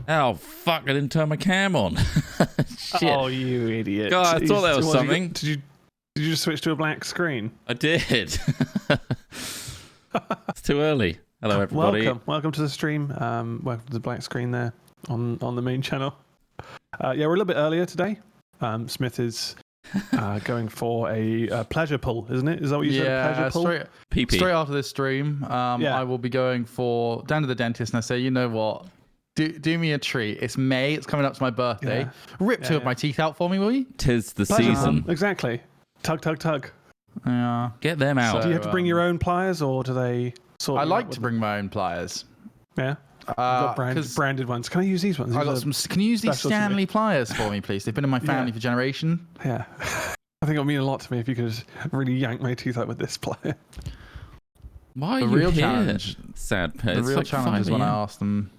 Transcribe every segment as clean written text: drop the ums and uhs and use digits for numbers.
Oh, fuck, I didn't turn my cam on. Shit. Oh, you idiot. God, I thought that was something. Did you just switch to a black screen? I did. It's too early. Hello, everybody. Welcome to the stream. Welcome to the black screen there on the main channel. Yeah, we're a little bit earlier today. Smith is going for a pleasure pull, isn't it? Is that what you said? A pleasure pull? Straight after this stream, I will be going down to the dentist, and I say, you know what? Do me a treat. It's May. It's coming up to my birthday. Yeah. Rip two of my teeth out for me, will you? 'Tis the pleasure season. Pull. Exactly. Tug, tug, tug. Yeah. Get them out. So, do you have to bring your own pliers, or do they sort I like to bring my own pliers. Yeah. Got branded ones. Can I use these ones? I got some. Can you use these Stanley pliers for me, please? They've been in my family for generation. Yeah. I think it would mean a lot to me if you could really yank my teeth out with this plier. Why are you here? Challenge, sad pet. The real challenge is when I asked them.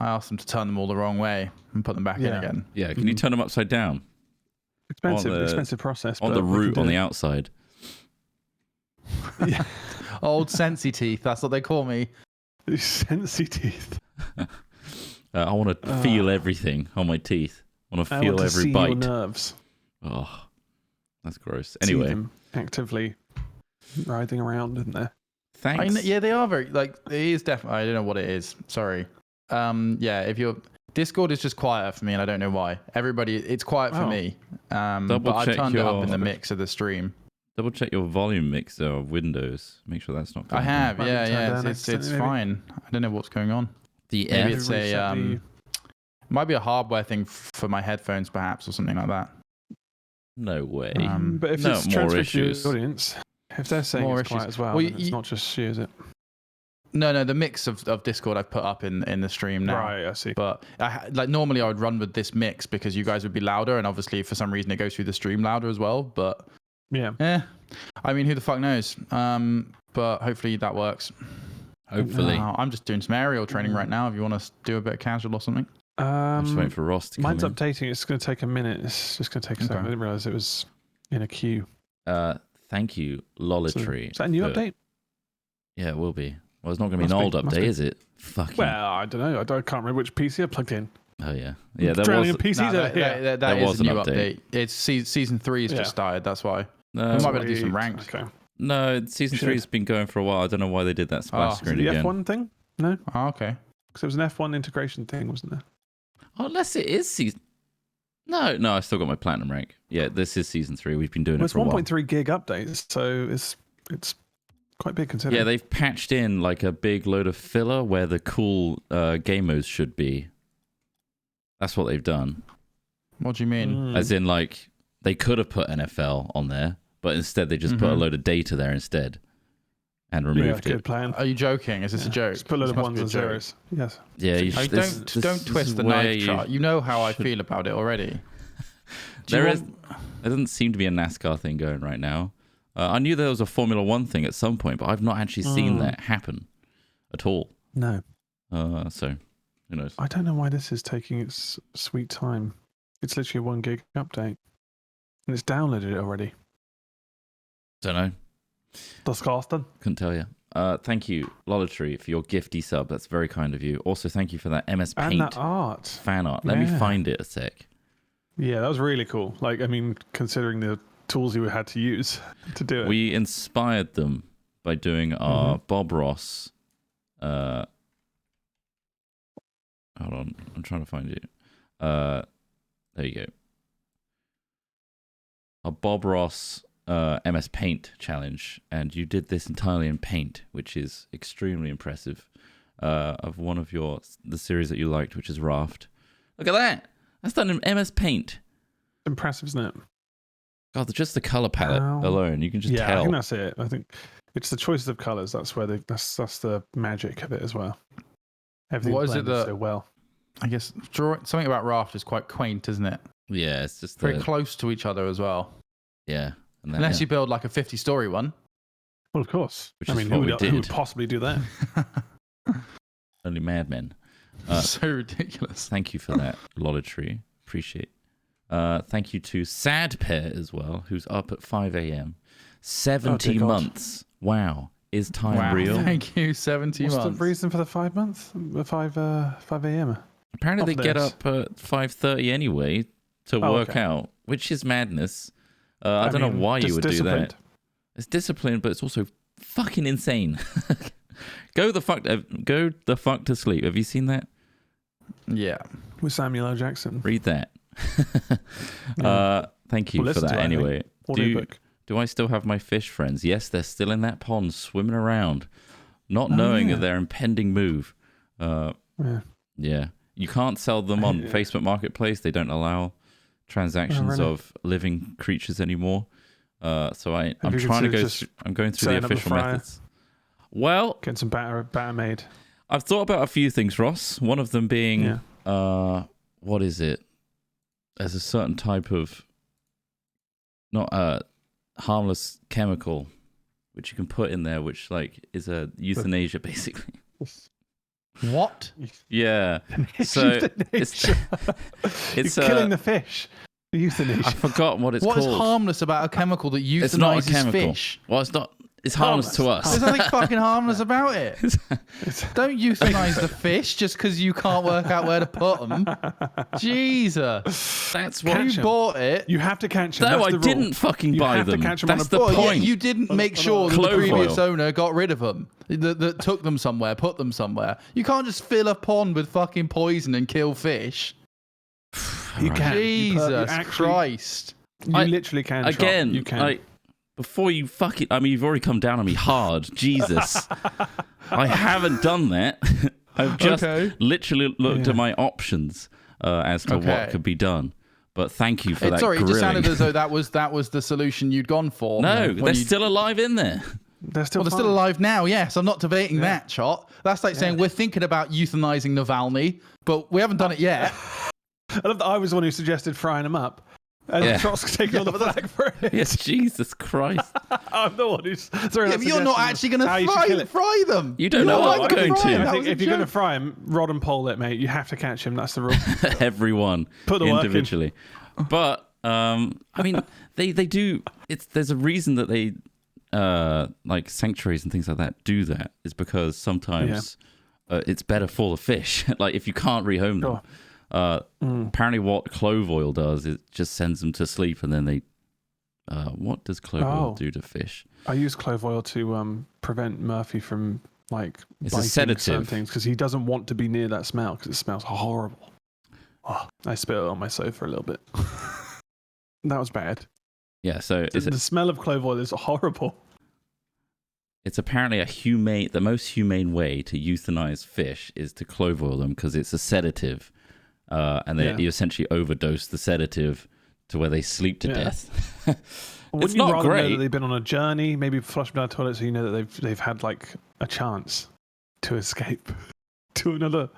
I asked them to turn them all the wrong way and put them back in again. Yeah, can you turn them upside down? Expensive process. On the root on the outside. Yeah. Old Sensi teeth, that's what they call me. Sensi teeth. I want to feel everything on my teeth. I want to feel every bite. Your nerves. Oh, that's gross. Anyway. See them actively writhing around, isn't there? Thanks. Yeah, they are very, it is definitely, I don't know what it is. Sorry. Yeah, if your Discord is just quieter for me, and I don't know why. It's quiet for me. But I turned it up in the mix of the stream. Double check your volume mixer of Windows. Make sure that's not. I have, yeah. It's fine. I don't know what's going on. Maybe it's might be a hardware thing for my headphones, perhaps, or something like that. No way. But if it's transferred to the audience, if they're saying it's quiet as well, then it's not just you, is it? No, the mix of Discord I've put up in the stream now. Right, I see. But normally I would run with this mix because you guys would be louder, and obviously for some reason it goes through the stream louder as well. But I mean, who the fuck knows? But hopefully that works. Hopefully. I'm just doing some aerial training right now. If you want to do a bit of casual or something. I'm just waiting for Ross to come in. Mine's updating. It's going to take a minute. It's just going to take a second. I didn't realize it was in a queue. Thank you, Lolatry. Is that a new update? Yeah, it will be. Well, it's not going to be an old update, is it? Fucking. Well, I don't know. I can't remember which PC I plugged in. Oh, yeah. Yeah, there was a PC. That is a new update. It's season 3 has just started. That's why. No, we might be able to do some ranked. Okay. No, season 3 has been going for a while. I don't know why they did that splash screen again. The F1 thing? No. Oh, okay. Because it was an F1 integration thing, wasn't there? Oh, unless it is season. No, I still got my platinum rank. Yeah, this is season 3. We've been doing it for a while. It's 1.3 gig updates, so it's quite big considering. Yeah, they've patched in like a big load of filler where the cool game modes should be. That's what they've done. What do you mean? As in, like, they could have put NFL on there, but instead they just put a load of data there instead and removed it. Good plan. Are you joking? Is this a joke? Just put a load of ones and zeros. Yes. Yeah. Don't twist the knife chart. You know how I feel about it already. There doesn't seem to be a NASCAR thing going right now. I knew there was a Formula 1 thing at some point, but I've not actually seen that happen at all. No. So, who knows? I don't know why this is taking its sweet time. It's literally a 1 gig update. And it's downloaded it already. Don't know. Disgusting. Couldn't tell you. Thank you, Lolatry, for your gifty sub. That's very kind of you. Also, thank you for that MS Paint and that art. Fan art. Let me find it a sec. Yeah, that was really cool. Like, I mean, considering the tools you had to use to do it. We inspired them by doing our Bob Ross. Hold on, I'm trying to find you. There you go. A Bob Ross MS Paint challenge, and you did this entirely in Paint, which is extremely impressive. Of one of the series that you liked, which is Raft. Look at that! That's done in MS Paint. Impressive, isn't it? God, just the color palette alone, you can just tell. Yeah, I think that's it. I think it's the choices of colors. That's where that's the magic of it as well. Everything blends so well. I guess something about Raft is quite quaint, isn't it? Yeah, it's just very close to each other as well. Yeah, unless you build like a 50-story one. Well, of course. Which I mean, who would possibly do that? Only madmen. So ridiculous. Thank you for that, Lolatry. Appreciate. Thank you to Sad Pair as well, who's up at 5 a.m. 70 months. Wow. Is time real? Thank you, 70 months. What's the reason for the 5 months? The 5 a.m.? Apparently they get up at 5:30 anyway to work out, which is madness. I don't know why you would do that. It's disciplined, but it's also fucking insane. Go the fuck to sleep. Have you seen that? Yeah. With Samuel L. Jackson. Read that. Thank you for that anyway. Do I still have my fish friends? Yes, they're still in that pond swimming around, not knowing of their impending move. Yeah. You can't sell them on Facebook Marketplace. They don't allow transactions of living creatures anymore. So I'm trying to go. I'm going through the official methods. Well, getting some batter made. I've thought about a few things, Ross. One of them being, what is it? There's a certain type of not harmless chemical which you can put in there, which like is a euthanasia basically. What? Yeah. So it's killing the fish. Euthanasia. I forgot what it's called. What is harmless about a chemical that euthanizes fish? Well, it's not. It's harmless to us. There's nothing fucking harmless about it. Don't euthanize the fish just because you can't work out where to put them. Jesus. That's what you bought it. You have to catch them. No, I didn't fucking buy them. That's the point. You didn't make sure that the previous owner got rid of them. That took them somewhere, put them somewhere. You can't just fill a pond with fucking poison and kill fish. You can. Jesus Christ. You literally can. Again, you can. Before you fuck it, I mean, you've already come down on me hard. Jesus. I haven't done that. I've just literally looked at my options as to what could be done. But thank you for that. Sorry, it just sounded as though that was the solution you'd gone for. No, they're still alive in there. They're still alive now, yes. I'm not debating that, Chot. That's like saying we're thinking about euthanizing Navalny, but we haven't done it yet. I love that I was the one who suggested frying them up. And Trot's taking all the flag for it. Yes, Jesus Christ. I'm the one who's throwing but you're not actually going to fry them. You don't know what I'm going to. I think if you're going to fry them, rod and pole it, mate. You have to catch him. That's the rule. Everyone. Put the individually. But, I mean, they do. There's a reason that they, like sanctuaries and things like that, do that. Is because sometimes it's better for the fish. Like if you can't rehome them. Apparently what clove oil does is just sends them to sleep, and then they what does clove oil do to fish? I use clove oil to prevent Murphy from like it's a sedative things because he doesn't want to be near that smell because it smells horrible. I spit it on my sofa a little bit. That was bad. Yeah, so the smell of clove oil is horrible. It's apparently the most humane way to euthanize fish is to clove oil them because it's a sedative. And you essentially overdose the sedative to where they sleep to death. It's not great. Know that they've been on a journey, maybe flush them down the toilet, so you know that they've had like a chance to escape to another.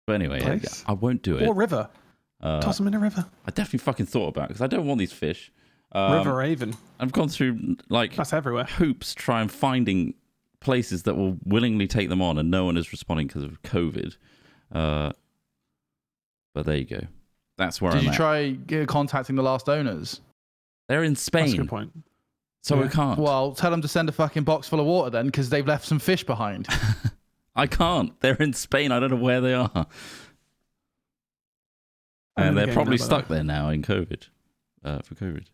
But anyway, I won't do it. Or river. Toss them in a river. I definitely fucking thought about it because I don't want these fish. River Avon. I've gone through that's everywhere. Hoops trying finding places that will willingly take them on, and no one is responding because of COVID. But there you go. That's where Did you try contacting the last owners? They're in Spain. That's a good point. So we can't. Well, tell them to send a fucking box full of water then, because they've left some fish behind. I can't. They're in Spain. I don't know where they are. And they're probably stuck there now in COVID. For COVID.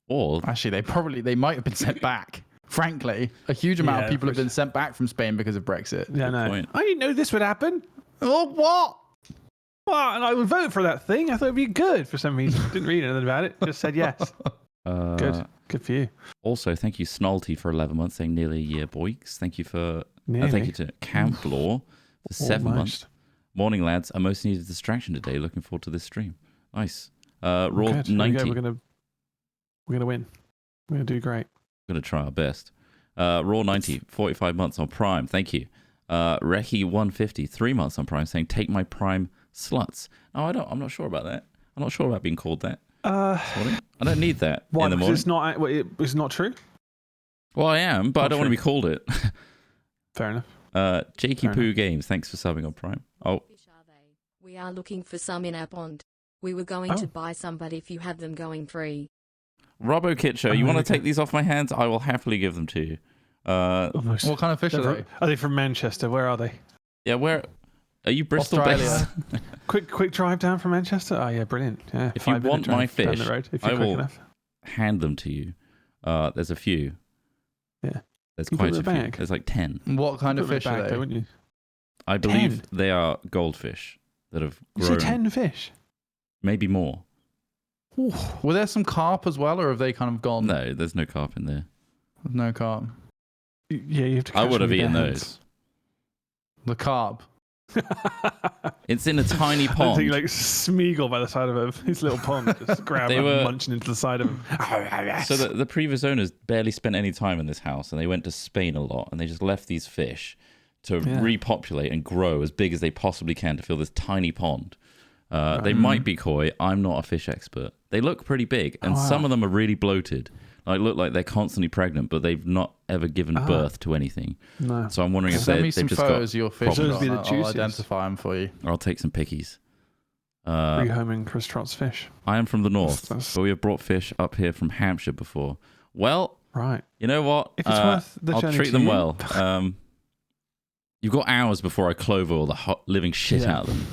Or actually, they might have been sent back. Frankly, a huge amount of people have been sent back from Spain because of Brexit. Yeah, no. I didn't know this would happen. Oh, what? Well, and I would vote for that thing. I thought it'd be good for some reason. Didn't read anything about it. Just said yes. Good for you. Also, thank you, Snolty, for 11 months, saying nearly a year, boys. Thank you thank you to Camp Law for 7 months. Morning, lads. A most needed distraction today. Looking forward to this stream. Nice. Raw 90. We're gonna win. We're gonna do great. We're gonna try our best. Raw 90, 45 months on Prime. Thank you. Reki 150, 3 months on Prime, saying take my Prime sluts. Oh, I'm not sure about that. I'm not sure about being called that. I don't need that in the morning. It's not true. Well, I am, but I don't want to be called it. Fair enough. Jakey Poo Games, thanks for subbing on Prime. Oh, we are looking for some in our pond. We were going to buy some, but if you have them going free. Robo Kit Show, you want to take these off my hands? I will happily give them to you. What kind of fish are they? Are they from Manchester? Where are they? Yeah, where Are you Bristol Australia. based? Quick drive down from Manchester. Oh yeah, brilliant. Yeah. If you want my fish, down the road, if you're I quick will enough. hand them to you. There's a few. Yeah. There's You quite put a them in a few. bag. There's like 10. What kind of fish are they? Though, wouldn't you? I believe 10? they are goldfish that have You grown. say 10 fish? Maybe more. Ooh. Were there some carp as well, or have they kind of gone? No, there's no carp in there. No carp. Yeah, you have to. I catch would them have with eaten bare those. The carp. It's in a tiny I pond. think like Smeagol by the side of his little pond, just grabbing and munching into the side of him. So the previous owners barely spent any time in this house, and they went to Spain a lot, and they just left these fish to repopulate and grow as big as they possibly can to fill this tiny pond. They might be koi. I'm not a fish expert. They look pretty big, and some of them are really bloated. Like look like they're constantly pregnant, but they've not ever given birth to anything. No. So I'm wondering if Send me they've some just photos of your fish. problems. I'll identify them for you. Or I'll take some pickies. Rehoming Chris Trott's fish. I am from the north, That's- but we have brought fish up here from Hampshire before. Well, Right. you know what? If it's worth the I'll journey treat to them you. well. You've got hours before I clove all the hot living shit out of them.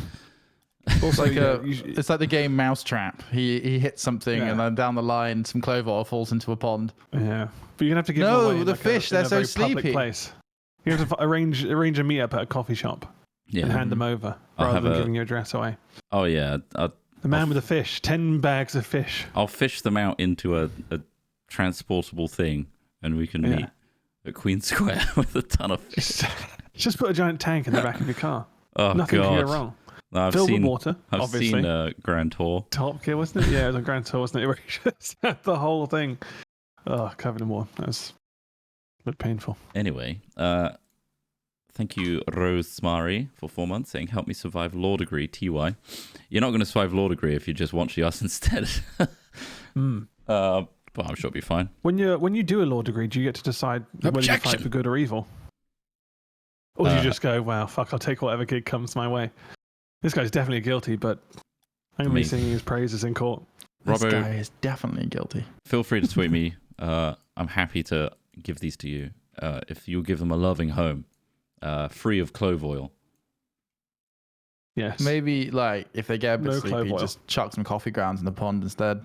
Also, Yeah, it's like the game Mousetrap. He hits something, and then down the line, some clover oil falls into a pond. Yeah, but you're gonna have to give No, them away in the like fish, in they're a so very public sleepy. place. You have to arrange a meetup at a coffee shop and hand them over I'll rather have than a- giving your address away. Oh yeah, The man with the fish, 10 bags of fish. I'll fish them out into a transportable thing, and we can meet at Queen Square with a ton of fish. Just put a giant tank in the back of your car. Oh Nothing can god, go wrong. No, I've Filled seen with water, I've obviously. seen Grand Tour. Top Gear, wasn't it? Yeah, it was a Grand Tour, wasn't it? The whole thing. Oh, covered in water. That was a bit painful. Anyway, thank you, Rose Smari, for 4 months, saying, help me survive law degree, TY. You're not going to survive law degree if you just watch us instead. But I'm sure it'll be fine. When you do a law degree, do you get to decide whether you Objection. fight for good or evil? Or do you just go, wow, fuck, I'll take whatever gig comes my way? This guy's definitely guilty, but I'm going to be singing his praises in court. This Robbo, guy is definitely guilty. feel free to tweet me. I'm happy to give these to you if you'll give them a loving home, free of clove oil. Yes. Maybe like if they get a bit No clove sleepy, oil. just chuck some coffee grounds in the pond instead.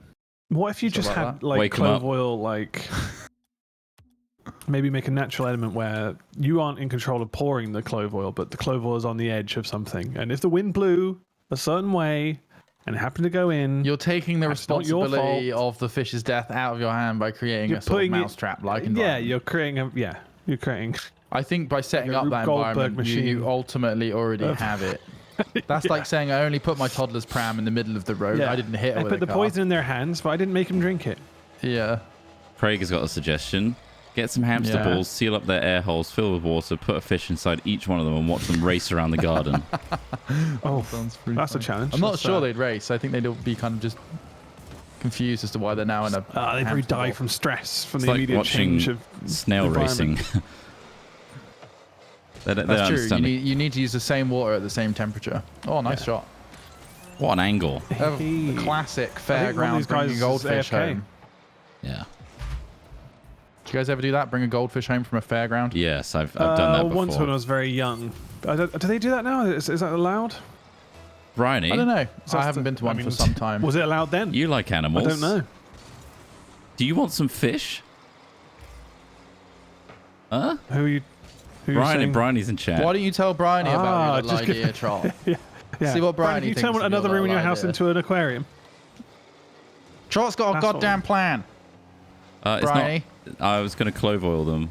What if you Something just like had that. like Wake 'em clove up. oil, like maybe make a natural element where you aren't in control of pouring the clove oil, but the clove oil is on the edge of something, and if the wind blew a certain way and it happened to go in, You're taking the That's not your responsibility of the fish's death out of your hand by creating You're a sort of putting it- mousetrap like yeah, environment. you're creating. I think by setting Like a up that Rube Goldberg environment, you machine. ultimately already have it. That's like saying I only put my toddler's pram in the middle of the road. I didn't hit her I with put a the car. poison in their hands, but I didn't make them drink it. Yeah. Craig has got a suggestion. Get some hamster Yeah. balls, seal up their air holes, fill with water, put a fish inside each one of them, and watch them race around the garden. Oh, Sounds pretty that's a funny. challenge. I'm not That's, sure they'd race. I think they'd be kind of just confused as to why they're now in a. They'd probably hamster die ball. from stress from It's the like immediate watching change of snail racing. environment. They don't That's true. understand it. You need to use the same water at the same temperature. Oh, nice shot. What an angle. The classic I think one of fairground these guys bringing is goldfish AFK. home. Yeah. Do you guys ever do that? Bring a goldfish home from a fairground? Yes, I've done that before. Once when I was very young. Do they do that now? Is that allowed? Bryony, I don't know. That's I haven't been to one for some time. Was it allowed then? you like animals. I don't know. Do you want some fish? Huh? Who are you? Who Bryony's in chat. Why don't you tell Bryony about your just little idea, Trot? Yeah. See what Brian, Bryony can you thinks turn of your another room in little your house idea. into an aquarium? Trot's got a That's what- goddamn plan. It's Bryony. not, I was going to clove oil them.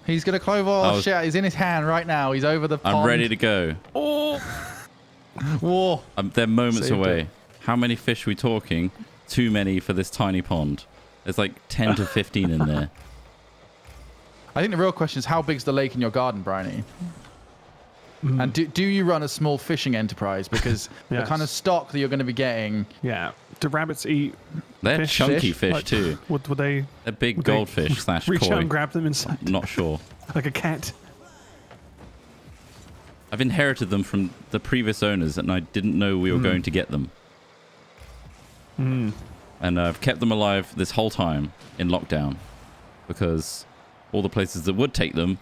He's gonna clove oil. I was- Shit, he's in his hand right now. He's over the pond. I'm ready to go. Oh! Whoa! They're moments Saved away. it. How many fish are we talking? Too many for this tiny pond. There's like 10 to 15 in there. I think the real question is how big's the lake in your garden, Bryony? And do you run a small fishing enterprise? Because the Yes. kind of stock that you're going to be getting. Yeah. Do rabbits eat? They're Fish? chunky Fish? fish Like, too. Would they They're big would they goldfish slash reach out koi. and grab them inside Not sure. like a cat? I've inherited them from the previous owners, and I didn't know we were going to get them. And I've kept them alive this whole time in lockdown because all the places that would take them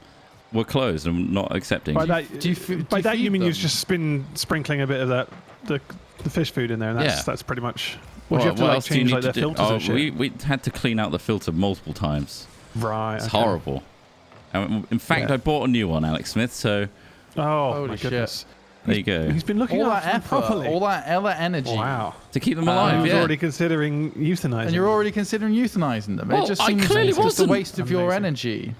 were closed and not accepting. By that, you mean you've just been sprinkling a bit of the fish food in there, and that's pretty much. What do you have to change their filters and shit? We had to clean out the filter multiple times. Right. It's horrible. And in fact, I bought a new one, Alex Smith. So. Oh my goodness. There you go. He's been looking at them properly. All that energy. Wow. To keep them alive, He was already considering euthanizing. And you're already considering euthanizing them. Well, it just seems like just a waste of your energy.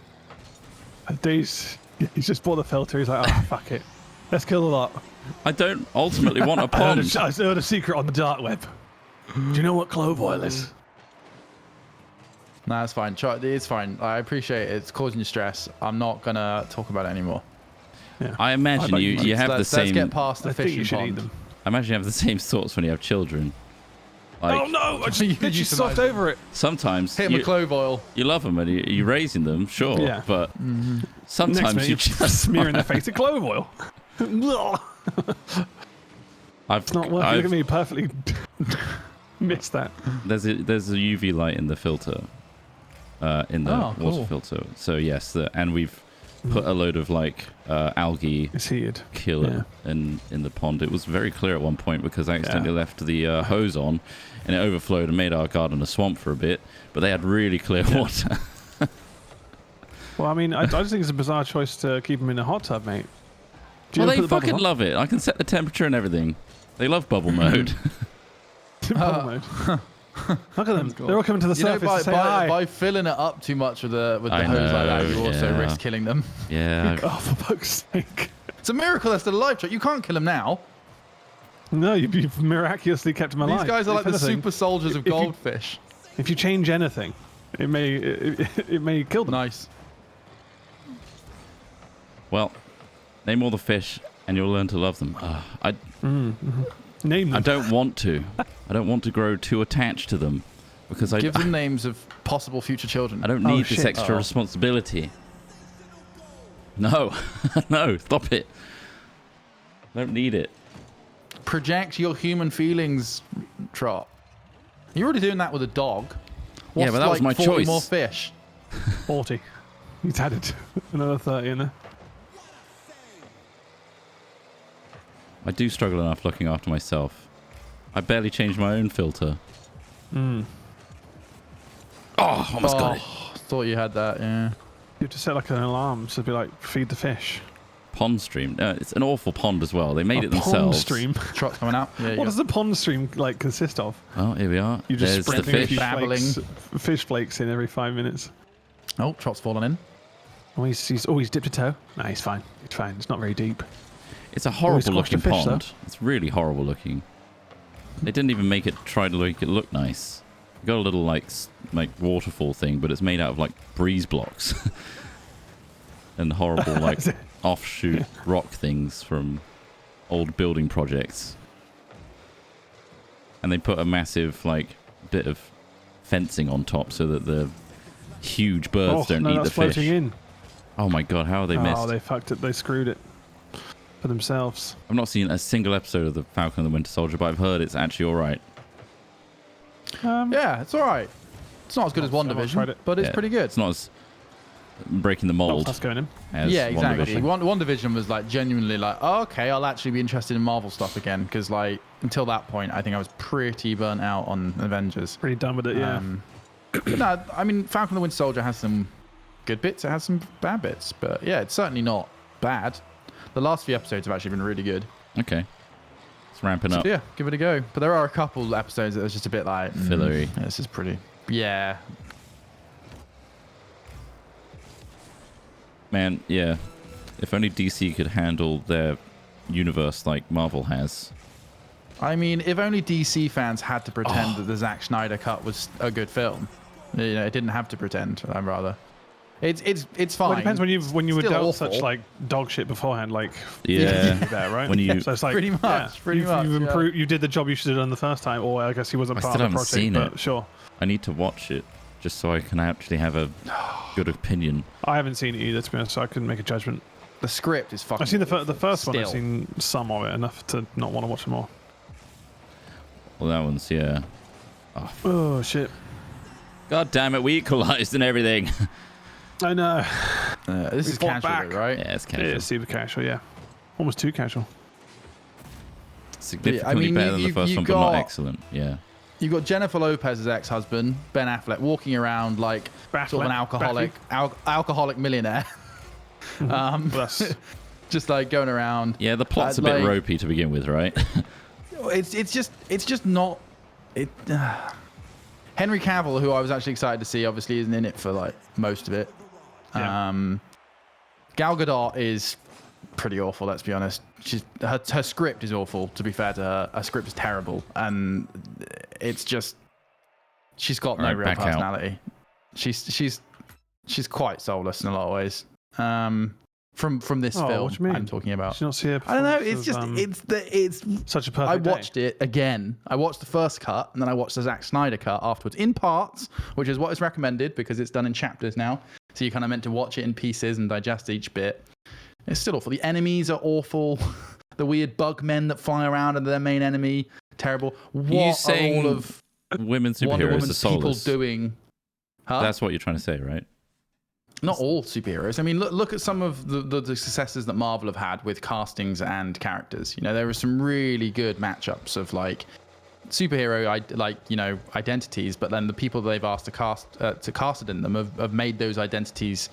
He's just bought the filter. He's like, fuck it. Let's kill a lot. I don't ultimately want a pond. I heard a secret on the dark web. Do you know what clove oil is? Nah, it's fine. It's fine. I appreciate it. It's causing you stress. I'm not going to talk about it anymore. Yeah. I imagine you have the same. Let's get past the fishing pond. I imagine you have the same thoughts when you have children. Like, oh no! I just soft over it. Sometimes hit them with clove oil. You love them and you're raising them, sure. Yeah. But sometimes you just smearing their face with clove oil. It's not working. Look at me, perfectly missed that. There's a UV light in the filter, in the water filter. So yes, and we've put a load of algae killer in the pond. It was very clear at one point because I accidentally left the hose on and it overflowed and made our garden a swamp for a bit, but they had really clear water. Well, I mean, I just think it's a bizarre choice to keep them in a hot tub, mate. Well, they fucking love it. I can set the temperature and everything. They love bubble mode. Bubble mode. Look at them. Cool. They're all coming to the surface to say hi. By filling it up too much with the hose like that, you also risk killing them. Yeah. Oh, for fuck's sake. It's a miracle they're still alive, Chuck. You can't kill them now. No, you've miraculously kept them alive. These guys are like the super soldiers of goldfish. If you change anything, it may kill them. Nice. Well, name all the fish and you'll learn to love them. Name them. I don't want to. I don't want to grow too attached to them because give them names of possible future children. I don't need this extra responsibility. No, no, stop it. I don't need it. Project your human feelings, Trot. You're already doing that with a dog. What's but that was my 40 choice. More fish. 40. He's added another 30 in there. I do struggle enough looking after myself. I barely changed my own filter. Oh, almost got it. Thought you had that, yeah. You have to set like an alarm so it'd be like, feed the fish. Pond stream. It's an awful pond as well. They made it themselves. Pond stream? Trot's coming out. Yeah, what does the pond stream consist of? Oh, here we are. You just There's the fish. Fish flakes in every 5 minutes. Oh, Trot's fallen in. Oh, he's dipped a toe. No, he's fine. It's fine. It's not very deep. It's a horrible looking pond. It's really horrible looking. They didn't even try to make it look nice. It got a little like waterfall thing, but it's made out of breeze blocks and horrible offshoot rock things from old building projects. And they put a massive bit of fencing on top so that the huge birds don't eat the fish. In. Oh my god, how are they missed? Oh, they fucked it. They screwed it for themselves. I've not seen a single episode of The Falcon and the Winter Soldier, but I've heard it's actually all right. Yeah, it's all right. It's not as good as WandaVision, but it's pretty good. It's not as breaking the mold. That's going in. Yeah, exactly. WandaVision was genuinely oh, okay, I'll actually be interested in Marvel stuff again because until that point, I think I was pretty burnt out on Avengers. Pretty done with it, yeah. No, I mean Falcon and the Winter Soldier has some good bits. It has some bad bits, but yeah, it's certainly not bad. The last few episodes have actually been really good. Okay. It's ramping up. Yeah, give it a go. But there are a couple episodes that was just a bit fillery. This is pretty. Yeah. Man, yeah. If only DC could handle their universe like Marvel has. I mean, if only DC fans had to pretend that the Zack Snyder cut was a good film. It didn't have to pretend. Rather, it's fine. Well, it depends when you were dealt such dog shit beforehand. There, right? When you so it's pretty much. You've improved. You did the job you should have done the first time, or I guess he wasn't part of the project. Seen but it. Sure. I need to watch it just so I can actually have a good opinion. I haven't seen it either, to be honest, so I couldn't make a judgment. The script is fucking. I've seen the first one. I've seen some of it, enough to not want to watch more. Well, that one's Oh shit! God damn it! We equalized and everything. I know. This is casual, right? Yeah, it's casual. Yeah, super casual. Yeah, almost too casual. Significantly better than the first one, but not excellent. Yeah. You've got Jennifer Lopez's ex-husband, Ben Affleck, walking around like sort of an alcoholic millionaire. Just like going around. Yeah, the plot's a bit ropey to begin with, right? It's just not. Henry Cavill, who I was actually excited to see, obviously isn't in it for like most of it. Yeah. Gal Gadot is pretty awful. Let's be honest. Her script is awful. To be fair to her, her script is terrible, and it's just she's got no real personality. She's quite soulless in a lot of ways. From this film I'm talking about. Not see I don't know. It's just it's such a perfect. I watched it again. I watched the first cut and then I watched the Zack Snyder cut afterwards in parts, which is what is recommended because it's done in chapters now. So you're kind of meant to watch it in pieces and digest each bit. It's still awful. The enemies are awful. The weird bug men that fly around are their main enemy. Terrible. What are all of women superheroes are soulless? People doing? Huh? That's what you're trying to say, right? Not all superheroes. I mean, look at some of the successes that Marvel have had with castings and characters. You know, there were some really good matchups of like superhero identities, but then the people they've asked to cast it in them have made those identities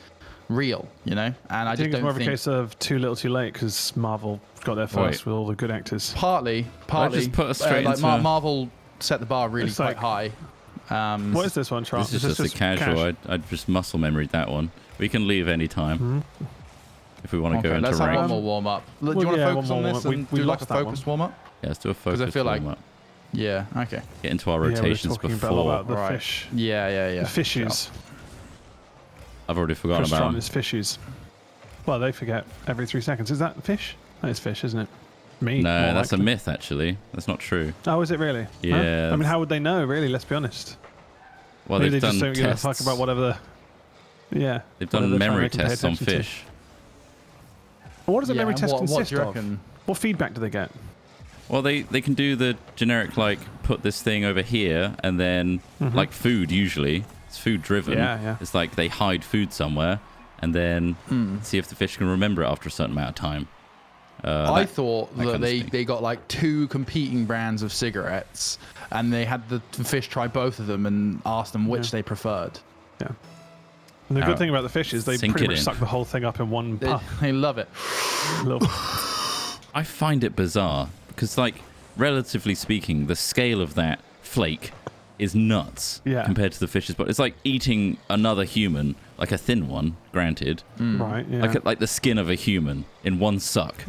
real. You know, and I just don't think it's more of a case of too little, too late because Marvel got there first with all the good actors. Partly. Just put us straight into Marvel set the bar really quite high. What is this one, Charles? This is just a casual. I just muscle memoried that one. We can leave any time if we want to go into let's rank. Have one more warm up. Do you want to focus on this and do like a focused warm up? Yeah, let's do a focused warm up. Yeah. Okay. Get into our rotations before. About the fish. Yeah. The fishies. I've already forgotten about them. Fishies. Well, they forget every 3 seconds. Is that fish? That is fish, isn't it? No, that's a myth, actually. That's not true. Oh, is it really? Yeah. Huh? I mean, how would they know, really? Let's be honest. Well, maybe they've done just don't give a tests. fuck about whatever the... Yeah. They've done memory tests on fish. Well, what does a memory test consist of? What feedback do they get? Well, they can do the generic, like, put this thing over here, and then, like food, usually. It's food-driven. Yeah. It's like they hide food somewhere, and then see if the fish can remember it after a certain amount of time. I thought that they got like 2 competing brands of cigarettes and they had the fish try both of them and asked them which they preferred. Yeah. And the good thing about the fish is they pretty much suck the whole thing up in one puff. They love it. I find it bizarre because, like, relatively speaking, the scale of that flake is nuts compared to the fish's body. It's like eating another human, like a thin one, granted. Right, yeah. Like the skin of a human in one suck.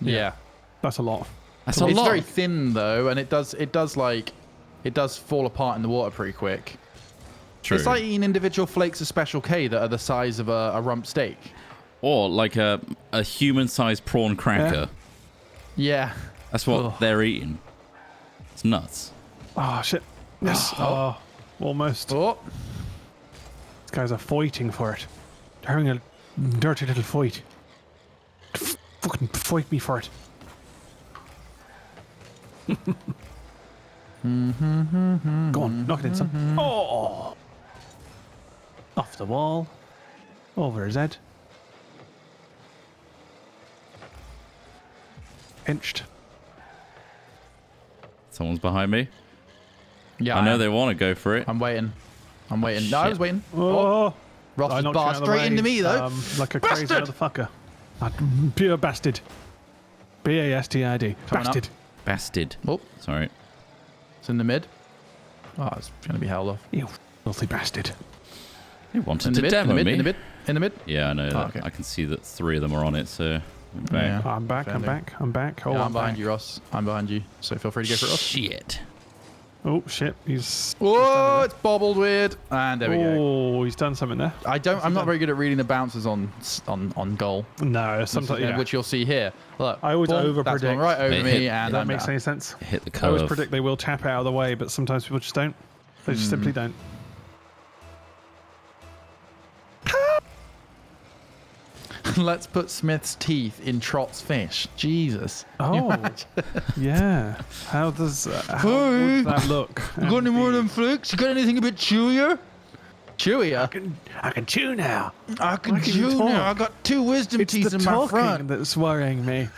Yeah. That's a lot. It's very thin though, and it does fall apart in the water pretty quick. True. It's like eating individual flakes of Special K that are the size of a rump steak. Or like a human-sized prawn cracker. Yeah. That's what they're eating. It's nuts. Oh, shit. Yes. Oh, almost. Oh. These guys are fighting for it. They're having a dirty little fight. Fucking fight me for it. Go on, knock it in, son. Oh! Off the wall. Over his head. Pinched. Someone's behind me. Yeah, I know they want to go for it. I'm waiting. No, I was waiting. Oh! Ross just barred straight into me, though. Like a crazy motherfucker. Pure bastard. B-A-S-T-I-D. Bastard. Bastard. Oh. Sorry. It's in the mid. Oh, it's going to be held off. You filthy bastard. He wanted to demo me. In the mid? Yeah, I know that. Okay. I can see that 3 of them are on it, so... I'm back. Yeah. I'm back. Oh, yeah, I'm behind you, Ross. I'm behind you, so feel free to go for it, Ross. Shit. Oh, shit. It's bobbled weird. And there we go. Oh, he's done something there. I'm not very good at reading the bounces on goal. No, sometimes, which you'll see here. Look, I always over-predict. That's gone right over me, and that makes any sense. Hit the curve. I always predict they will tap it out of the way, but sometimes people just don't. They just simply don't. Let's put Smith's teeth in Trot's fish. Jesus. Oh, yeah. How would that look? You got any more of them flakes? You got anything a bit chewier? Chewier. I can chew now. I can chew now. I got 2 wisdom teeth in my front. That's worrying me.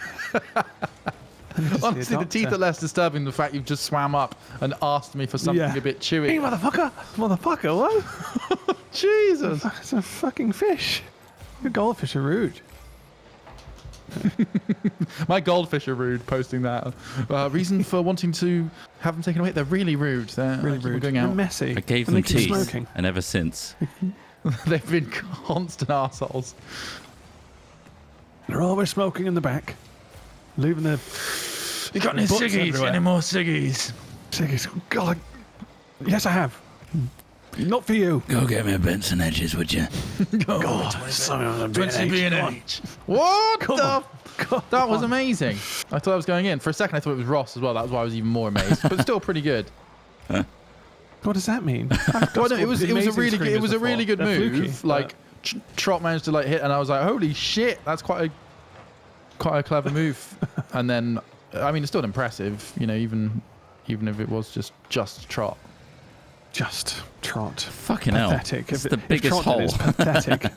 Honestly, the teeth are less disturbing than the fact you've just swam up and asked me for something a bit chewy. Hey, motherfucker, what? Jesus. It's a fucking fish. Your goldfish are rude. My goldfish are rude, posting that. Reason for wanting to have them taken away? They're really rude. They're really rude. Going out. They're messy. I gave them teeth, and ever since. They've been constant arseholes. They're always smoking in the back. Leaving the... You got any ciggies? Everywhere. Any more ciggies? Ciggies. God. Yes, I have. Not for you. Go get me a Benson Hedges, would you? God, 20 B&H. What the? God. That was amazing. I thought I was going in. For a second, I thought it was Ross as well. That was why I was even more amazed. But still pretty good. What does that mean? Well, no, it was a really good move. Like Trot managed to hit, and I was like, holy shit, that's quite a clever move. And then, I mean, it's still impressive, even if it was just Trot. Just Trot. Fucking pathetic. Hell. It's the biggest hole. Is pathetic.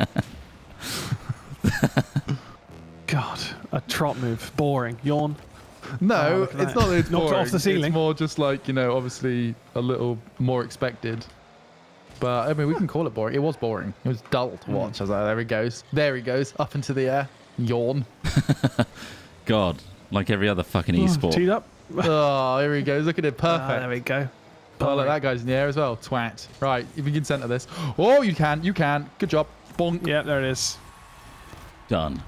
God, a Trot move. Boring. Yawn. No, it's not that it's knocked boring. It off the ceiling. It's more just obviously a little more expected. But, I mean, we can call it boring. It was boring. It was dull to watch. I was like, there he goes. There he goes. Up into the air. Yawn. God, like every other fucking esport. Teed up. Oh, here he goes. Look at it. Perfect. There we go. Oh, look, that guy's in the air as well. Twat. Right, if we can center this. Oh, you can. Good job. Bonk. Yeah, there it is. Done.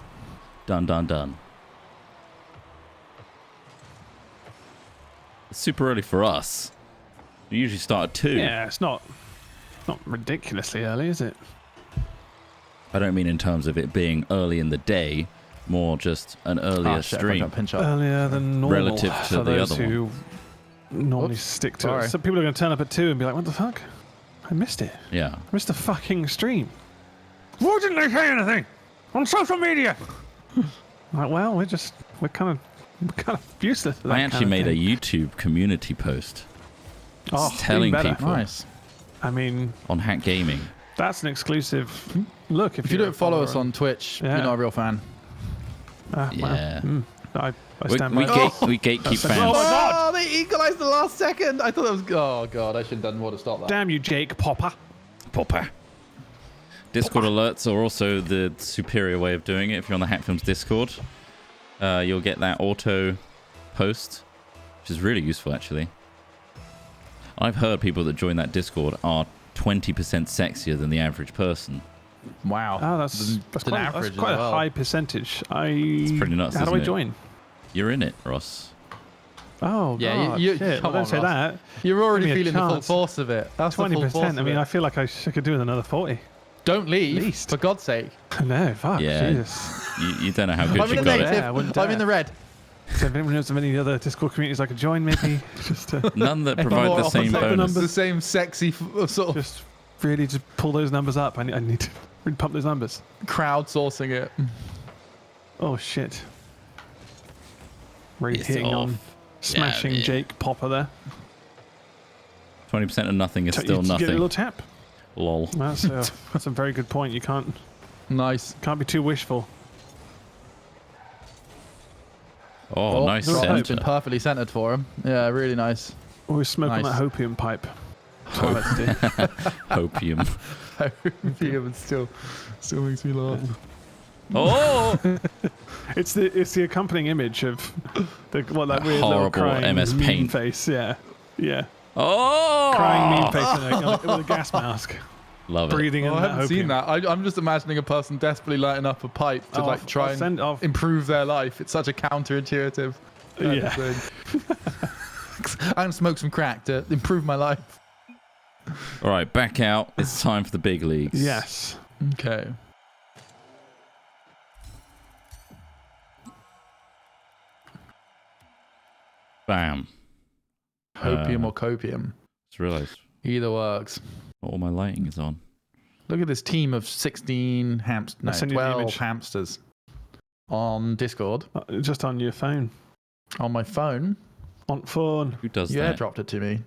It's super early for us. We usually start at 2. Yeah, it's not ridiculously early, is it? I don't mean in terms of it being early in the day, more just an earlier stream. Earlier than normal. Relative to the other who normally stick to it. So people are going to turn up at 2 and be like, what the fuck? I missed it. Yeah. I missed the fucking stream. Why didn't they say anything on social media? Like, well, we're kind of useless for that. I actually made a YouTube community post. Telling people. Nice. I mean, on Hack Gaming. That's an exclusive look. If you don't follow us on Twitch, you're not a real fan. Yeah. I stand by we gatekeep fans. Oh my God! Oh, they equalised the last second. I thought that was. Oh God! I should have done more to stop that. Damn you, Jake Popper. Discord alerts are also the superior way of doing it. If you're on the Hack Films Discord, you'll get that auto post, which is really useful actually. I've heard people that join that Discord are 20% sexier than the average person. Wow. Oh, that's quite a high percentage. It's pretty nuts. How do I join? You're in it, Ross. Oh, yeah. God, Shit. Well, don't say that. You're already feeling the full force of it. That's 20%. I mean, I feel like I could do with another 40. Don't leave, for God's sake. No, fuck. Yeah. Jesus. You don't know how good you got it. I'm in the red. So if anyone knows of any other Discord communities I could join, maybe just none that provide the same bonus. The same sexy sort of. Just really just pull those numbers up. I need to really pump those numbers. Crowdsourcing it. Oh shit! Really hitting on smashing Jake Popper there. 20% of nothing is still nothing. Get a little tap. Lol. That's a very good point. You can't be too wishful. Oh, nice centre. Been perfectly centered for him. Yeah, really nice. Always smoke on that hopium pipe. Hopium. Hopium still makes me laugh. Oh! It's the accompanying image of that weird horrible little crying MS meme Paint face. Yeah. Oh! Crying meme face with a gas mask. Love it. Breathing in I haven't that seen that. I'm just imagining a person desperately lighting up a pipe to try and improve their life. It's such a counterintuitive thing. I'm going to smoke some crack to improve my life. All right, back out. It's time for the big leagues. Yes. Okay. Bam. Hopium or copium. Just realised. Either works. All my lighting is on. Look at this team of 12 hamsters on Discord. Just on your phone. On my phone? On phone. Who does you that? You airdropped it to me.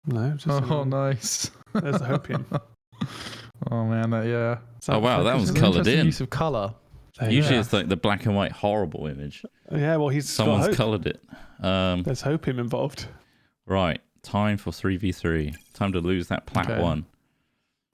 No. Nice. There's the hopium. Oh man, yeah. Oh wow, that was coloured in. Use of colour. Usually it's like the black and white horrible image. Yeah, well, someone's coloured it. There's hopium involved. Right, time for 3v3. Time to lose that plat 1.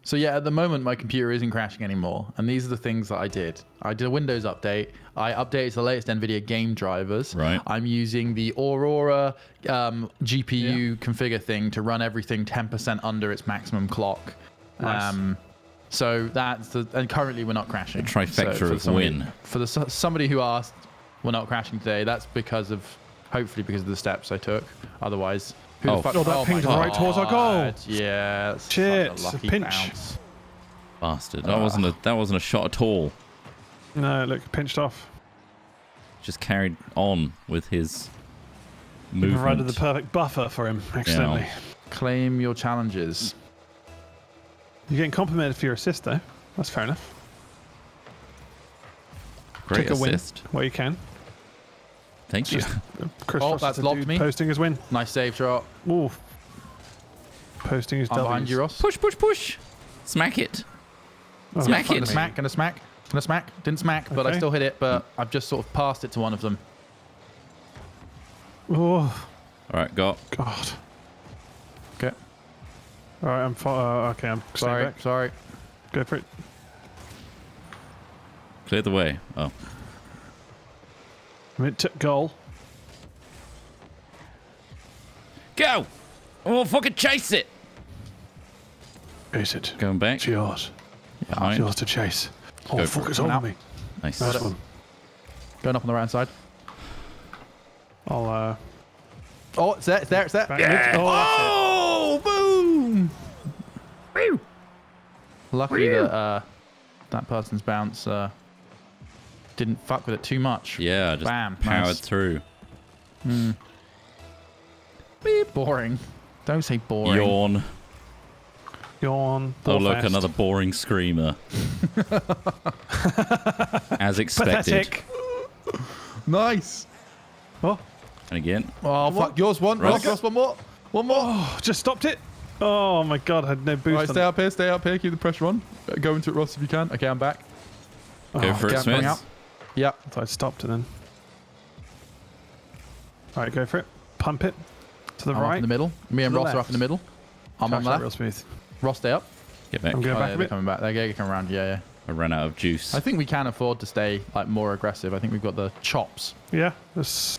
So yeah, at the moment my computer isn't crashing anymore, and these are the things that I did. I did a Windows update. I updated the latest NVIDIA game drivers. Right. I'm using the Aurora GPU configure thing to run everything 10% under its maximum clock. Nice. So that's and currently we're not crashing. The trifecta of win. For somebody who asked, we're not crashing today. That's hopefully because of the steps I took. Otherwise, who the fuck? Oh, that pinged right towards our goal. Yeah, that's shit. such a lucky Pinch. bounce. Bastard. That wasn't a shot at all. No, look, pinched off. Just carried on with his movement. Provided the perfect buffer for him accidentally. Yeah. Claim your challenges. You're getting complimented for your assist, though. That's fair enough. Great Take a assist. win where you can. Thank you. Chris Oh, Frost that's is a lobbed dude me. Posting his win. Nice save shot. Ooh. Posting his I'm behind you, Ross. Push, push, push. Smack it. Oh, Smack it. Gonna smack. Didn't smack, but I still hit it, but I've just sort of passed it to one of them. Oh, All right, got. God. Okay. All right, I'm okay. I'm staying back. Sorry. Go for it. Clear the way. Oh. Goal. Go! Oh, fucking chase it! Chase it. Going back. It's yours. Behind. It's yours to chase. Oh, Go fuck, for it's it. over Now. me. Nice. Nice one. Going up on the right hand side. I'll, Oh, it's there. back mid. Oh, Oh, boom! Woo! Lucky that that person's bounce didn't fuck with it too much. Yeah, just Bam, powered nice. through. Beep. Boring. Don't say boring. Yawn. Yawn. Oh, look, Fest. another boring screamer. As expected. Pathetic. Nice. Oh, And again. Oh, fuck. Yours one. Ross. Ross, one more. One more. oh, just stopped it. Oh my God, I had no boost. Right, on stay up here. Keep the pressure on. Go into it, Ross, if you can. Okay, I'm back. Go for it, okay, I'm coming Smith. out. Yeah. I thought I stopped it then. All right, go for it. Pump it to the I'm right. up in the middle. Me and To the Ross are up left. in the middle. I'm on Touch the that left. real smooth. Ross, stay up. Get back. I'm going Oh, back yeah, a they're bit. coming back. They're coming around. Yeah. I ran out of juice. I think we can afford to stay like more aggressive. I think we've got the chops. Yeah. This.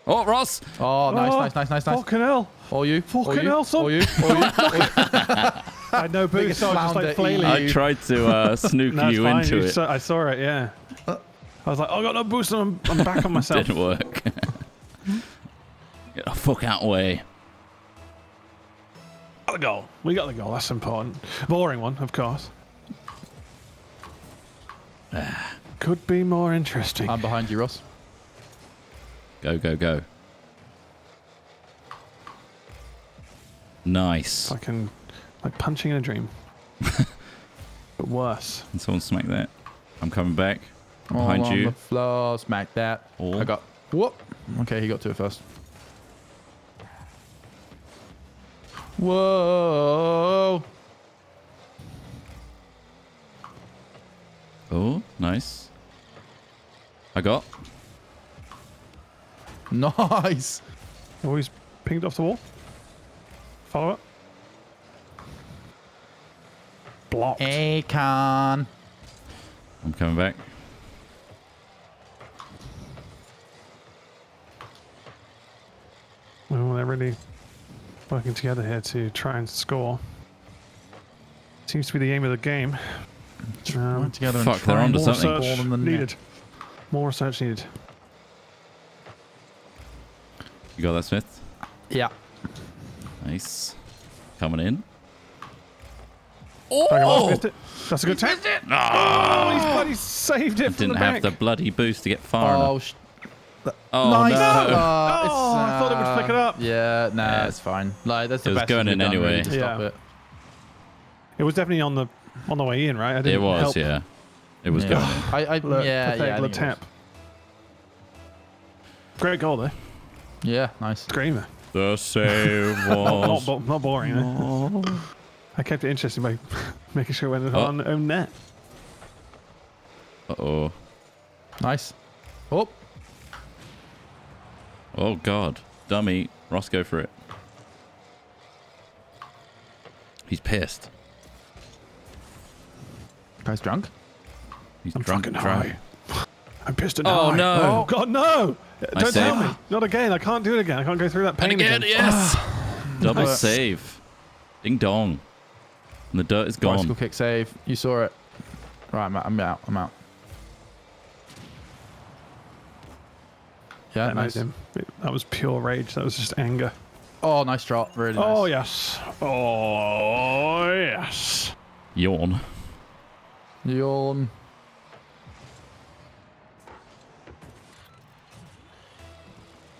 Oh, Ross! Oh, nice. Fucking hell. All you. Fucking hell, son. All you. I had no boost. So I was just like flailing. I tried to snook No, it's you fine. into it. I saw it, yeah. I was like, oh, I got no boost and I'm back on myself. Didn't work. Get the fuck out of the way. Got the goal. We got the goal. That's important. Boring one, of course. Could be more interesting. I'm behind you, Ross. Go, go, go. Nice. Fucking like punching in a dream. But worse. Can someone smack that? I'm coming back. I'm behind on you. the floor. Smack that. Oh. I got. Whoop. Okay, he got to it first. Whoa. Oh, nice. I got. Nice. Always pinged off the wall. Follow up. Blocked. Akon. I'm coming back. Well, they're really working together here to try and score. Seems to be the aim of the game. Work together Fuck, and try they're onto and More something. ball research in the net. needed. More research needed. You got that, Smith? Yeah. Nice. Coming in. Back off, Oh! missed it. That's a good tap. Ah! Oh, he's bloody saved it from Didn't the have back. the bloody boost to get far Oh, enough. Oh, nice. no. I thought it would flick it up. Yeah, nah, Yeah. it's fine. Like that's the It was best going thing in we've done, anyway. really, to stop Yeah. it. It was definitely on the way in, right? I didn't It was, help. yeah. It was Yeah. going in. Look, yeah, pathetic yeah. I little think it was. tap. Great goal though. Yeah, nice. Screamer. The save was. Not boring. Eh? I kept it interesting by making sure it went on own net. Uh-oh. Nice. Oh. Oh, God. Dummy. Ross, go for it. He's pissed. Guy's drunk? He's I'm drunk. fucking high. I'm pissed and Oh, high. no. Oh, God, no. Don't tell save. me. Not again. I can't do it again. I can't go through that pain And again, yes. Double Nice. save. Ding dong. And the dirt is gone. Bicycle kick save. You saw it. Right, I'm out. Yeah, That nice. made him. That was pure rage. That was just anger. Oh, nice drop. Really nice. Oh, yes. Oh, yes. Yawn. Yawn.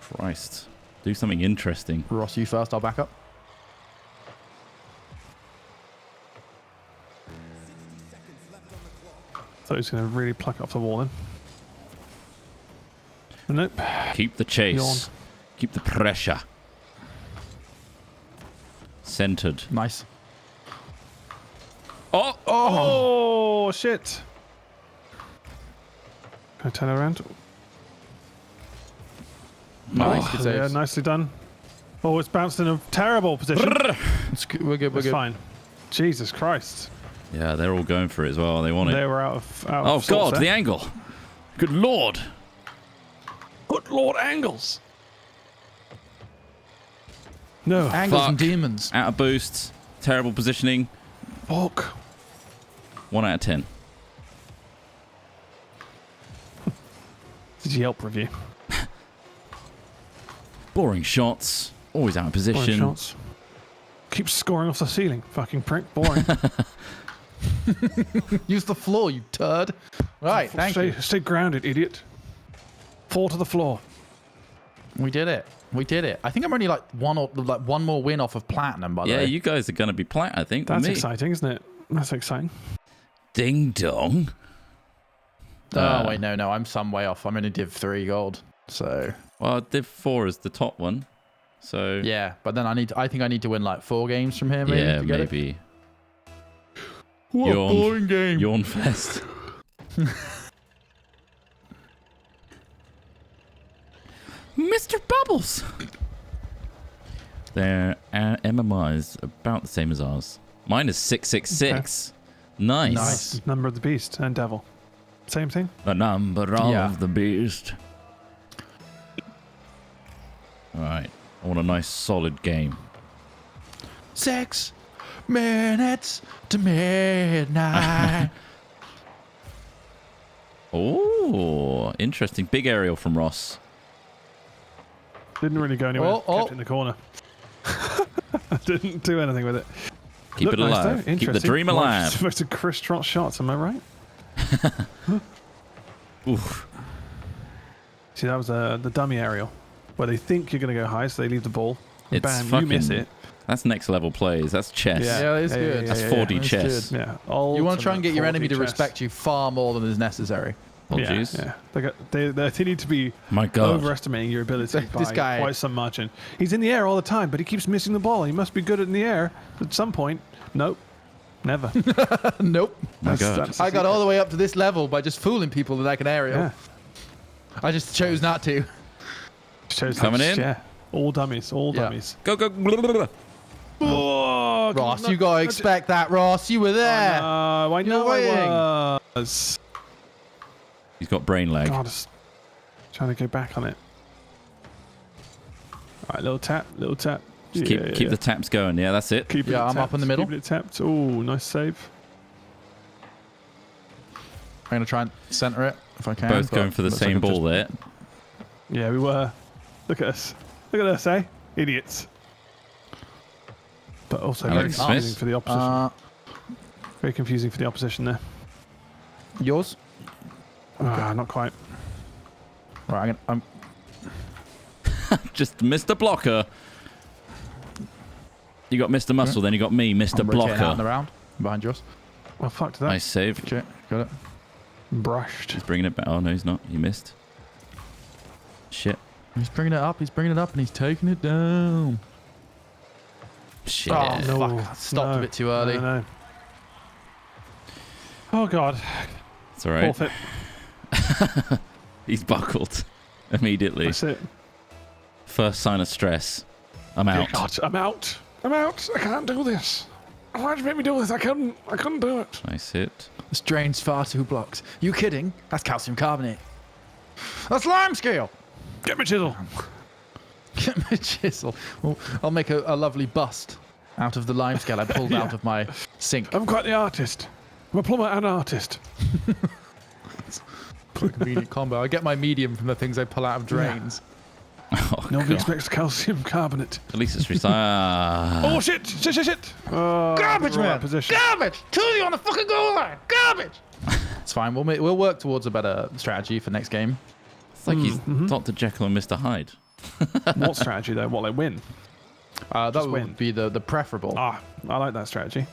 Christ. Do something interesting. Ross, you first. I'll back up. Thought he was going to really pluck it off the wall then. Nope. Keep the chase. Yawn. Keep the pressure. Centered. Nice. Oh! Oh, shit. Can I turn it around? Nice. Oh, Good yeah, saves. nicely done. Oh, it's bounced in a terrible position. It's good. We're good. We're It's good. fine. Jesus Christ. Yeah, they're all going for it as well. They want They it. were out of Oh, sorts God, there. the angle. Good Lord. Good Lord, angles. No. Angles Fuck. and demons. Out of boosts. Terrible positioning. Fuck. 1 out of 10. Did you Yelp review? Boring shots. Always out of Boring position. shots. Keep scoring off the ceiling. Fucking prick. Boring. Use the floor, you turd. Right, thank you. Stay grounded, idiot. Fall to the floor. We did it. We did it. I think I'm only like one more win off of platinum, by the Yeah, way. you guys are going to be plat, I think. That's with me. exciting, isn't it? That's exciting. Ding dong. Oh, wait, no. I'm some way off. I'm only Div 3 gold. So, Well, Div 4 is the top one. So, yeah. But then I think I need to win like 4 games from here, maybe. yeah, to get it. maybe. What Yawn. a boring game. Yawn fest. Mr. Bubbles. Their MMR is about the same as ours. Mine is 666. Nice. Nice. Number of the beast and devil. Same thing? The number of the beast. Alright. I want a nice solid game. 6 minutes to midnight. Oh, interesting. Big aerial from Ross. Didn't really go anywhere. Oh. Kept it in the corner. Didn't do anything with it. Keep it Looked nice, alive. though. Keep the Interesting. dream alive. Supposed to Chris Trot shots, am I right? Oof. See, that was the dummy aerial, where they think you're going to go high, so they leave the ball. And It's bam, fucking, you miss it. That's next level plays. That's chess. Yeah, it's good. That's yeah, 4D That's chess. good. Yeah. You want to try and get your enemy to 4D chess. respect you far more than is necessary. Oh, yeah, jeez. yeah. They need to be My God. overestimating your ability by This guy- quite some margin. He's in the air all the time, but he keeps missing the ball. He must be good in the air at some point. Nope. Never. Nope. My God. I got all the way up to this level by just fooling people that I can aerial. Yeah. I just chose not to. Shows Coming in? Yeah. All dummies. All Yeah. dummies. Go, go. Blah, blah, blah. Oh, Ross, you gotta expect that, Ross. You were there. I know waiting. I was. He's got brain lag. God, just trying to go back on it. All right, little tap, little tap. Just keep the taps going. Yeah, that's it. Keep Yeah, it I'm up tapped, in the middle. Keep it tapped. Oh, nice save. I'm gonna try and center it if I can. Both but going for the looks like same I'm ball there. Yeah, we were. Look at us. Look at us, eh? Idiots. But also very Alex confusing Smith. for the opposition. Very confusing for the opposition there. Yours? Not quite. Right, I'm Just Mr. Blocker. You got Mr. Muscle, then you got me, Mr. rotating out and Blocker. around behind yours. Well, fuck to that. Nice save. Okay, got it. Brushed. He's bringing it back. Oh, no, he's not. He missed. Shit. He's bringing it up. He's bringing it up, and he's taking it down. Shit. Oh, no. Fuck. I stopped a bit too early. No. Oh, God. It's all right. Forfeit. He's buckled immediately. That's it. First sign of stress. I'm out. God, I'm out. I can't do this. Why'd you make me do this? I couldn't do it. Nice hit. This drain's far too blocked. You kidding? That's calcium carbonate. That's lime scale. Get my chisel. Get my chisel. Well, I'll make a lovely bust out of the lime scale I pulled out of my sink. I'm quite the artist. I'm a plumber and artist. Convenient combo. I get my medium from the things I pull out of drains. Oh, Nobody expects calcium carbonate. At least it's recycled. Oh, shit. Garbage, man. Position. Garbage. Two on the fucking goal line. Garbage. It's fine. We'll work towards a better strategy for next game. It's like he's Dr. Jekyll and Mr. Hyde. What strategy, though? What, they win? That would be the preferable. I like that strategy.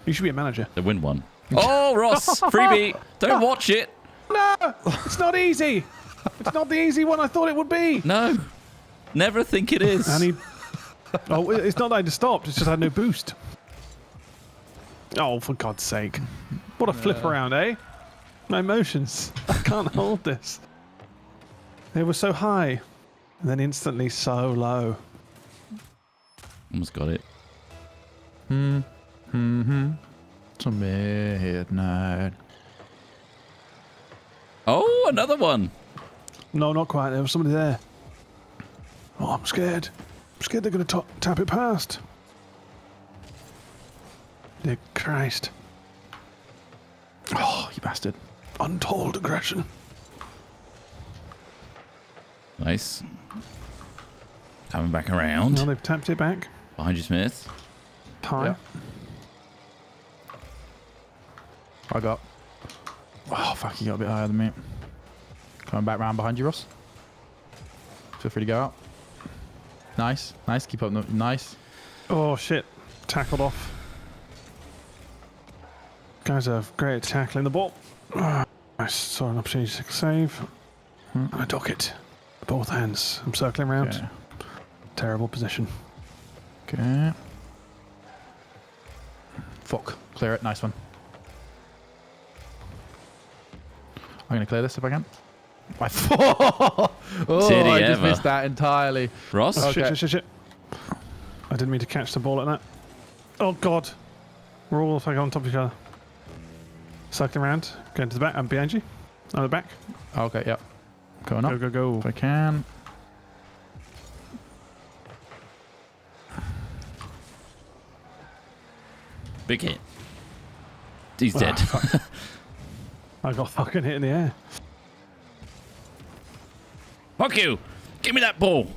You should be a manager. They win one. Oh, Ross. Freebie. Don't watch it. No, it's not easy. It's not the easy one I thought it would be. No. Never think it is. Oh, it's not that I just stopped. It's just I had no boost. Oh, for God's sake. What a flip around, eh? My emotions. I can't hold this. They were so high, and then instantly so low. Almost got it. To midnight. Oh, another one. No, not quite. There was somebody there. Oh, I'm scared. I'm scared they're going to tap it past. Dear Christ. Oh, you bastard. Untold aggression. Nice. Coming back around. Now they've tapped it back. Behind you, Smith. Time. Yeah. I got. Oh, fuck, you got a bit higher than me. Coming back round behind you, Ross. Feel free to go out. Nice. Keep up. Nice. Oh, shit. Tackled off. Guys are great at tackling the ball. I saw an opportunity to save. I took it. Both hands. I'm circling around. Okay. Terrible position. Okay. Fuck. Clear it. Nice one. I'm going to clear this if I can. I just missed that entirely. Ross? Oh, Okay. shit. I didn't mean to catch the ball at that. Oh, God. We're all on top of each other. Circling around. Going to the back. I'm behind you. On the back. Okay, yep. Going up. Go. If I can. Big hit. He's dead. Fuck. I got fucking hit in the air. Fuck you! Give me that ball!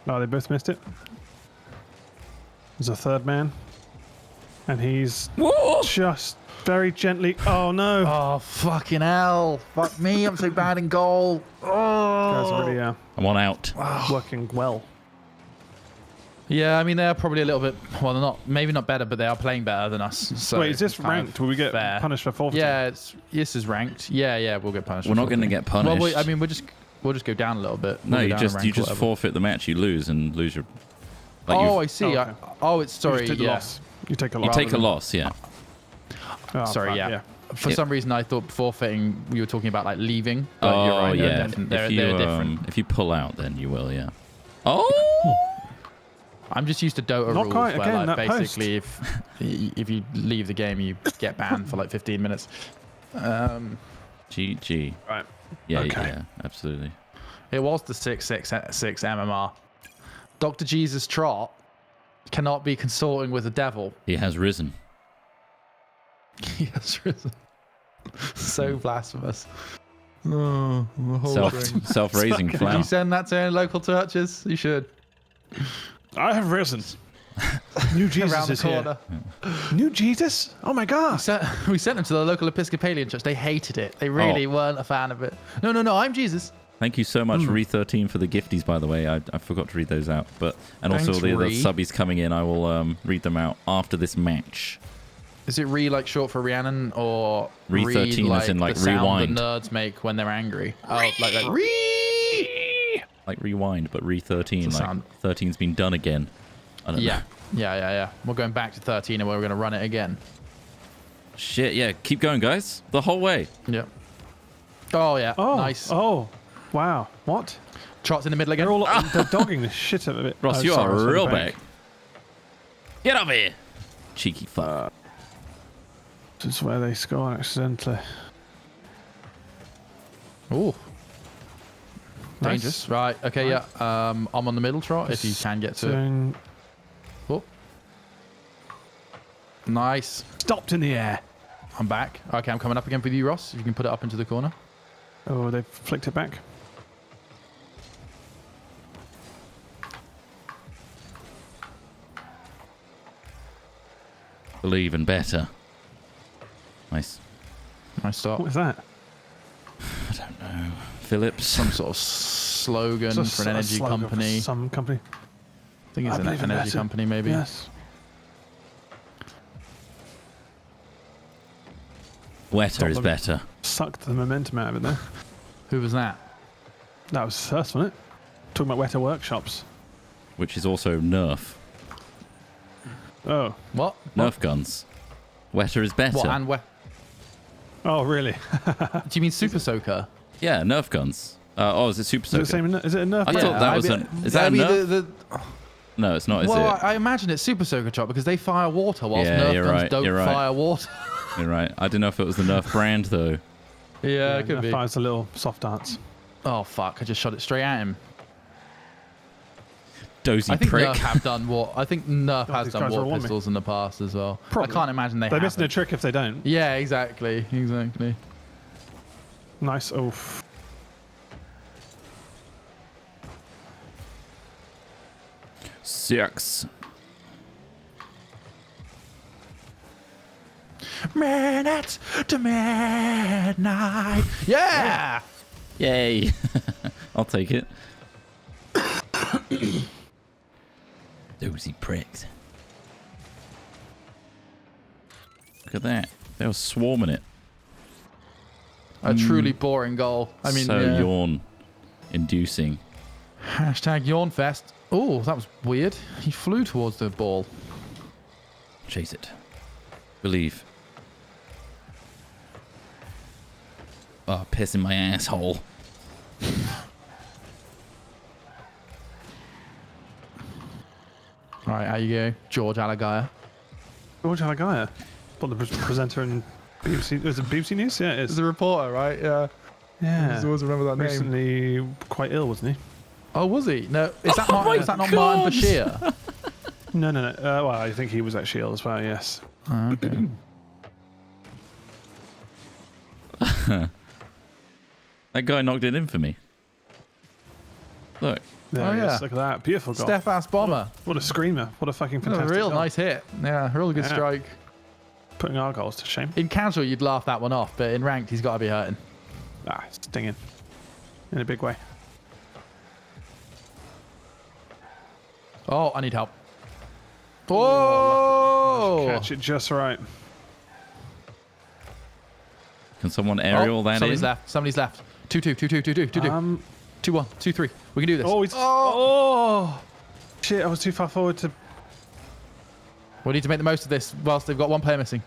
Oh, they both missed it. There's a third man. And he's just very gently... Oh, no. Oh, fucking hell. Fuck me. I'm so bad in goal. Guys are really I'm on out. working well. Yeah, I mean, they're probably a little bit... Well, they're not... Maybe not better, but they are playing better than us. So Wait, is this ranked? Will we get punished for forfeiting? Yeah, this is ranked. Yeah, we'll get punished. We're not going to get punished. Well, I mean, we'll just go down a little bit. No, We'll you just forfeit the match. You lose and lose your... Like I see. Okay. It's sorry. You take a loss. You take a You loss. take a loss, yeah. Oh, Sorry, fuck, yeah. For some reason, I thought forfeiting, you were talking about like leaving. But Oh, you're right. yeah. They're different. If you pull out, then you will, yeah. Oh! I'm just used to Dota Not rules quite, where again, like, that basically if you leave the game, you get banned for like 15 minutes. GG. Right. Yeah, Okay. yeah, absolutely. It was the 666 MMR. Dr. Jesus Trot cannot be consorting with the devil. He has risen. He has risen. So blasphemous. Oh, the whole thing. Self-raising Did flower. you send that to any local churches? You should. I have risen. New Jesus Around the is here. corner. New Jesus? Oh my God. We sent them to the local Episcopalian church. They hated it. They really weren't a fan of it. No, I'm Jesus. Thank you so much, Re13, for the gifties, by the way. I forgot to read those out. And also Thanks, the other Ree. subbies coming in, I will read them out after this match. Is it like short for Rhiannon or Re13 like as in like the sound rewind? the nerds make when they're angry. Oh, like like rewind, but Re13. Like sound. 13's been done again. I don't know. Yeah. We're going back to 13 and we're going to run it again. Shit, yeah. Keep going, guys. The whole way. Yep. Oh, yeah. Oh, nice. Oh, wow. What? Trots in the middle again. They're dogging the shit out of it. Ross, you are real back. Get over here. Cheeky fuck. This is where they score accidentally. Ooh. Nice. Dangerous. Right. Okay, Right. yeah. I'm on the middle trot if you can get to it. Oh. Nice. Stopped in the air. I'm back. Okay, I'm coming up again with you, Ross. If you can put it up into the corner. Oh, they've flicked it back. Believe and better. Nice. Nice start. What was that? I don't know. Phillips. Some sort of slogan for an energy slogan for company. some company. I think it's an believe in energy better. company, maybe. Yes. Wetter is them. better. Sucked the momentum out of it there. Who was that? That was first, wasn't it? Talking about Weta Workshops. Which is also Nerf. Oh. What? Nerf guns. Wetter is better. What? And Oh, really? do you mean Super Soaker? Yeah, Nerf guns. Is it Super Is it, the Soaker? same, is it a Nerf? I thought that was a... Is that a Nerf? No, it's not, is well, it? I imagine it's Super Soaker Chop because they fire water whilst Yeah, Nerf you're guns right, don't you're right. fire water. You're right. I didn't know if it was the Nerf brand, though. Yeah, it could Nerf be. fires a little soft darts. Oh, fuck. I just shot it straight at him. Dozy I think prick. Nerf have done I think Nerf has these done guys are water warming. pistols in the past as well. Probably. I can't imagine they They're haven't. missing a trick if they don't. Yeah, exactly. Nice. Oh. Six. Minutes to midnight. Yeah! Yay. I'll take it. Dozy pricks. Look at that. They were swarming it. A truly boring goal. I mean, so yeah. yawn-inducing. Hashtag yawnfest. Oh, that was weird. He flew towards the ball. Chase it. Believe. Oh, piss in my asshole. All right, how you go? George Alagaya. George Alagaya. What, the presenter in BBC? Is it BBC News? Yeah, it is. He's a reporter, right? Yeah. Yeah. I always remember that name. Recently quite ill, wasn't he? Oh, was he? No, is that not God. Martin Bashir? No. Well, I think he was actually ill as well, yes. Oh, okay. That guy knocked it in for me. Look. There Oh, he yeah. is. Look at that. Beautiful goal. Steph Ass Bomber. What a screamer. What a fucking That was fantastic a real goal. nice hit. Yeah, real good Yeah. strike. Putting our goals to shame. In casual, you'd laugh that one off, but in ranked, he's got to be hurting. Stinging. In a big way. Oh, I need help. Oh! Catch it just right. Can someone aerial that somebody's in? left. Somebody's left. 2-2, 2-2, 2-2, 2-2. 2-1, 2-3. We can do this. Oh, oh! Shit, I was too far forward to... We need to make the most of this whilst they've got one player missing.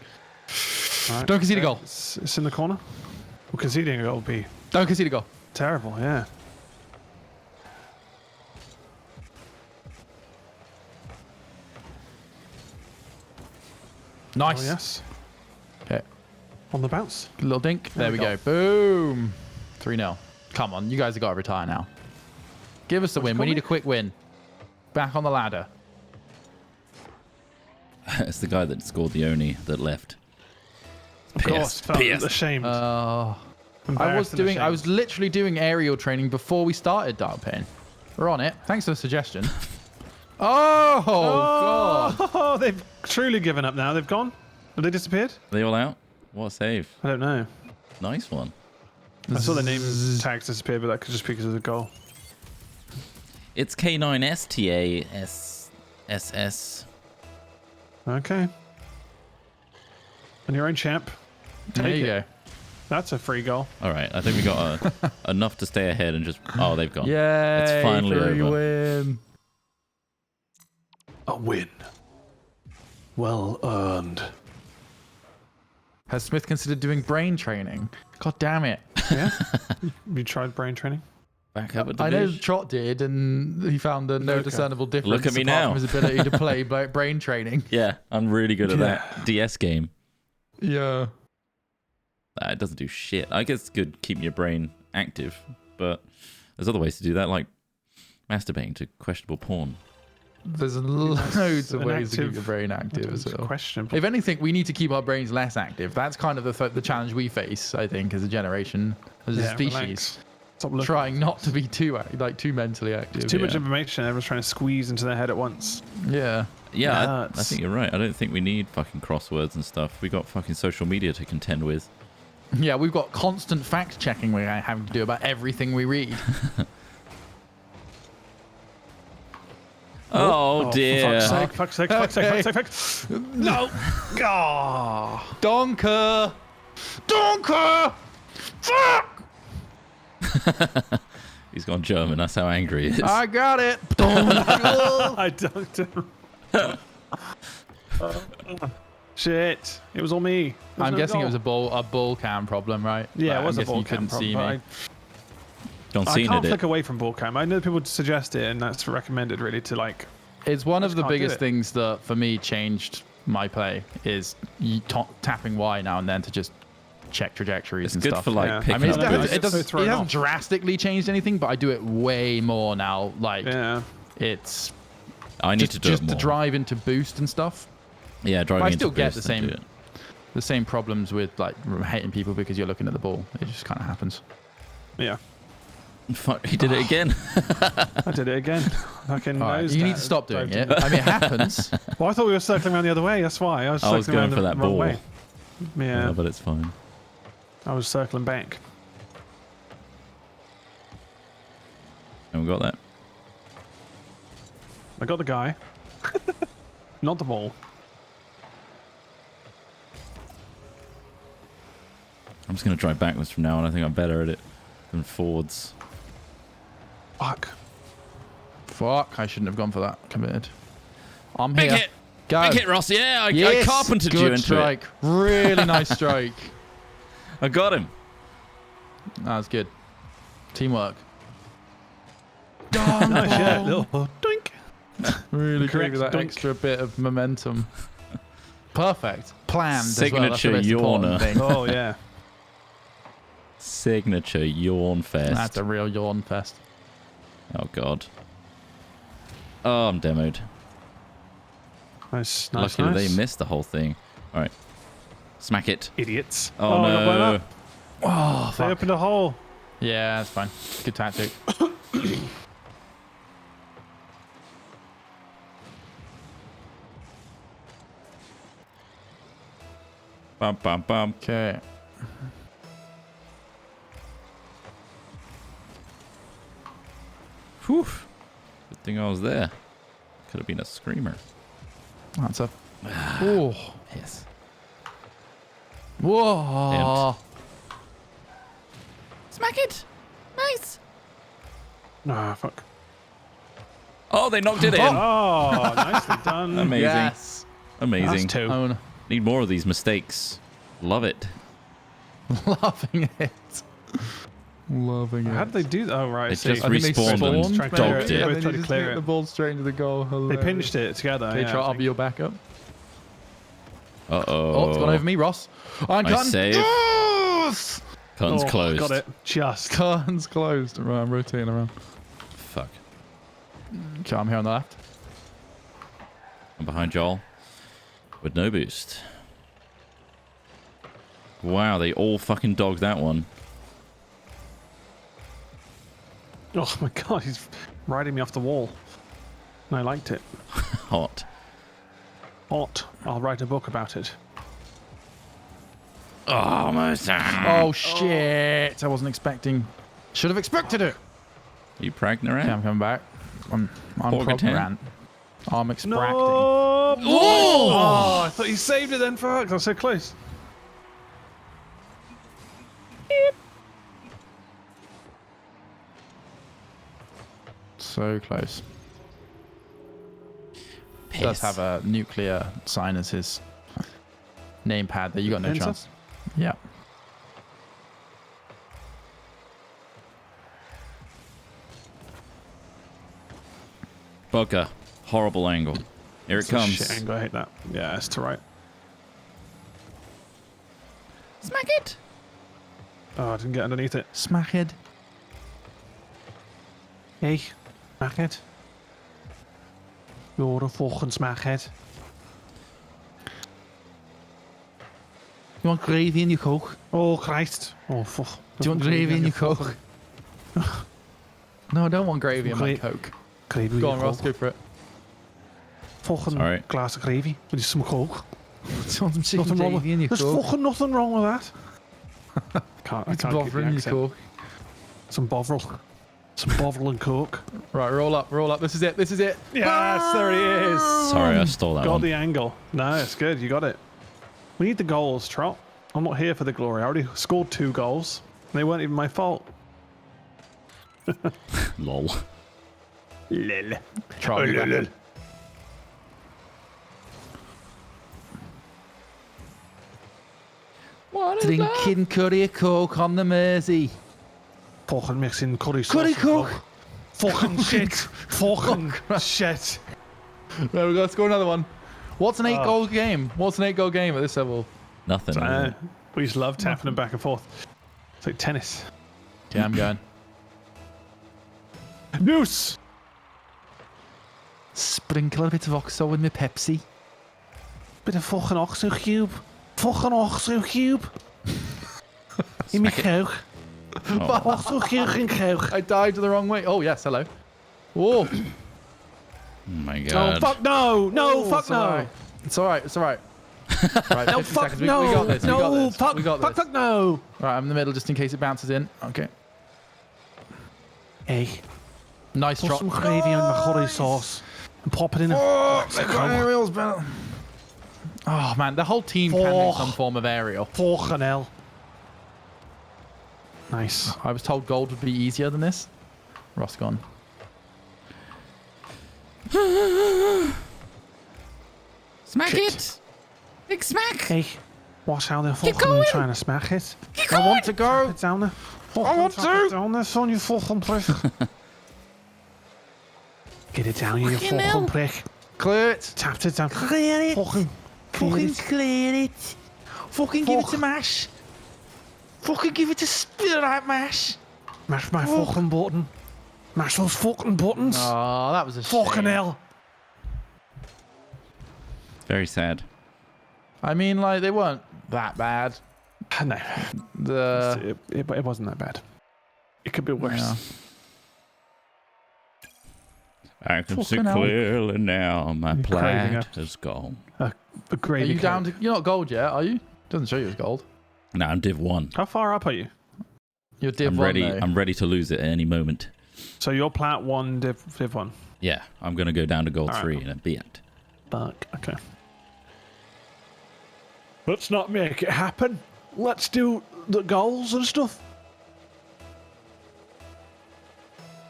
Right, Don't concede a goal. It's in the corner. Well, conceding a goal would be Don't concede a goal. terrible, yeah. Nice. Oh, yes. Okay. On the bounce. Little dink. There we go. There Boom. 3-0. Come on, you guys have got to retire now. Give us the win. We need a quick win. Back on the ladder. It's the guy that scored the Oni that left. Of course. Felt ashamed. I Embarrassed and ashamed. was literally doing aerial training before we started Dark Pain. We're on it. Thanks for the suggestion. Oh, God. Oh, they've truly given up now. They've gone? Have they disappeared? Are they all out? What a save. I don't know. Nice one. I saw the name tags disappear, but that could just be because of the goal. It's K9STASSS. Okay. On your own, champ. There you go. That's a free goal. All right, I think we got enough to stay ahead and just... Oh, they've gone. Yay, it's finally over. Win. A win. Well earned. Has Smith considered doing brain training? God damn it. Yeah? You tried brain training? Back up at I know division. Trot did, and he found no discernible difference. Look at me apart now. from his ability to play brain training. Yeah, I'm really good at that DS game. Yeah. It doesn't do shit. I guess it's good keeping your brain active, but there's other ways to do that, like masturbating to questionable porn. There's loads of ways to keep your brain active as well. Questionable. If anything, we need to keep our brains less active. That's kind of the challenge we face, I think, as a generation, as a species. Trying not to be too mentally active. It's too much information. Everyone's trying to squeeze into their head at once. Yeah. Yeah, I think you're right. I don't think we need fucking crosswords and stuff. We got fucking social media to contend with. Yeah, we've got constant fact checking we're having to do about everything we read. Oh dear. Fuck's sake. No. Oh. Donker. Fuck. He's gone German. That's how angry he is. I got it. I dunked him. Shit. It was all me. I'm guessing it was a ball cam problem, right? Yeah, like, it was I'm a ball you cam couldn't see problem. me. I can't flick away from ball cam. I know people suggest it, and that's recommended really to like... It's one of the biggest things that, for me, changed my play is tapping Y now and then to just check trajectories and stuff. It's good for like picking up. It hasn't drastically changed anything, but I do it way more now. Like, it's... I need to do it more. Just to drive into boost and stuff. Yeah, driving into boost. I still get the same problems with like hitting people because you're looking at the ball. It just kind of happens. Yeah. Fuck, he did it again. I did it again. Fucking you need to stop doing it. I mean, it happens. Well, I thought we were circling around the other way. That's why. I was going for that ball. Way. Yeah. But it's fine. I was circling back. And we got that. I got the guy. Not the ball. I'm just going to drive backwards from now on. I think I'm better at it than forwards. Fuck. I shouldn't have gone for that. Committed. I'm here. Big hit. Go. Big hit, Ross. Yeah, I carpentered you into strike. it. Really nice strike. I got him. That was good. Teamwork. Nice, yeah. Little doink. Really gave you that dunk. extra bit of momentum. Perfect. Planned. Signature as well. That's the most important thing. Oh, yeah. Signature yawn fest. That's a real yawn fest. Oh, God. Oh, I'm demoed. Nice. Luckily, they missed the whole thing. All right. Smack it. Idiots. Oh, I got blown no. up. Oh, they opened a hole. Yeah, that's fine. Good tactic. Bum, bum, bum. Okay. Whew. Good thing I was there. Could have been a screamer. That's a... Oh. Yes. Whoa. Smack it. Nice. Ah, fuck. Oh, they knocked it in. Oh, nicely done. Amazing. Yes. Amazing. That's two. Own. Need more of these mistakes. Love it. Loving it. Loving it. How did they do that? Oh, right. They I see. just I think they respawned and spawned, dogged yeah, it. they They tried to just clear hit it. the ball straight into the goal. They Hilarious. pinched it together. Okay, Yeah, try. I I'll think. be your backup. Uh-oh. Oh, it's gone over me, Ross. I'm Nice cutting. save. Yes! Curtain's closed. Got it. Just. Curtain's closed. Right, I'm rotating around. Fuck. Okay, I'm here on the left. I'm behind Joel. With no boost. Wow, they all fucking dogged that one. Oh my god, he's riding me off the wall. And I liked it. Hot. Hot. I'll write a book about it. Oh, almost. Oh, shit. I wasn't expecting. Should have expected it. You pregnant, right? Okay, I'm coming back. I'm Porgatin. I'm extracting. No! Oh! I thought you saved it then, fuck. I was so close. So close. He does have a nuclear sign as his name pad there. You got no chance. Yeah. Bugger. Horrible angle. Here it comes. Shit angle, I hate that. Yeah, it's to right. Smack it! Oh, I didn't get underneath it. Smack it. Hey, smack it. You're a fucking smackhead. You want gravy in your Coke? Oh, Christ. Oh, fuck. Do you want gravy in your Coke? No, I don't want gravy in my Coke. Gravy. Go on, Ross, go for it. Fucking glass of gravy with some Coke. Do you want some chicken gravy in your Coke? There's fucking nothing wrong with that. I can't Bovril in your Coke. Some Bovril. Some Bovril and Coke. Right, roll up, roll up. This is it, this is it. Yes, there he is. Sorry, I stole that one. Got the angle. No, it's good. You got it. We need the goals, Trot. I'm not here for the glory. I already scored 2 goals. They weren't even my fault. Lol. Lil. Try lil. What is Drinking curry Coke on the Mersey. Fucking mixing curry sauce. Curry Coke. Fucking shit. Fucking shit. There we go. Let's go another one. What's an 8-goal game? What's an 8-goal game at this level? Nothing. We just love tapping them back and forth. It's like tennis. Okay, I'm going. Noose. Sprinkle a bit of Oxo with my Pepsi. Bit of fucking Oxo cube. Fucking Oxo cube. In my Coke. Oxo cube in Coke. I died the wrong way. Oh, yes, hello. Whoa. Oh my god. Oh, fuck no. No, Oh, fuck it's no. alright. It's alright, it's alright. Right, No, 50 fuck seconds. no. We got this, we got No, this. fuck, We got fuck, this. fuck no. Right, I'm in the middle just in case it bounces in. Okay. Hey, Nice put drop. some gravy on my curry sauce and pop it in a... Aerial's better. Oh, man, the whole team can do some form of aerial. Fucking hell. Nice. I was told gold would be easier than this. Ross gone. Smack Shit. it! Big smack! Hey, watch how they're fucking trying to smack it. I want to go. It's down there. I want to. Down there, son, you fucking prick. Get it down, you Fucking fucking hell. prick. Clear it. Tapped it down. Clear it. Fucking Clear it. Fucking give it to Mash. Fucking give it to Spirit Mash. Mash my fucking button. Mash those fucking buttons. Oh, that was a shame. Fucking hell. Very sad. I mean, like, they weren't that bad. No, it wasn't that bad. It could be worse. Yeah. I can see Fucking hell. clearly now. My You're craving plaid it. is gone. A Are gravy you down Coke. to... You're not gold yet, are you? Doesn't show you as gold. No, I'm Div 1. How far up are you? You're Div I'm 1, ready. though. I'm ready to lose it at any moment. So you're plat 1, div 1. Yeah, I'm gonna go down to gold All right. 3 in a bit. Fuck. Okay. Let's not make it happen. Let's do the goals and stuff.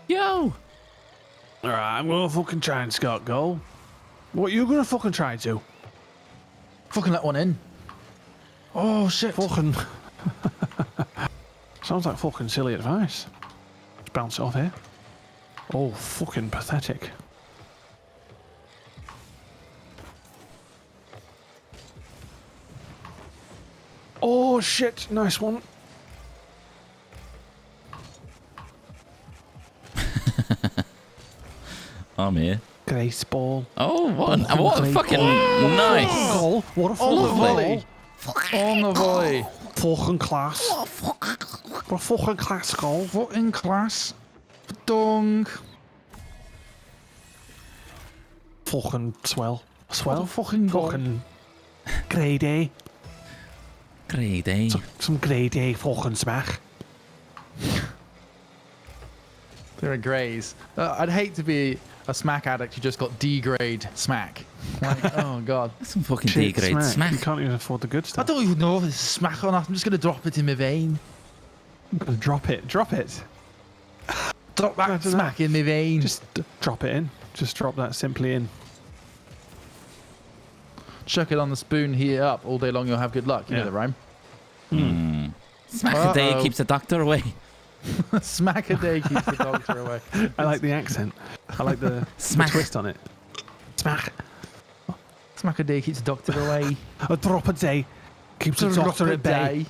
Yo! Alright, I'm gonna fucking try and score a goal. What you gonna fucking try to? Fucking let one in. Oh, shit. Fucking... Sounds like fucking silly advice. Let's bounce it off here. Oh, fucking pathetic. Oh, shit. Nice one. I'm here. Grace ball. Oh, what a fucking nice. Goal. What a On the fucking volley. goal. On the volley. Fucking class. What a fucking class goal. Fucking class. Dong. Fucking swell. Swell. What a fucking goal. Fucking grade A. Great, eh? Some grade A fucking smack. They're a graze. I'd hate to be a smack addict who just got D-grade smack. Like, oh, God. That's some fucking Shit, D-grade You smack. can't even afford the good I stuff. don't even know if it's smack or not. I'm just going to drop it in my vein. Drop it. Drop it. Drop that smack in the vein. Just drop it in. Just drop that simply in. Chuck it on the spoon, heat it up. All day long, you'll have good luck. You know the rhyme. Smack a day keeps the doctor away. Smack a day keeps the doctor away. I like the accent. I like the twist on it. Smack. Smack a day keeps the doctor away. A drop a day keeps the doctor at bay.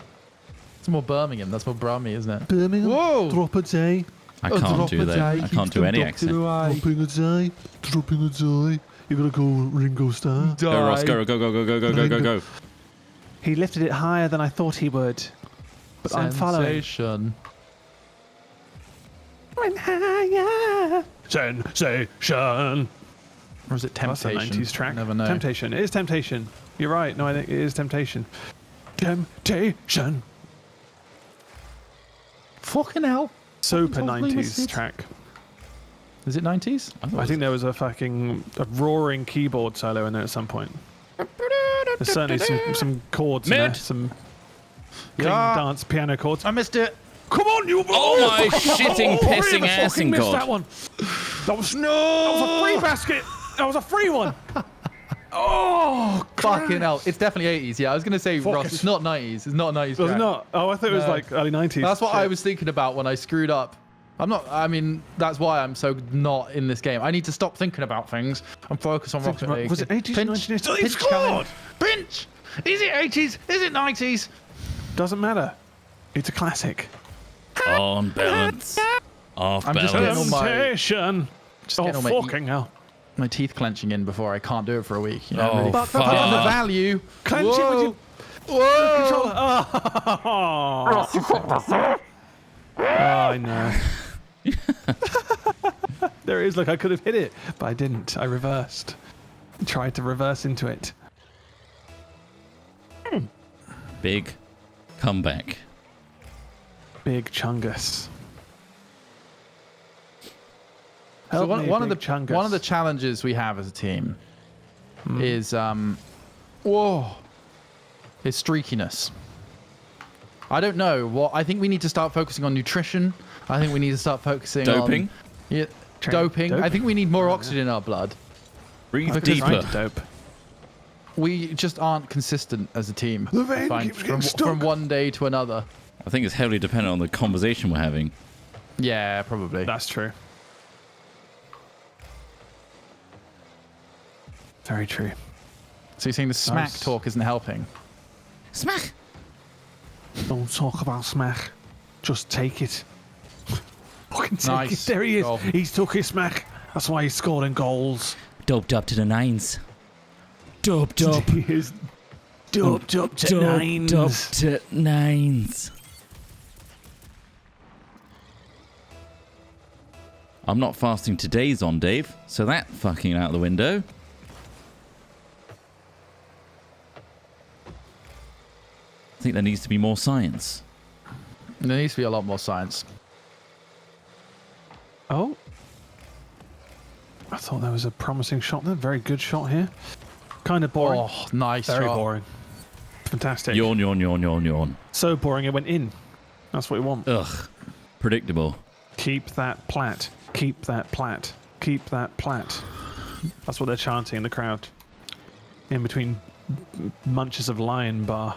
It's more Birmingham. That's more Brummy, isn't it? Birmingham. Whoa. Drop a day. I can't do that. I can't do any accent. Dropping a day. Dropping a day. You gotta go Ringo Starr. Go, Ross. Go, go, go, go, go, go, go, go, go. He lifted it higher than I thought he would. But I'm following. Sensation. Went higher. Sensation. Or is it Temptation? That's a 90s track. Never know. Temptation. It is Temptation. You're right. No, I think it is Temptation. Temptation. Fucking hell. Super 90s track. Is it 90s? I think there was a roaring keyboard solo in there at some point. There's certainly some chords in there. Some clean dance piano chords. I missed it. Come on, you! Oh my shitting, pissing assing missed god! That one. That was a free basket. That was a free one. Oh, fucking hell! It's definitely 80s. Yeah, I was gonna say, Ross, it's not 90s. It's not 90s. Was it not? Oh, I thought it was like early 90s. That's what I was thinking about when I screwed up. I mean, that's why I'm so not in this game. I need to stop thinking about things and focus on Rocket League. Was it 80s? Pinch. He scored! Pinch! Is it 80s? Is it 90s? Doesn't matter. It's a classic. On balance. Off I'm balance. just getting all my fucking hell. My teeth clenching in before I can't do it for a week. You know, Oh, really fuck. put on the value. Clench it with you. Whoa! Oh, I know. There it is. Look, I could have hit it, but I didn't. I reversed. Tried to reverse into it. Big comeback. Big Chungus. So Help me, one of Big Chungus. the challenges we have as a team is is streakiness. I don't know what. I think we need to start focusing on nutrition. I think we need to start focusing Doping? on doping. I think we need more oxygen in our blood. Breathe deeper. Dope. We just aren't consistent as a team. The vein I find, keeps getting from stuck. one day to another. I think it's heavily dependent on the conversation we're having. Yeah, probably. That's true. Very true. So you're saying the smack talk isn't helping? Smack! Don't talk about smack. Just take it. Fucking take Nice. it. There he is. Goal. He's took his smack. That's why he's scoring goals. Doped up to the nines. Doped up. He is doped up to nines. Doped to nines. I'm not fasting today's on, Dave. So that fucking out the window. I think there needs to be more science. There needs to be a lot more science. Oh. I thought there was a promising shot there. Very good shot here. Kind of boring. Oh, nice Very shot. boring. Fantastic. Yawn, yawn, yawn, yawn, yawn. So boring it went in. That's what we want. Ugh. Predictable. Keep that plat. Keep that plat. Keep that plat. That's what they're chanting in the crowd. In between munches of lion bar.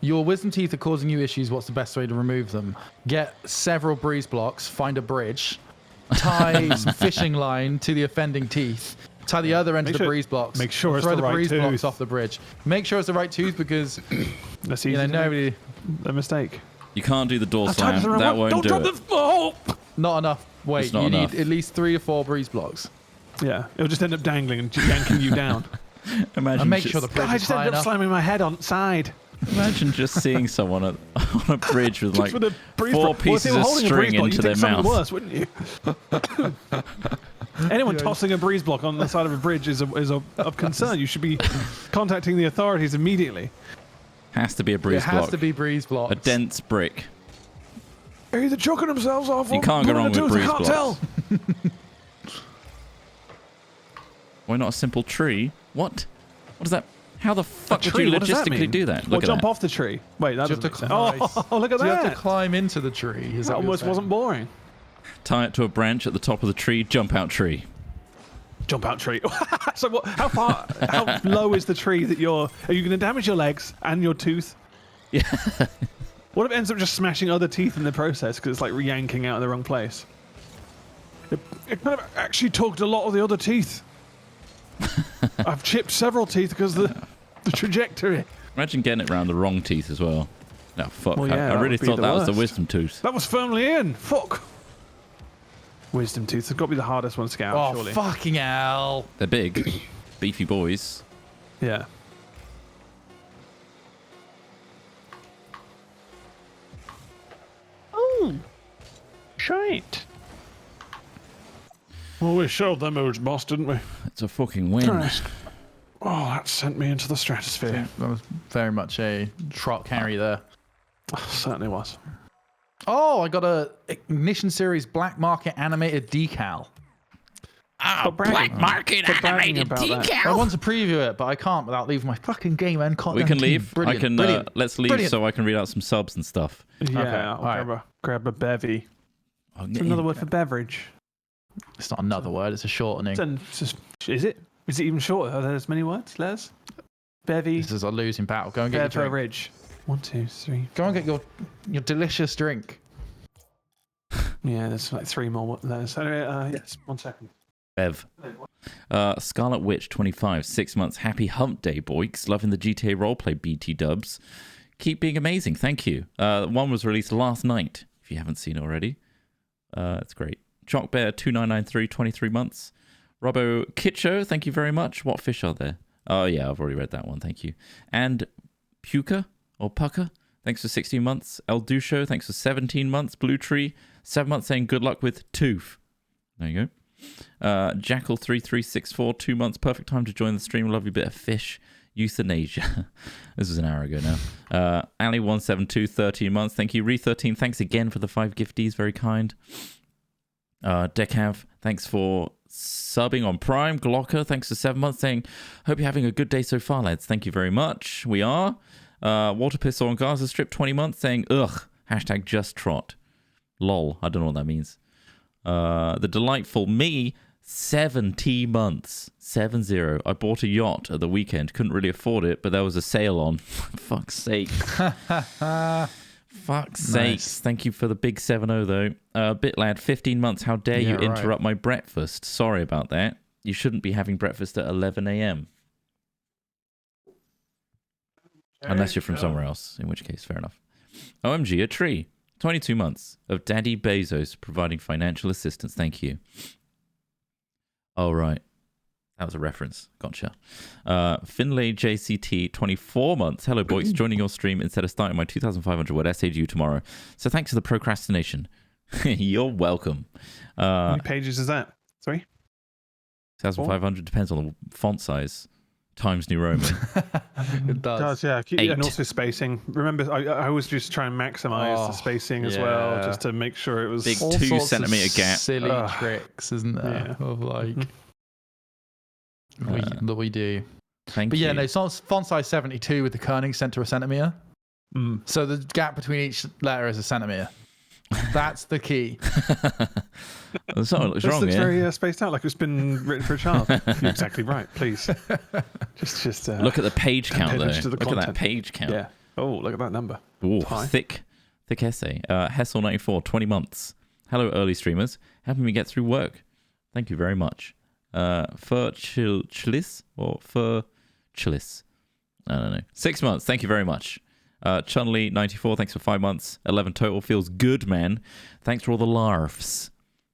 Your wisdom teeth are causing you issues. What's the best way to remove them? Get several breeze blocks, find a bridge, tie some fishing line to the offending teeth, tie the other end of the breeze blocks. Make sure it's throw the the right breeze tooth. blocks off the bridge. Make sure it's the right tooth because That's you easy. know to make nobody. a mistake. You can't do the door I've tried slam. the wrong That one. won't Don't do drop it. the ball. Not enough. Wait, It's not you enough. need at least 3 to 4 breeze blocks. Yeah, it'll just end up dangling and yanking you down. Imagine And make just, sure the bridge I is just high ended up enough. slamming my head on side. imagine just seeing someone on a bridge with like With a breeze 4 block. Well, if pieces they were of holding a string breeze block, into you'd their think something mouth. worse, wouldn't you? Anyone tossing a breeze block on the side of a bridge is of concern. You should be contacting the authorities immediately. Has to be a breeze It has block. to be breeze blocks. A dense brick. They're either choking themselves off You or can't go pulling wrong the with tooth. I breeze can't tell. Why not a simple tree? What? What is that? How the fuck would you logistically do that? Or jump off the tree. Wait, that doesn't make sense. Oh, look at that. You have to climb into the tree. That almost wasn't boring. Tie it to a branch at the top of the tree, jump out tree. Jump out tree. So what? How low is the tree that are you going to damage your legs and your tooth? Yeah. What if it ends up just smashing other teeth in the process because it's like yanking out of the wrong place? It kind of actually tugged a lot of the other teeth. I've chipped several teeth because the trajectory. Imagine getting it around the wrong teeth as well. No, fuck. Well, yeah, I really thought that was the wisdom tooth. That was firmly in. Fuck. Wisdom tooth has got to be the hardest one to get out, surely. Oh, fucking hell. They're big, beefy boys. Yeah. Oh. Shite. Well, we showed them who's boss, didn't we? It's a fucking win. Oh, that sent me into the stratosphere. Yeah, that was very much a trot carry there. Certainly was. Oh, I got a Ignition Series Black Market animated decal. Black Market animated decal. I want to preview it, but I can't without leaving my fucking game and content. We can leave. Brilliant. Let's leave so I can read out some subs and stuff. Yeah, okay. I'll grab a bevy. It's another word for beverage. It's not another word, it's a shortening. Is it? Is it even shorter? Are there as many words, Les? Bevy. This is a losing battle. Go and get your drink. 1, 2, 3. Go and get your delicious drink. Yeah, there's like 3 more letters. Anyway, yes, 1 second. Bev. Scarlet Witch 25, 6 months. Happy hump day, boys. Loving the GTA roleplay BT dubs. Keep being amazing. Thank you. One was released last night, if you haven't seen it already. It's great. Chalk Bear 2993, 23 months. Robbo Kitcho, thank you very much. What fish are there? Oh, yeah, I've already read that one. Thank you. And Puka or Pucka, thanks for 16 months. El Dusho, thanks for 17 months. Blue Tree, 7 months saying good luck with Tooth. There you go. Jackal3364, 2 months. Perfect time to join the stream. Lovely bit of fish. Euthanasia. This was an hour ago now. Ali172, 13 months. Thank you. Re13, thanks again for the 5 gifties. Very kind. Decav, thanks for subbing on Prime. Glocker, thanks for 7 months, saying, hope you're having a good day so far, lads. Thank you very much. We are. Water Pistol on Gaza Strip, 20 months, saying, ugh, hashtag just trot. Lol, I don't know what that means. The Delightful Me, 70 months. 70. I bought a yacht at the weekend. Couldn't really afford it, but there was a sale on. Fuck's sake. Fuck's sakes. Thank you for the big 7-0, though. Bitlad, 15 months. How dare you interrupt my breakfast? Sorry about that. You shouldn't be having breakfast at 11 a.m. Unless you're from somewhere else, in which case, fair enough. OMG, a tree. 22 months of Daddy Bezos providing financial assistance. Thank you. Oh, right. That was a reference. Gotcha. Finlay JCT, 24 months. Hello, boys. Joining your stream instead of starting my 2,500 word essay due tomorrow. So thanks for the procrastination. You're welcome. How many pages is that? 3? 2,500 depends on the font size. Times New Roman. It does. Yeah. And also spacing. Remember, I always just try and maximize the spacing as well, just to make sure it was... Big 2 centimeter gap. Silly tricks, isn't there? Yeah. Of like... that we do. Thank you. But yeah, no, it's font size 72 with the kerning sent to a centimeter. So the gap between each letter is a centimeter. That's the key. This looks very spaced out, like it's been written for a child. You're exactly right. Please, just look at the page count, though. Look at that page count. Yeah. Oh, look at that number. Oh, thick essay. Hessel94, 20 months. Hello, early streamers. Helping me get through work. Thank you very much. Chilis or Chilis? I don't know. 6 months. Thank you very much. Chunli 94, thanks for 5 months. 11 total. Feels good, man. Thanks for all the larfs.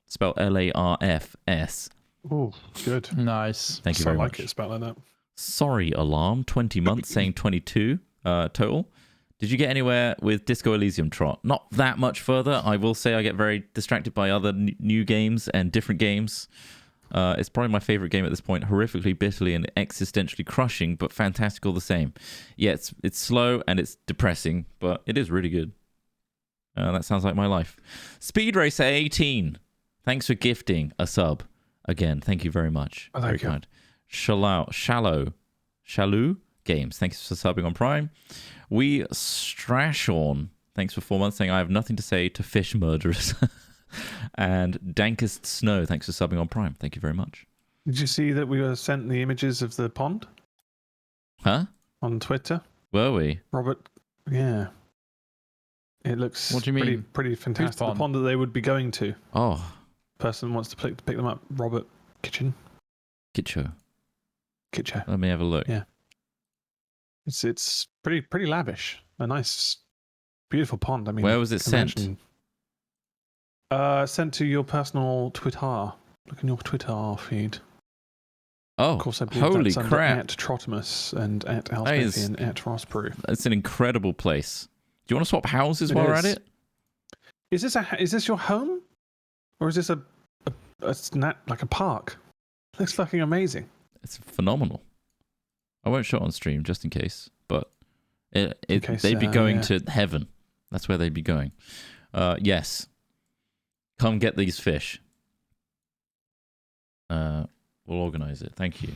Spelled LARFS. Oh, good. Nice. Thank you very much. I like it spelled like that. Sorry, Alarm. 20 months, saying 22 total. Did you get anywhere with Disco Elysium, Trot? Not that much further. I will say I get very distracted by other new games and different games. It's probably my favorite game at this point. Horrifically, bitterly, and existentially crushing, but fantastic all the same. Yeah, it's slow and it's depressing, but it is really good. That sounds like my life. Speed Racer 18. Thanks for gifting a sub. Again, thank you very much. Oh, thank you. Kind. Shallow, Games. Thanks for subbing on Prime. We Strashorn. Thanks for 4 months, saying I have nothing to say to fish murderers. And Dankest Snow. Thanks for subbing on Prime. Thank you very much. Did you see that we were sent the images of the pond? Huh? On Twitter? Were we? Robert, yeah. It looks what do you mean? Pretty fantastic. The pond that they would be going to. Oh. Person wants to pick them up. Robert Kitchen. Kitcho. Let me have a look. Yeah. It's pretty lavish. A nice, beautiful pond. I mean, where was it sent? Sent to your personal Twitter. Look in your Twitter feed. Oh, of course, I believe holy that's crap! At Trotimus and at Alsmithy and at Rossbrew. It's an incredible place. Do you want to swap houses while we're at it? Is this your home, or is this like a park? It looks fucking amazing. It's phenomenal. I won't show it on stream just in case, but they'd be going to heaven. That's where they'd be going. Yes. Come get these fish. We'll organize it. Thank you.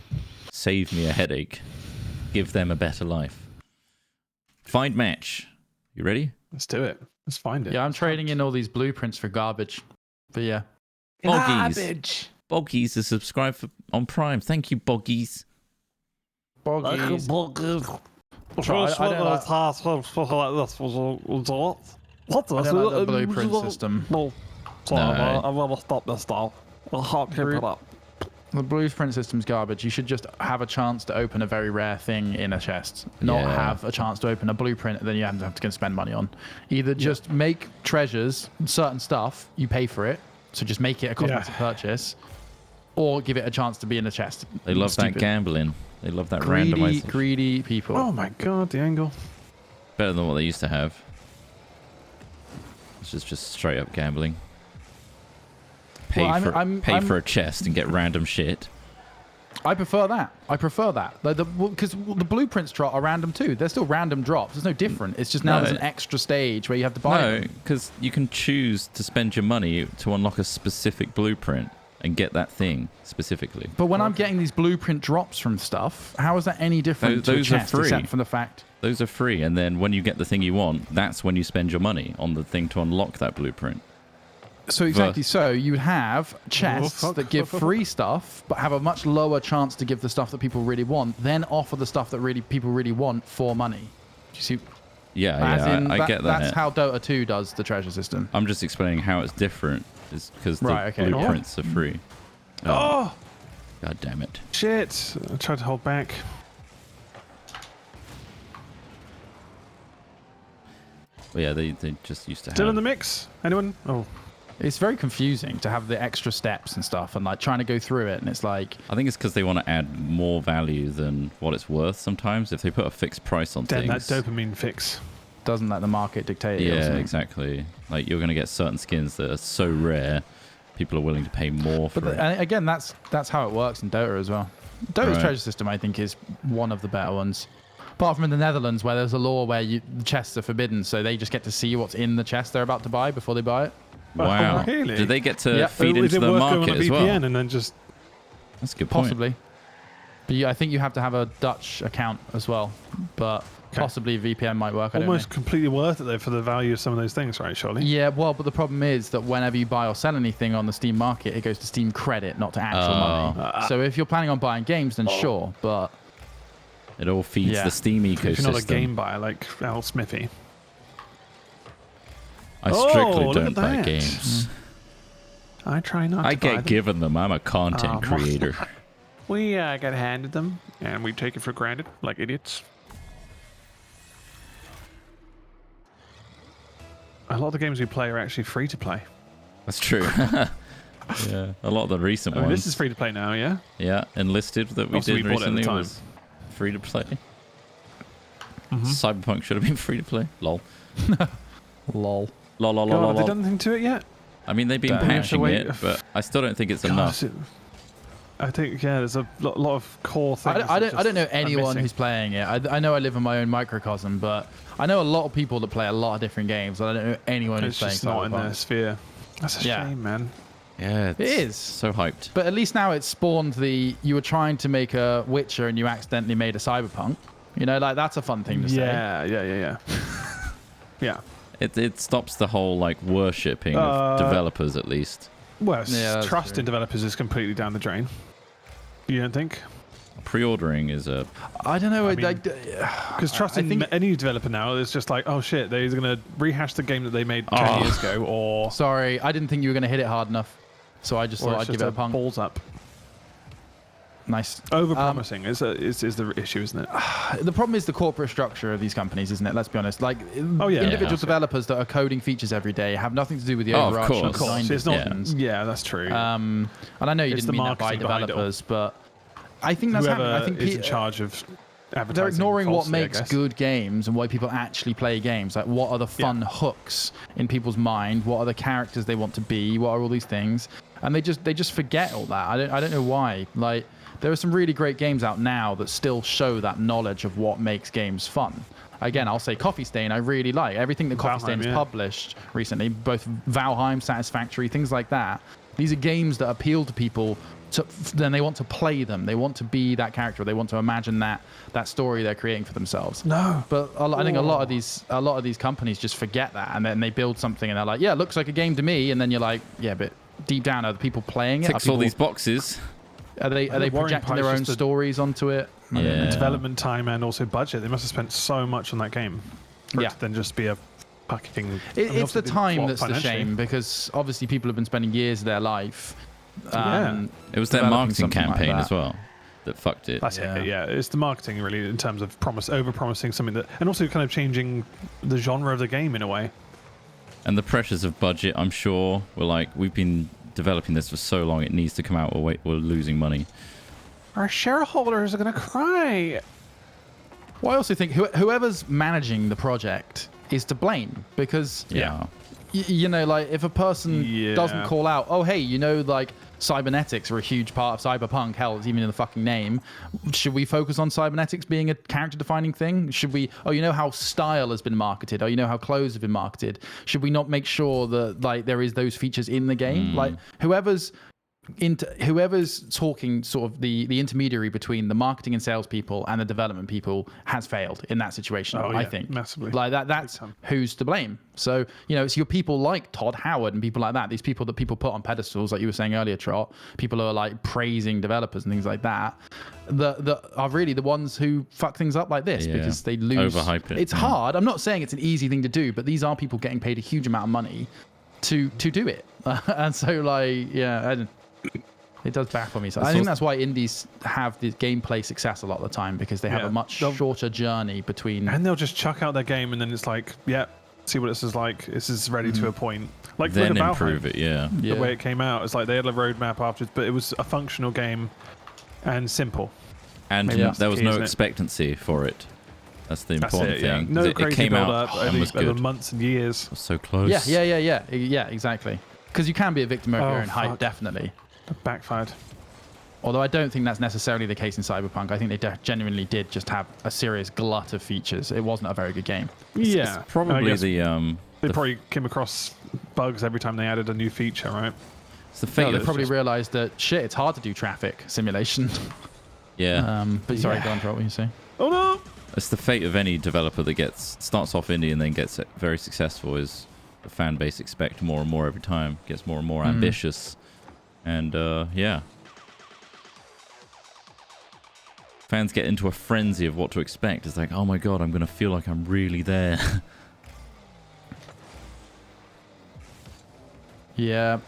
Save me a headache. Give them a better life. Find match. You ready? Let's do it. Let's find it. Yeah, I'm trading in all these blueprints for garbage. But yeah. Boggies. Boggies is subscribed on Prime. Thank you, Boggies. Boggies. I don't like the blueprint system. No. I'm going to stop this now. I can't keep it up. The blueprint system's garbage. You should just have a chance to open a very rare thing in a chest, not have a chance to open a blueprint that then you have to spend money on. Either just make treasures, certain stuff, you pay for it, so just make it a cosmetic purchase, or give it a chance to be in a chest. They love that gambling. They love that randomization. Greedy people. Oh my god, the angle. Better than what they used to have. It's just straight up gambling. Pay for a chest and get random shit. I prefer that. Because the blueprints drop are random too. They're still random drops. There's no different. It's just now there's an extra stage where you have to buy them. No, because you can choose to spend your money to unlock a specific blueprint and get that thing specifically. But when I'm getting these blueprint drops from stuff, how is that any different to a chest, except for the fact... Those are free, and then when you get the thing you want, that's when you spend your money on the thing to unlock that blueprint. So exactly so, you would have chests that give free stuff, but have a much lower chance to give the stuff that people really want, then offer the stuff that people really want for money. Do you see? Yeah, I get that. That's how Dota 2 does the treasure system. I'm just explaining how it's different, is because the blueprints are free. Oh! God damn it. Shit! I tried to hold back. Well, yeah, they just used to have... Still in the mix? Anyone? Oh. It's very confusing to have the extra steps and stuff and like trying to go through it, and it's like... I think it's because they want to add more value than what it's worth sometimes. If they put a fixed price on things... that dopamine fix. Doesn't let the market dictate it. Yeah, exactly. Like, you're going to get certain skins that are so rare, people are willing to pay more for it. And again, that's how it works in Dota as well. Dota's treasure system, I think, is one of the better ones. Apart from in the Netherlands, where there's a law where the chests are forbidden, so they just get to see what's in the chest they're about to buy before they buy it. Wow. Really? Do they get to feed into the market as well? And then just... That's a good point. Possibly. But I think you have to have a Dutch account as well. But possibly VPN might work. Almost completely worth it, though, for the value of some of those things, right, surely? Yeah, well, but the problem is that whenever you buy or sell anything on the Steam market, it goes to Steam credit, not to actual money. So if you're planning on buying games, then sure, but... It all feeds the Steam ecosystem. If you're not a game buyer like Al Smithy. I strictly don't buy games. I try not to I get given them. I'm a content creator. We get handed them, and we take it for granted, like idiots. A lot of the games we play are actually free to play. That's true. Yeah, a lot of the recent ones. This is free to play now, yeah? Yeah, Enlisted that we did recently was free to play. Cyberpunk should have been free to play. Lol. Lol. Lol, lol, God, lol, have they done anything to it yet? I mean, they've been patching it, but I still don't think it's enough. I think, there's a lot of core things. I don't know anyone who's playing it. I know I live in my own microcosm, but I know a lot of people that play a lot of different games. I don't know anyone who's playing. It's just not in their sphere. That's a shame, man. Yeah, it is. So hyped. But at least now it's spawned you were trying to make a Witcher and you accidentally made a Cyberpunk. You know, like that's a fun thing to say. Yeah. Yeah. It stops the whole like worshipping of developers, at least. Well, trust in developers is completely down the drain. You don't think? Pre-ordering is a... I don't know. Because trusting any developer now is just like, oh shit, they're going to rehash the game that they made 10 years ago, or... Sorry, I didn't think you were going to hit it hard enough, so I just thought I'd give it a punt. Balls up. Nice. Over-promising is the issue, isn't it? The problem is the corporate structure of these companies, isn't it? Let's be honest. Like, individual developers that are coding features every day have nothing to do with the overarching design decisions. Yeah, that's true. And I know you didn't mean that by developers, but I think that's happening. I think is in charge of advertising. They're ignoring what makes good games and why people actually play games. Like, what are the fun hooks in people's mind? What are the characters they want to be? What are all these things? And they just forget all that. I don't know why. Like, there are some really great games out now that still show that knowledge of what makes games fun. Again, I'll say Coffee Stain, I really like. Everything that Coffee Stain has published recently, both Valheim, Satisfactory, things like that. These are games that appeal to people. Then they want to play them. They want to be that character. They want to imagine that story they're creating for themselves. No, but I think a lot of these companies just forget that, and then they build something, and they're like, yeah, it looks like a game to me. And then you're like, yeah, but deep down, are the people playing it? Ticks all these boxes. Are they projecting their own stories onto it? Yeah. Development time and also budget. They must have spent so much on that game. For it to then just be a fucking... It's the time that's the shame, because obviously people have been spending years of their life. It was their marketing campaign as well that fucked it. That's it. Yeah, it's the marketing really, in terms of over-promising something that... And also kind of changing the genre of the game in a way. And the pressures of budget, I'm sure, were like, we've been developing this for so long, it needs to come out, or we're losing money. Our shareholders are going to cry. Well, I also think whoever's managing the project is to blame, because you know, like, if a person doesn't call out, oh hey, you know, like, cybernetics are a huge part of cyberpunk, hell, it's even in the fucking name, should we focus on cybernetics being a character defining thing? Should we, you know how style has been marketed, you know how clothes have been marketed, should we not make sure that, like, there is those features in the game? Like, whoever's talking, sort of the intermediary between the marketing and sales people and the development people, has failed in that situation. I think massively. Like that's who's to blame. So, you know, it's your people like Todd Howard and people like that. These people that people put on pedestals, like you were saying earlier, Trot. People who are like praising developers and things like that. That are really the ones who fuck things up like this, because they lose. Overhype it. It's hard. I'm not saying it's an easy thing to do, but these are people getting paid a huge amount of money to do it. And so, like, it does baffle me. So I think that's why indies have the gameplay success a lot of the time, because they have a much shorter journey between. And they'll just chuck out their game, and then it's like, see what this is like. This is ready to a point. Like, then improve it. The way it came out, it's like they had a roadmap afterwards, but it was a functional game and simple. And there was no expectancy for it. That's the important thing. No crazy it came build out up over months and years. It was so close. Yeah, exactly. Because you can be a victim of your own hype, definitely. It backfired. Although I don't think that's necessarily the case in Cyberpunk. I think they genuinely did just have a serious glut of features. It wasn't a very good game. It's probably they probably came across bugs every time they added a new feature, right? It's the fate. They probably realized that it's hard to do traffic simulation. But sorry, go on, Trot, what you say? Oh no! It's the fate of any developer that starts off indie and then gets very successful. Is the fan base expect more and more every time, gets more and more ambitious. And fans get into a frenzy of what to expect. It's like, oh my god, I'm going to feel like I'm really there. Like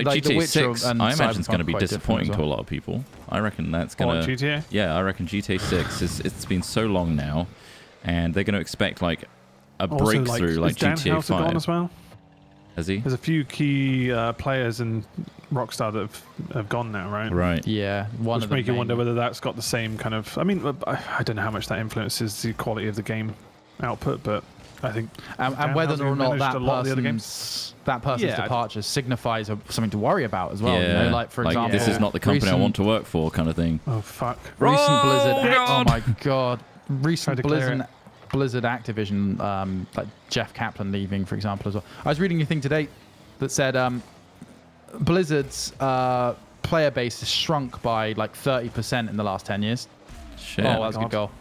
GTA 6, I imagine it's going to be disappointing to a lot of people. I reckon that's going to... GTA? Yeah, I reckon GTA 6, it's been so long now, and they're going to expect, like, a breakthrough like GTA 5. Gone as well? Has he? There's a few key players in Rockstar that have gone now, right? Right. Yeah. Which make you wonder whether that's got the same kind of... I mean, I don't know how much that influences the quality of the game output, but I think... And whether or not that person's departure signifies something to worry about as well. Yeah. You know? Like, for example... this is not the company I want to work for, kind of thing. Oh, fuck. Recent Blizzard... Oh, my God. Recent Blizzard Activision, like Jeff Kaplan leaving, for example, as well. I was reading a thing today that said Blizzard's player base has shrunk by like 30% in the last 10 years. Shit. Oh, that's a good goal.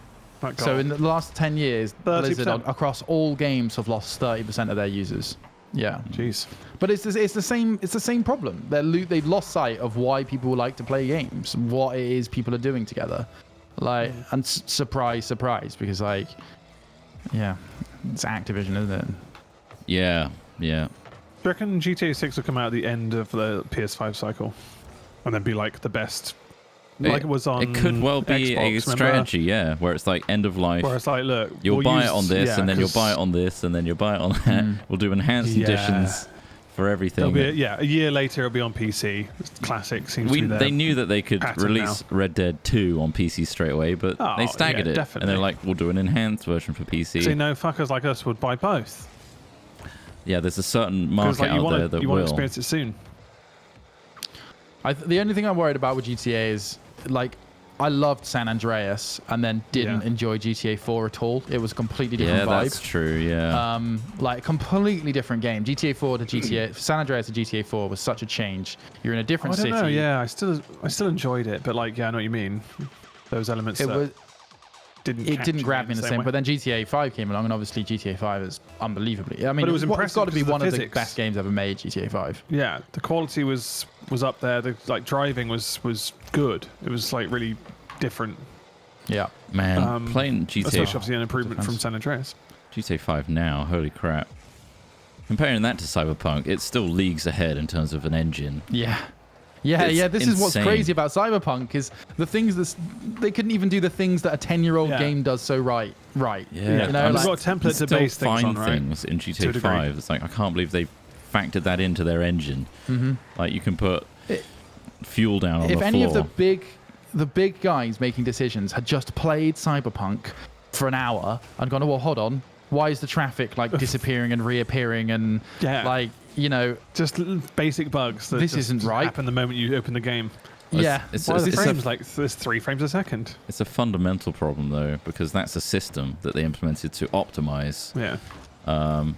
So in the last 10 years, 30%. Blizzard across all games have lost 30% of their users. Yeah. Jeez. But it's the same problem. They've lost sight of why people like to play games, what it is people are doing together. Like, and surprise, because like, yeah, it's Activision, isn't it? Yeah. Do you reckon GTA 6 will come out at the end of the PS5 cycle, and then be like the best? Like it was on. It could well be Xbox, a strategy, yeah, where it's like end of life. Where it's like, look, you'll buy it on this, and then you'll buy it on this, and then you'll buy it on that. We'll do enhanced editions for everything. A year later it'll be on PC. Classic seems to be there. They knew that they could release Red Dead 2 on PC straight away, but they staggered it, definitely. and they're like, we'll do an enhanced version for PC. See, no fuckers like us would buy both. Yeah, there's a certain market out there that you will. want to experience it soon. The only thing I'm worried about with GTA is, like, I loved San Andreas and then didn't enjoy GTA 4 at all. It was a completely different vibe. Yeah, that's true, yeah. Like, completely different game. GTA 4 to GTA... San Andreas to GTA 4 was such a change. You're in a different city. I don't know, yeah. I still enjoyed it, but, like, yeah, I know what you mean. Those elements didn't grab me in the same way. But then GTA 5 came along, and obviously GTA 5 is unbelievably... I mean, it's got to be one of the best games ever made, GTA 5. Yeah, the quality was up there. The driving was good. It was like really different. Yeah, man, playing GTA, especially obviously an improvement from San Andreas. GTA 5 now, holy crap! Comparing that to Cyberpunk, it's still leagues ahead in terms of an engine. Yeah. This is what's crazy about Cyberpunk is the things that they couldn't even do the things that a 10-year-old game does so right. Yeah, you know, like, got a template to base things on, right? Things in GTA 5. It's like I can't believe they factored that into their engine. Like you can put fuel down on the floor. If any of the big guys making decisions had just played Cyberpunk for an hour and gone, oh, well, hold on, why is the traffic like disappearing and reappearing and like, you know, just basic bugs that this isn't right happen the moment you open the game. It's the frames like there's 3 frames a second. It's a fundamental problem though, because that's a system that they implemented to optimize. And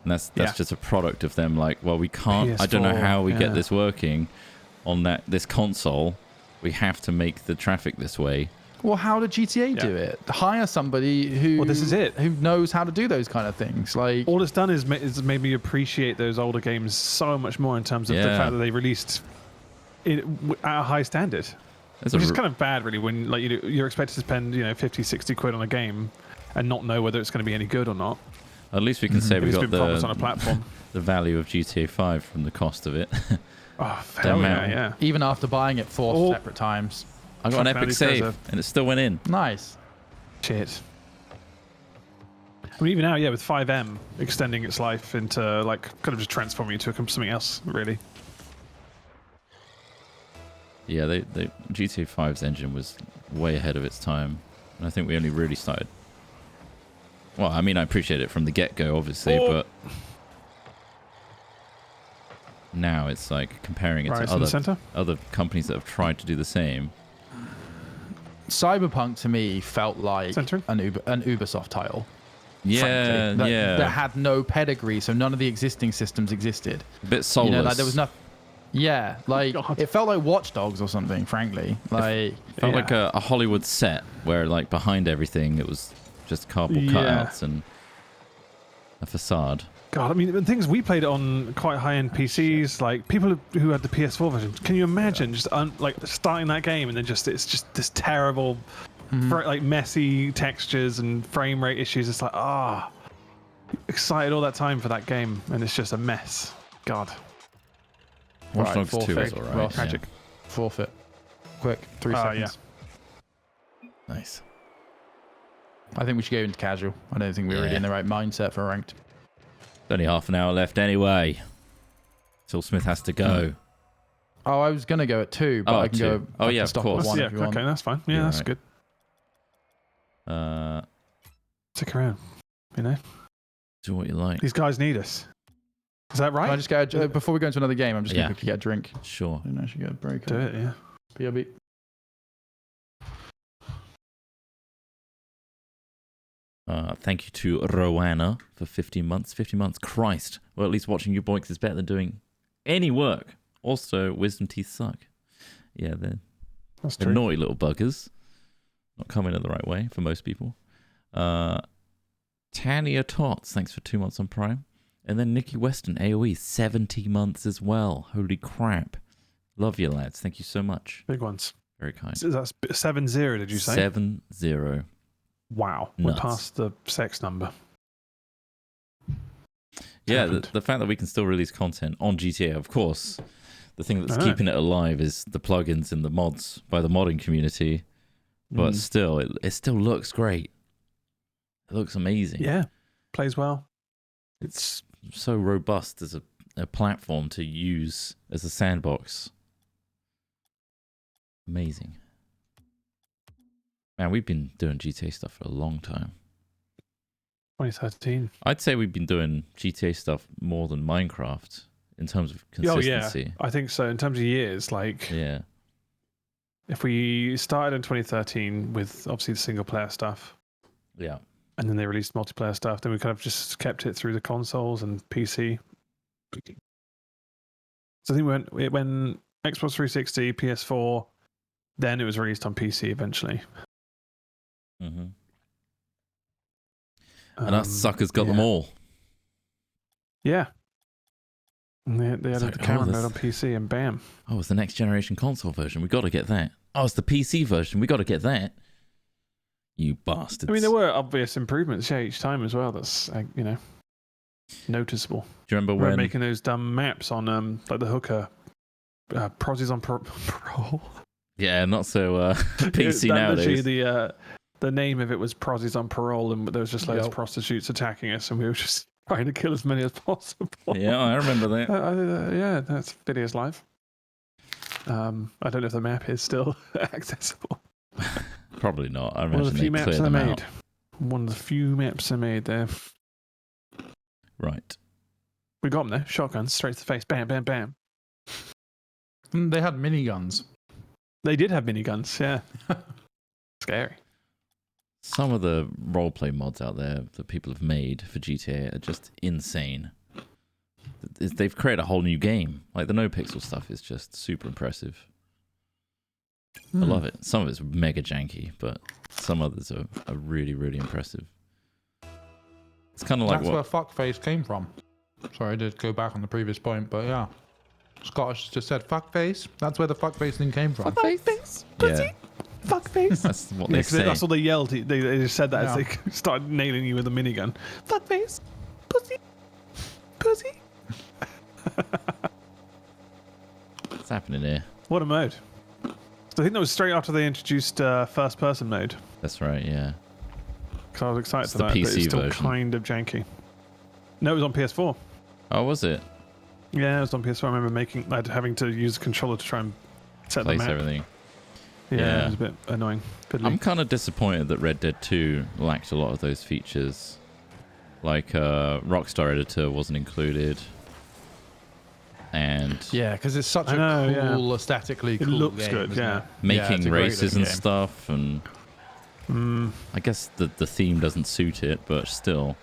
that's just a product of them like, well, we can't. PS4, I don't know how we get this working on this console. We have to make the traffic this way. Well, how did GTA do it? Hire somebody who this is it. Who knows how to do those kind of things. Like all it's done is made me appreciate those older games so much more in terms of the fact that they released it at a high standard. Which is kind of bad, really, when like you're expected to spend 50, 60 quid on a game and not know whether it's going to be any good or not. At least we can say we got on a platform. The value of GTA 5 from the cost of it. Hell yeah. Even after buying it 4 separate times. I got an epic save, and it still went in. Nice. Shit. I mean, even now, with 5M extending its life into, like, kind of just transforming into something else, really. Yeah, GTA 5's engine was way ahead of its time. And I think we only really started... Well, I mean, I appreciate it from the get-go, obviously, but... Now it's like comparing it to other companies that have tried to do the same. Cyberpunk to me felt like an Ubisoft title. Yeah, that had no pedigree, so none of the existing systems existed. A bit soulless. Like there was nothing. Yeah, like it felt like Watch Dogs or something. Frankly, like it felt like a Hollywood set where, like, behind everything it was just cardboard cutouts and a facade. God, I mean, the things we played on quite high-end PCs, like people who had the PS4 version. Can you imagine just like starting that game and then it's just this terrible, like messy textures and frame rate issues? It's like excited all that time for that game and it's just a mess. God. Watch Dogs 2 is alright. Well, tragic. Forfeit. Quick, 3 seconds. Yeah. Nice. I think we should go into casual. I don't think we're really in the right mindset for ranked. Only half an hour left anyway. Till Smith has to go. Oh, I was going to go at 2, but I can go. Oh, yeah, of course. One if you want. Okay, that's fine. Yeah, that's good. Stick around, Do what you like. These guys need us. Is that right? Can I just go, before we go into another game, I'm just going to quickly get a drink. Sure. And I should get a break. Do it, yeah. BRB. Thank you to Rowana for 15 months. 15 months, Christ. Well, at least watching you boys is better than doing any work. Also, wisdom teeth suck. Yeah, they're naughty little buggers. not coming in the right way for most people. Tanya Tots, thanks for 2 months on Prime. And then Nikki Weston, AoE, 70 months as well. Holy crap. Love you, lads. Thank you so much. Big ones. Very kind. So that's 7-0, did you say? 7-0. Wow. Nuts. We're past the sex number. Yeah, the fact that we can still release content on GTA, of course. The thing that's keeping it alive is the plugins and the mods by the modding community. But still, it still looks great. It looks amazing. Yeah. Plays well. It's so robust as a platform to use as a sandbox. Amazing. Man, we've been doing GTA stuff for a long time. 2013. I'd say we've been doing GTA stuff more than Minecraft in terms of consistency. Oh, yeah. I think so. In terms of years, like... Yeah. If we started in 2013 with obviously the single player stuff. Yeah. And then they released multiplayer stuff, then we kind of just kept it through the consoles and PC. So I think when Xbox 360, PS4, then it was released on PC eventually. Mm-hmm. And us suckers got them all. Yeah. And they added the camera mode on PC and bam. Oh, it's the next generation console version. We got to get that. Oh, it's the PC version. We got to get that. You bastards. I mean, there were obvious improvements, each time as well. That's, noticeable. Do you remember when... We're making those dumb maps on, like the hooker, Prozzies on parole. Yeah, not so PC nowadays. Literally the name of it was Prozzies on parole, and there was just loads of prostitutes attacking us, and we were just trying to kill as many as possible. Yeah, I remember that. Yeah, that's videos live. I don't know if the map is still accessible. Probably not. I imagine one of the few maps I made. Out. One of the few maps I made there. Right. We got them there. Shotguns straight to the face. Bam, bam, bam. They had miniguns. They did have miniguns. Yeah. Scary. Some of the roleplay mods out there that people have made for GTA are just insane. They've created a whole new game. Like the no pixel stuff is just super impressive. I love it. Some of it's mega janky, but some others are really, really impressive. It's kind of like that's where fuckface came from. Sorry, I did go back on the previous point, but yeah. Scottish just said fuckface. That's where the fuckface thing came from. Fuckface. Pussy. Yeah. Fuckface. That's what they say. That's what they yelled. They just said that as they started nailing you with a minigun. Fuckface. Pussy. Pussy. What's happening here? What a mode. So I think that was straight after they introduced first-person mode. That's right, yeah. Because I was excited for the that, PC but it's still version. kind of janky. No, it was on PS4. Oh, was it? Yeah, it was on PS4. I remember having to use the controller to try and set Place the map. everything. Yeah, it was a bit annoying. I'm kind of disappointed that Red Dead 2 lacked a lot of those features. Like Rockstar Editor wasn't included. And yeah, because it's such a cool, aesthetically cool game. It looks good, yeah. Making races and stuff, and I guess the theme doesn't suit it, but still.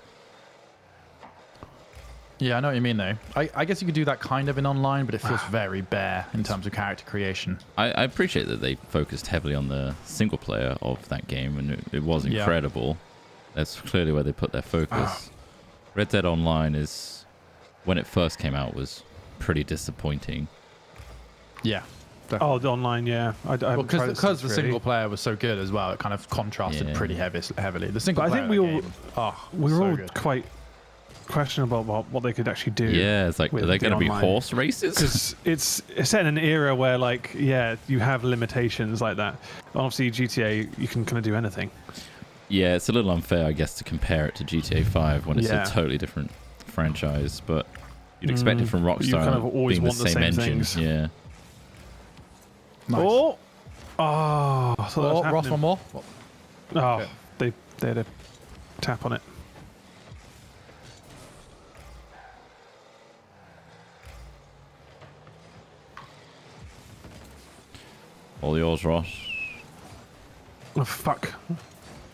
Yeah, I know what you mean, though. I guess you could do that kind of in online, but it feels very bare in terms of character creation. I appreciate that they focused heavily on the single player of that game, and it was incredible. That's clearly where they put their focus. Red Dead Online is, when it first came out, was pretty disappointing. Yeah. Definitely. Oh, the online, yeah. Because the single player was so good as well, it kind of contrasted pretty heavily. The single player. I think we were all quite questionable about what they could actually do. Yeah, it's like, are they going to be horse races? Because it's set in an era where, like, you have limitations like that. Obviously, GTA, you can kind of do anything. Yeah, it's a little unfair, I guess, to compare it to GTA 5 when it's a totally different franchise, but you'd expect it from Rockstar. You kind of always being want the same engine. things. Yeah. Nice. Ross, one more. Oh, they had a tap on it. All yours, Ross. Oh, fuck.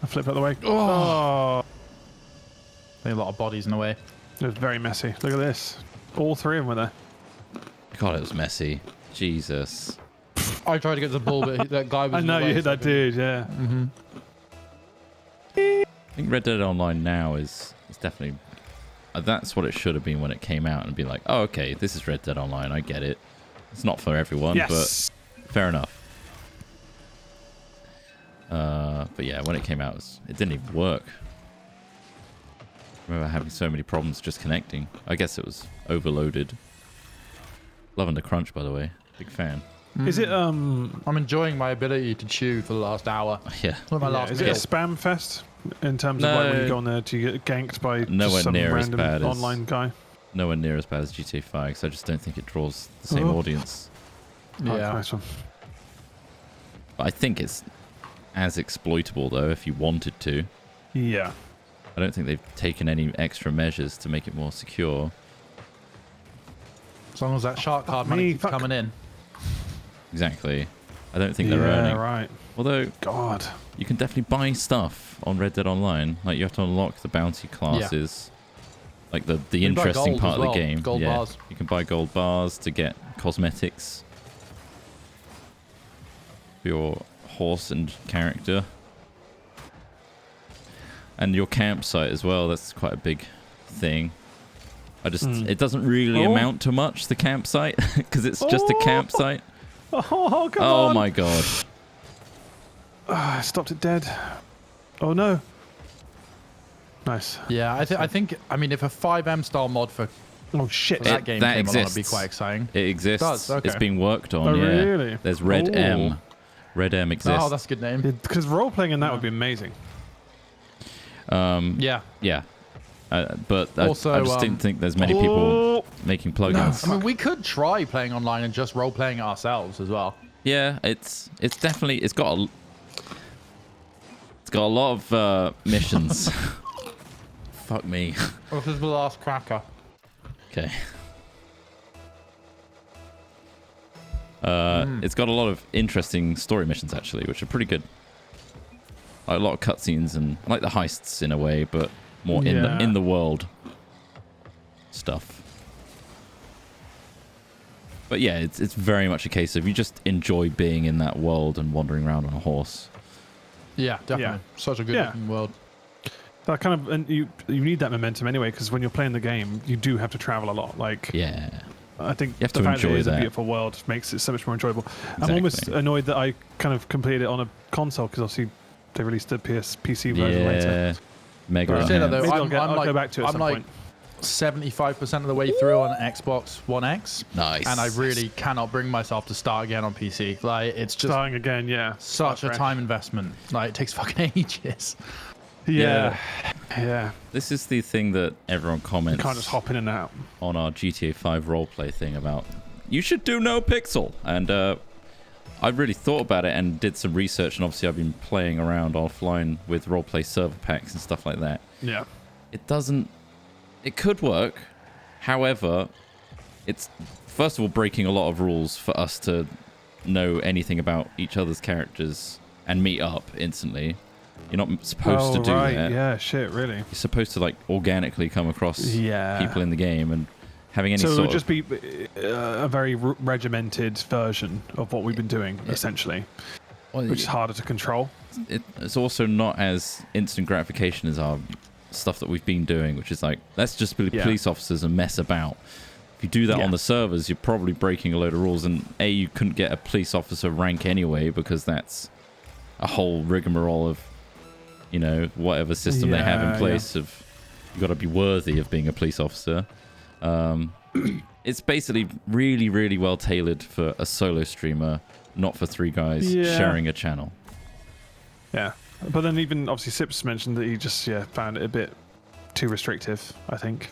I flipped out the way. Oh. There's a lot of bodies in the way. It was very messy. Look at this. All three of them were there. God, it was messy. Jesus. I tried to get the ball, but that guy was. I know you hit that dude. Yeah. Mm-hmm. I think Red Dead Online now is definitely. That's what it should have been when it came out, and be like, oh, okay, this is Red Dead Online. I get it. It's not for everyone, but fair enough. But yeah, when it came out, it didn't even work. I remember having so many problems just connecting. I guess it was overloaded. Loving the crunch, by the way. Big fan. Is it I'm enjoying my ability to chew for the last hour. Yeah. Is it a spam fest in terms of like when you go on there to get ganked by just some random online guy? Nowhere near as bad as GTA 5, because I just don't think it draws the same audience. Yeah. Nice one. But I think it's as exploitable though if you wanted to. Yeah. I don't think they've taken any extra measures to make it more secure. As long as that shark card money keeps coming in. Exactly. I don't think they're earning. Yeah, right. Although, God, you can definitely buy stuff on Red Dead Online. Like, you have to unlock the bounty classes. Yeah. Like, the interesting part of the game. Gold bars. You can buy gold bars to get cosmetics for your horse and character. And your campsite as well. That's quite a big thing. It doesn't really amount to much, the campsite, because it's just a campsite. Oh, come on. Oh, my God. I stopped it dead. Oh, no. Nice. Yeah, I think, I mean, if a 5M style mod for that game came along, it'd be quite exciting. It exists. It does, okay. It's being worked on, yeah. Really? There's Red M. Red M exists. Oh, that's a good name. Because role-playing in that would be amazing. Yeah. But also, I just didn't think there's many people making plugins. I mean, we could try playing online and just role-playing it ourselves as well. Yeah, it's definitely got a lot of missions. Fuck me. This is the last cracker. Okay. It's got a lot of interesting story missions actually, which are pretty good. Like a lot of cutscenes and like the heists in a way, but more in the world stuff. But yeah, it's very much a case of you just enjoy being in that world and wandering around on a horse. Yeah, definitely. Yeah. Such a good looking world. That kind of, and you need that momentum anyway, because when you're playing the game, you do have to travel a lot. Like, yeah, I think you have the to fact that enjoy it is a beautiful world makes it so much more enjoyable. Exactly. I'm almost annoyed that I kind of completed it on a console, because obviously they released the PC version later. Mega. I'll go back to it at some point. 75% of the way through on Xbox One X. Nice. And I really cannot bring myself to start again on PC. Like, it's just starting again, such a time investment. Like, it takes fucking ages. Yeah. This is the thing that everyone comments. You can't just hop in and out on our GTA 5 roleplay thing about you should do no pixel. And I really thought about it and did some research, and obviously I've been playing around offline with roleplay server packs and stuff like that. Yeah. It could work. However, it's first of all breaking a lot of rules for us to know anything about each other's characters and meet up instantly. You're not supposed to do that. Yeah, shit, really. You're supposed to like organically come across people in the game and having any so sort of... it would just be a very regimented version of what we've been doing, essentially, which is harder to control. It's also not as instant gratification as our stuff that we've been doing, which is like, let's just be police officers and mess about. If you do that on the servers, you're probably breaking a load of rules, and you couldn't get a police officer rank anyway, because that's a whole rigmarole of, you know, whatever system they have in place of you've got to be worthy of being a police officer. It's basically really, really well tailored for a solo streamer, not for three guys sharing a channel. Yeah. But then even, obviously, Sips mentioned that he just found it a bit too restrictive, I think.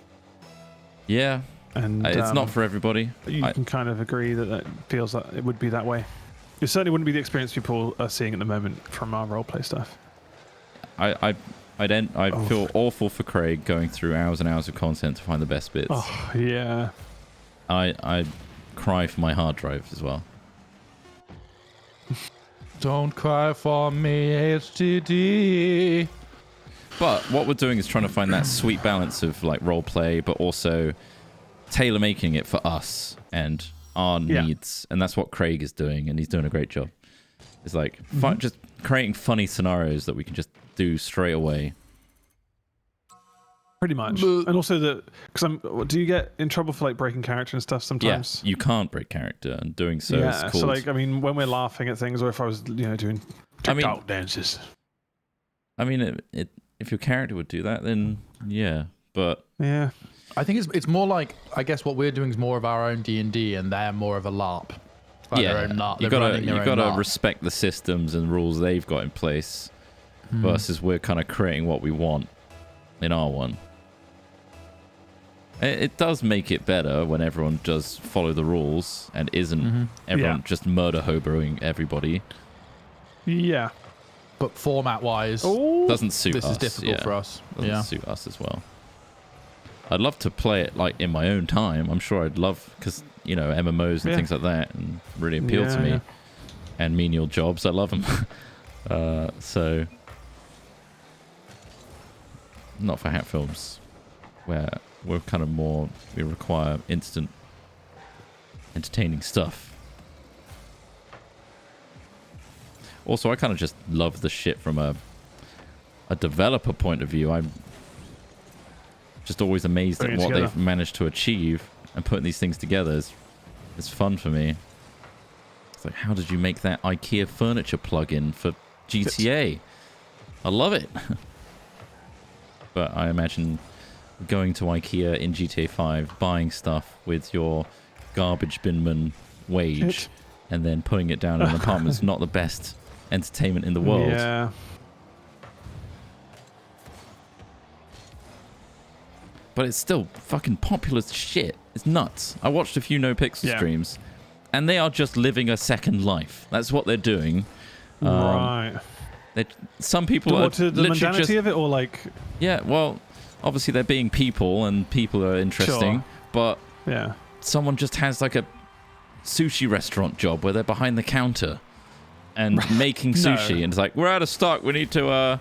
Yeah. And it's not for everybody. You can kind of agree that it feels like it would be that way. It certainly wouldn't be the experience people are seeing at the moment from our roleplay stuff. I feel awful for Craig going through hours and hours of content to find the best bits. Oh, yeah. I cry for my hard drive as well. Don't cry for me, HTD. But what we're doing is trying to find that sweet balance of like role play, but also tailor making it for us and our needs, and that's what Craig is doing, and he's doing a great job. It's like just creating funny scenarios that we can just do straight away. Pretty much. And also do you get in trouble for like breaking character and stuff sometimes? Yeah, you can't break character, and doing so is called... So like, I mean, when we're laughing at things, or if I was, doing TikTok dances. I mean, if your character would do that, then yeah, but... Yeah. I think it's more like, I guess what we're doing is more of our own D&D, and they're more of a LARP. Like their own LARP. You gotta respect the systems and rules they've got in place, versus we're kind of creating what we want in our one. It does make it better when everyone does follow the rules and isn't everyone just murder hoboing everybody. Yeah. But format-wise, doesn't suit us. This is difficult for us. Doesn't suit us as well. I'd love to play it like in my own time. I'm sure I'd love, because MMOs and things like that and really appeal to me. And menial jobs, I love them. So not for hat films, where we're kind of more, we require instant entertaining stuff. Also, I kind of just love the shit from a developer point of view. I'm just always amazed at what they've managed to achieve, and putting these things together is fun for me. It's like, how did you make that IKEA furniture plugin for GTA? I love it. But I imagine going to IKEA in GTA 5, buying stuff with your garbage binman wage, and then putting it down in an apartment is not the best entertainment in the world. Yeah. But it's still fucking popular as shit. It's nuts. I watched a few No Pixel streams, and they are just living a second life. That's what they're doing. Right. Some people are the mundanity of it, or like... Yeah, well, obviously they're being people, and people are interesting, but someone just has like a sushi restaurant job where they're behind the counter and making sushi, and it's like, we're out of stock, we need to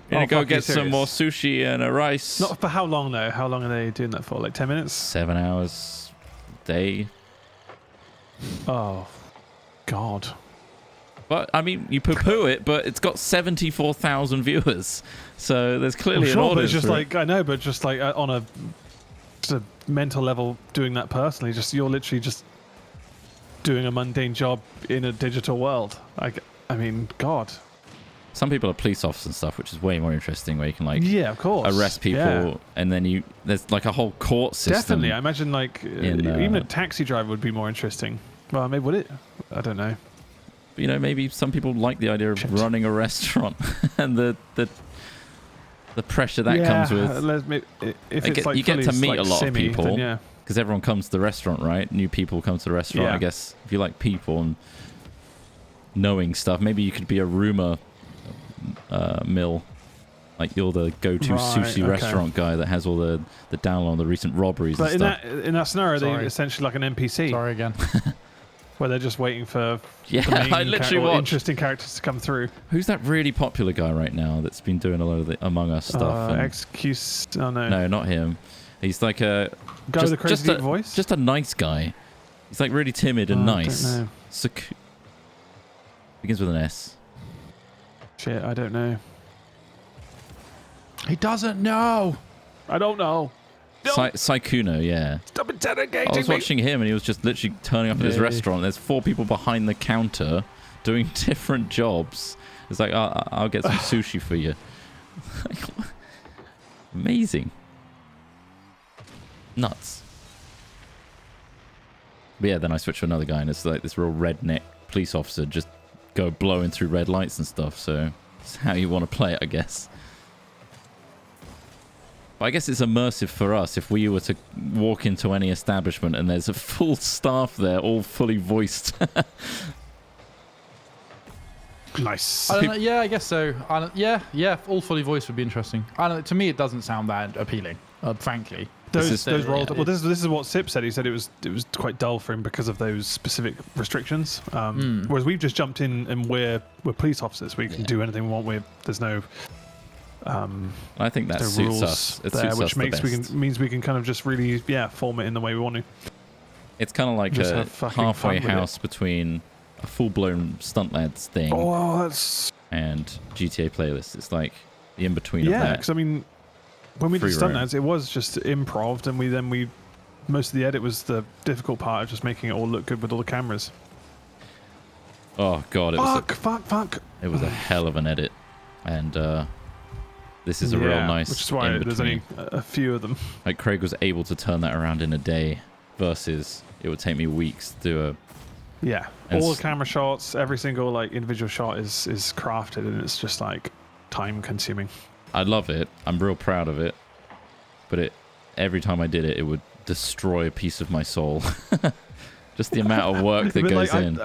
go get some more sushi and a rice. Not for how long though? How long are they doing that for? Like 10 minutes? 7 hours a day. Oh, God. But, I mean, you poo-poo it, but it's got 74,000 viewers. So there's clearly an audience. But it's just like, I know, but just like on a mental level, doing that personally, you're literally just doing a mundane job in a digital world. I mean, God. Some people are police officers and stuff, which is way more interesting, where you can, like, of course, arrest people, and then there's like a whole court system. Definitely. I imagine, like, even a taxi driver would be more interesting. Well, maybe would it? I don't know. Maybe some people like the idea of running a restaurant and the pressure that comes with. If it's like you get to meet like a lot of people, then because everyone comes to the restaurant, right? New people come to the restaurant. I guess if you like people and knowing stuff, maybe you could be a rumor mill. Like, you're the go-to sushi restaurant guy that has all the download on the recent robberies. But in that scenario, they're essentially like an NPC. Sorry again. Where they're just waiting for I literally watch interesting characters to come through. Who's that really popular guy right now that's been doing a lot of the Among Us stuff? Oh no. No, not him. He's like a guy with a crazy deep voice. Just a nice guy. He's like really timid and nice. I don't know. Begins with an S. Shit, I don't know. He doesn't know. I don't know. Saikuno, yeah. Stop interrogating I was watching him, and he was just literally turning up at his restaurant. There's 4 people behind the counter doing different jobs. It's like, I'll get some sushi for you. Amazing. Nuts. But yeah, then I switched to another guy, and it's like this real redneck police officer just go blowing through red lights and stuff. So it's how you want to play it, I guess. But I guess it's immersive for us if we were to walk into any establishment and there's a full staff there, all fully voiced. Nice. Yeah, I guess so. Yeah, all fully voiced would be interesting. To me, it doesn't sound that appealing, frankly. Those roles. Well, this is what Sip said. He said it was quite dull for him because of those specific restrictions. Whereas we've just jumped in and we're police officers. We can do anything we want. There's no. I think that suits us. It there, suits which us makes the best. means we can kind of just really form it in the way we want to. It's kind of like Just a have fucking halfway fun with house between a full-blown Stunt Lads thing that's and GTA playlist. It's like the in-between of yeah. that. Because I mean, when we Free did Stunt roam. Lads, it was just improv, and we most of the edit was the difficult part of just making it all look good with all the cameras. Oh god, it Fuck. It was a hell of an edit, and this is a real nice. Which is why there's only a few of them. Like Craig was able to turn that around in a day, versus it would take me weeks to do a. Yeah, all the camera shots, every single like individual shot is crafted, and it's just like time consuming. I love it. I'm real proud of it, but every time I did it, it would destroy a piece of my soul. Just the amount of work that goes in.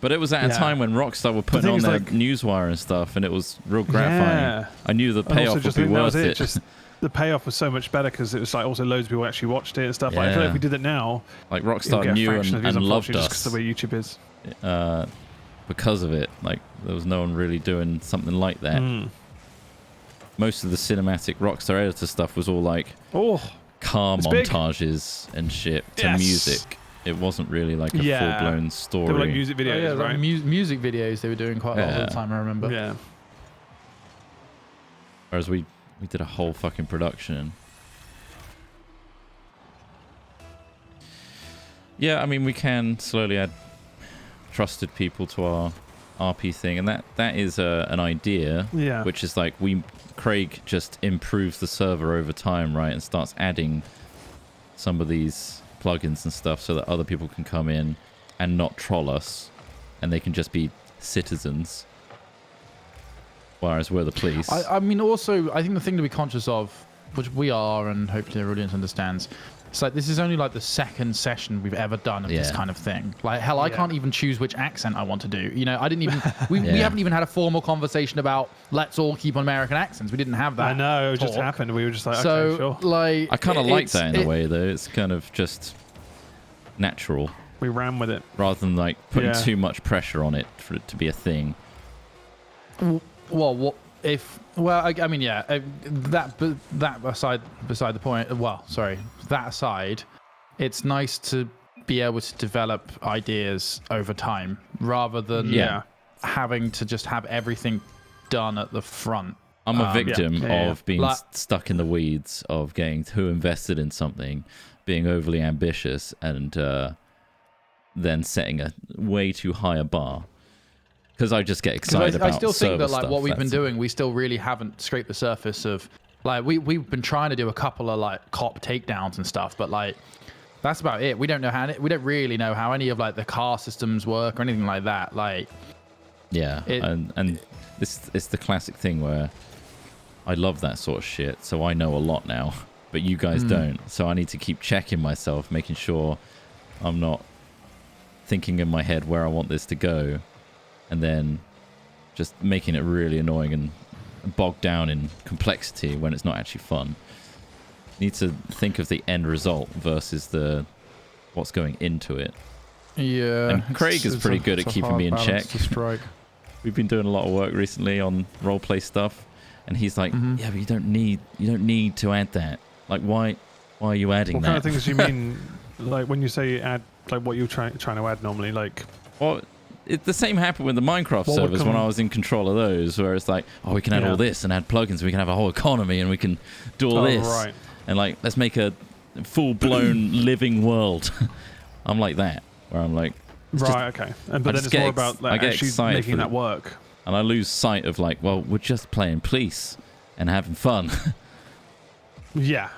But it was at a time when Rockstar were putting on their newswire and stuff, and it was real gratifying. Yeah. I knew the payoff would be worth it. Just the payoff was so much better because it was like also loads of people actually watched it and stuff. Yeah. Like, I feel like if we did it now, like Rockstar knew and loved us. Just the way YouTube is. Because of it, like there was no one really doing something like that. Most of the cinematic Rockstar editor stuff was all like car montages and shit to music. It wasn't really like a full-blown story. They were like music videos, right? Like music videos they were doing quite a lot of the time, I remember. Yeah. Whereas we did a whole fucking production. Yeah, I mean, we can slowly add trusted people to our RP thing, and that is an idea, which is like Craig just improves the server over time, right, and starts adding some of these plugins and stuff so that other people can come in and not troll us, and they can just be citizens, whereas we're the police. I mean, also, I think the thing to be conscious of, which we are, and hopefully the audience understands, it's like this is only like the second session we've ever done of this kind of thing. Like, hell, I can't even choose which accent I want to do. You know, I didn't even, we haven't even had a formal conversation about let's all keep on American accents. We didn't have that. I know, it just happened. We were just like, okay, sure. Like, I kind of like that in a way, though. It's kind of just natural. We ran with it. Rather than like putting too much pressure on it for it to be a thing. Well, what if? Well, I mean, yeah. That aside, beside the point. Well, sorry. That aside, it's nice to be able to develop ideas over time rather than having to just have everything done at the front. I'm a victim of being stuck in the weeds of getting too invested in something, being overly ambitious, and then setting a way too high a bar. Because I just get excited about I still think that, like, stuff. what we've been doing, we still really haven't scraped the surface of, like, we've been trying to do a couple of, like, cop takedowns and stuff, but, like, that's about it. We don't really know how any of, like, the car systems work or anything like that. Like, and it's the classic thing where I love that sort of shit, so I know a lot now, but you guys don't. So I need to keep checking myself, making sure I'm not thinking in my head where I want this to go, and then just making it really annoying and bogged down in complexity when it's not actually fun. You need to think of the end result versus what's going into it. Yeah. And Craig is pretty good at keeping me in check. We've been doing a lot of work recently on roleplay stuff, and he's like, "Yeah, but you don't need to add that. Like, why are you adding that?" What kind of things do you mean? Like when you say add, like what you're trying to add normally, like. Well, the same happened with the Minecraft servers when I was in control of those, where it's like, oh, we can add all this and add plugins, we can have a whole economy, and we can do all this, right. And like, let's make a full-blown living world. I'm like that, where I'm like, okay, but then it's more about like actually making that work, and I lose sight of like, well, we're just playing police and having fun. Yeah.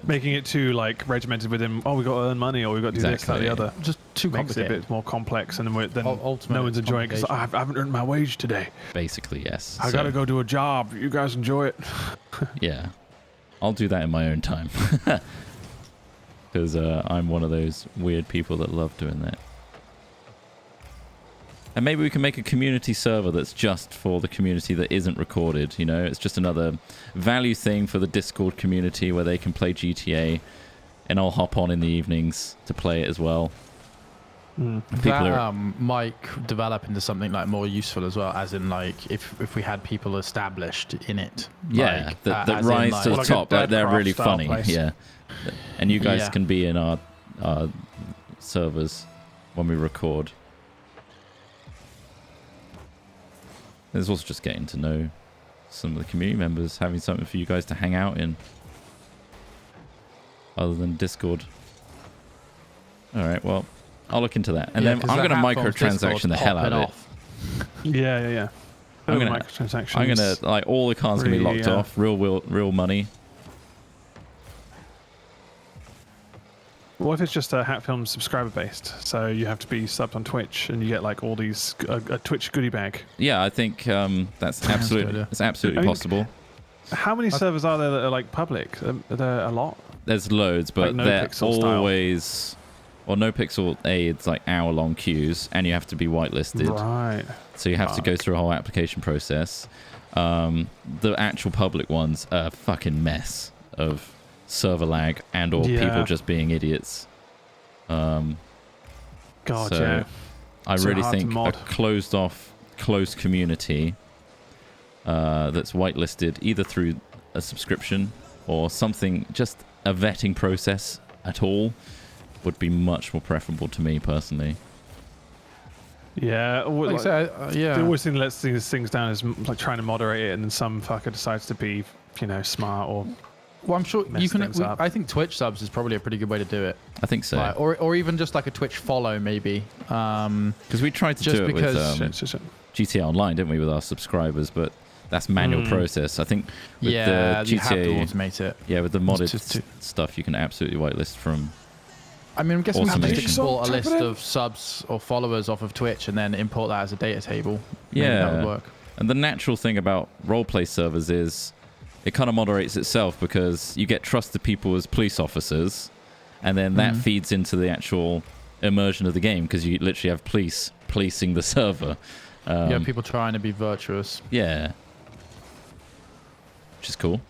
Making it too like regimented with him. Oh, we got to earn money, or we got to do this, that, the other. Just too complicated. Makes it a bit more complex, and then no one's enjoying it because I haven't earned my wage today. Basically, yes. I got to go do a job. You guys enjoy it. Yeah, I'll do that in my own time because I'm one of those weird people that love doing that. And maybe we can make a community server that's just for the community that isn't recorded, you know? It's just another value thing for the Discord community where they can play GTA, and I'll hop on in the evenings to play it as well. That might develop into something like more useful as well, as in like if we had people established in it. Yeah, like, that rise to the top, like they're really funny. Place. Yeah. And you guys can be in our servers when we record. There's also just getting to know some of the community members, having something for you guys to hang out in other than Discord. All right, well, I'll look into that. And then I'm going to microtransaction the hell out of it. Yeah. I'm going to, like, all the cards going to be locked off. Real money. What if it's just a Hat Film subscriber based? So you have to be subbed on Twitch and you get like all these a Twitch goodie bag. Yeah, I think that's absolutely possible. How many servers are there that are like public? Are there a lot? There's loads, but like they're always no pixel A. It's like hour-long queues, and you have to be whitelisted. Right. So you have to go through a whole application process. The actual public ones are a fucking mess of server lag and or people just being idiots. I really think a closed community that's whitelisted either through a subscription or something, just a vetting process at all, would be much more preferable to me personally. Yeah, they always think lets these things down as like trying to moderate it, and then some fucker decides to be, smart or. Well, I'm sure you can. I think Twitch subs is probably a pretty good way to do it. I think so. Or even just like a Twitch follow, maybe. Because we tried to do it with GTA Online, didn't we, with our subscribers? But that's manual process. I think with the GTA, you have to automate it. Yeah, with the modded stuff, you can absolutely whitelist from. I mean, I'm guessing we have to export a list of subs or followers off of Twitch and then import that as a data table. Maybe that would work. And the natural thing about roleplay servers is it kind of moderates itself because you get trusted people as police officers, and then that feeds into the actual immersion of the game because you literally have police policing the server. People trying to be virtuous. Yeah. Which is cool.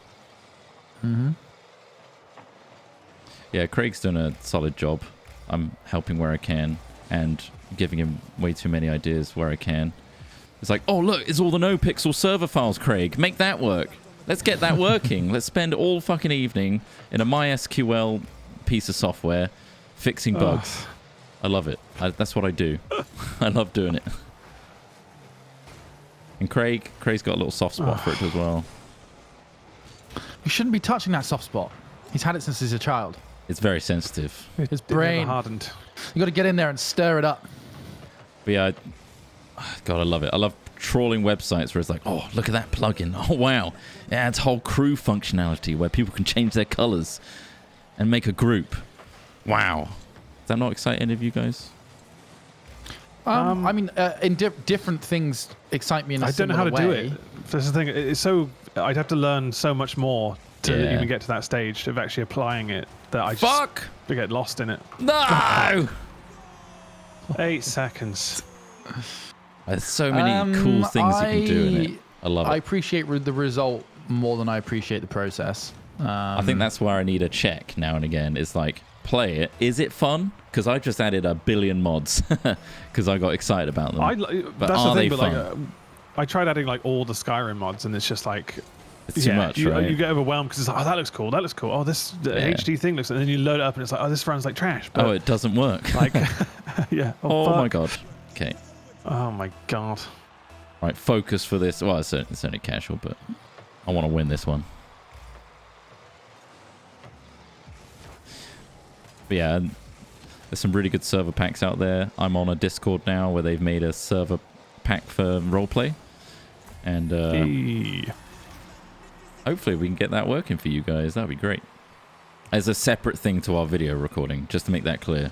Yeah, Craig's doing a solid job. I'm helping where I can and giving him way too many ideas where I can. It's like, oh, look, it's all the no-pixel server files, Craig. Make that work. Let's get that working. Let's spend all fucking evening in a MySQL piece of software fixing bugs. I love it. That's what I do. I love doing it. And Craig's got a little soft spot for it as well. You shouldn't be touching that soft spot. He's had it since he's a child. It's very sensitive. His brain hardened. You got to get in there and stir it up. But yeah, God, I love it. I love trawling websites where it's like, oh, look at that plugin. Oh, wow. It adds whole crew functionality where people can change their colors and make a group. Wow. Does that not excite any of you guys? I mean, different things excite me in a similar way. I don't know how to do it. That's the thing. It's so... I'd have to learn so much more to even get to that stage of actually applying it that I just get lost in it. No! 8 seconds. There's so many cool things you can do in it. I love it. I appreciate the result more than I appreciate the process. I think that's where I need a check now and again. It's like, play it. Is it fun? Because I just added 1 billion mods because I got excited about them. But are they fun? I tried adding like all the Skyrim mods, and it's just like it's too much, right? You get overwhelmed because it's like, oh, that looks cool. That looks cool. Oh, this HD thing looks, and then you load it up, and it's like, oh, this runs like trash. But it doesn't work. Like, yeah. Oh my god. Okay. Oh my god. Right, focus for this. Well, it's only casual, but I want to win this one. But yeah, there's some really good server packs out there. I'm on a Discord now where they've made a server pack for roleplay, and hopefully we can get that working for you guys. That'd be great. As a separate thing to our video recording, just to make that clear.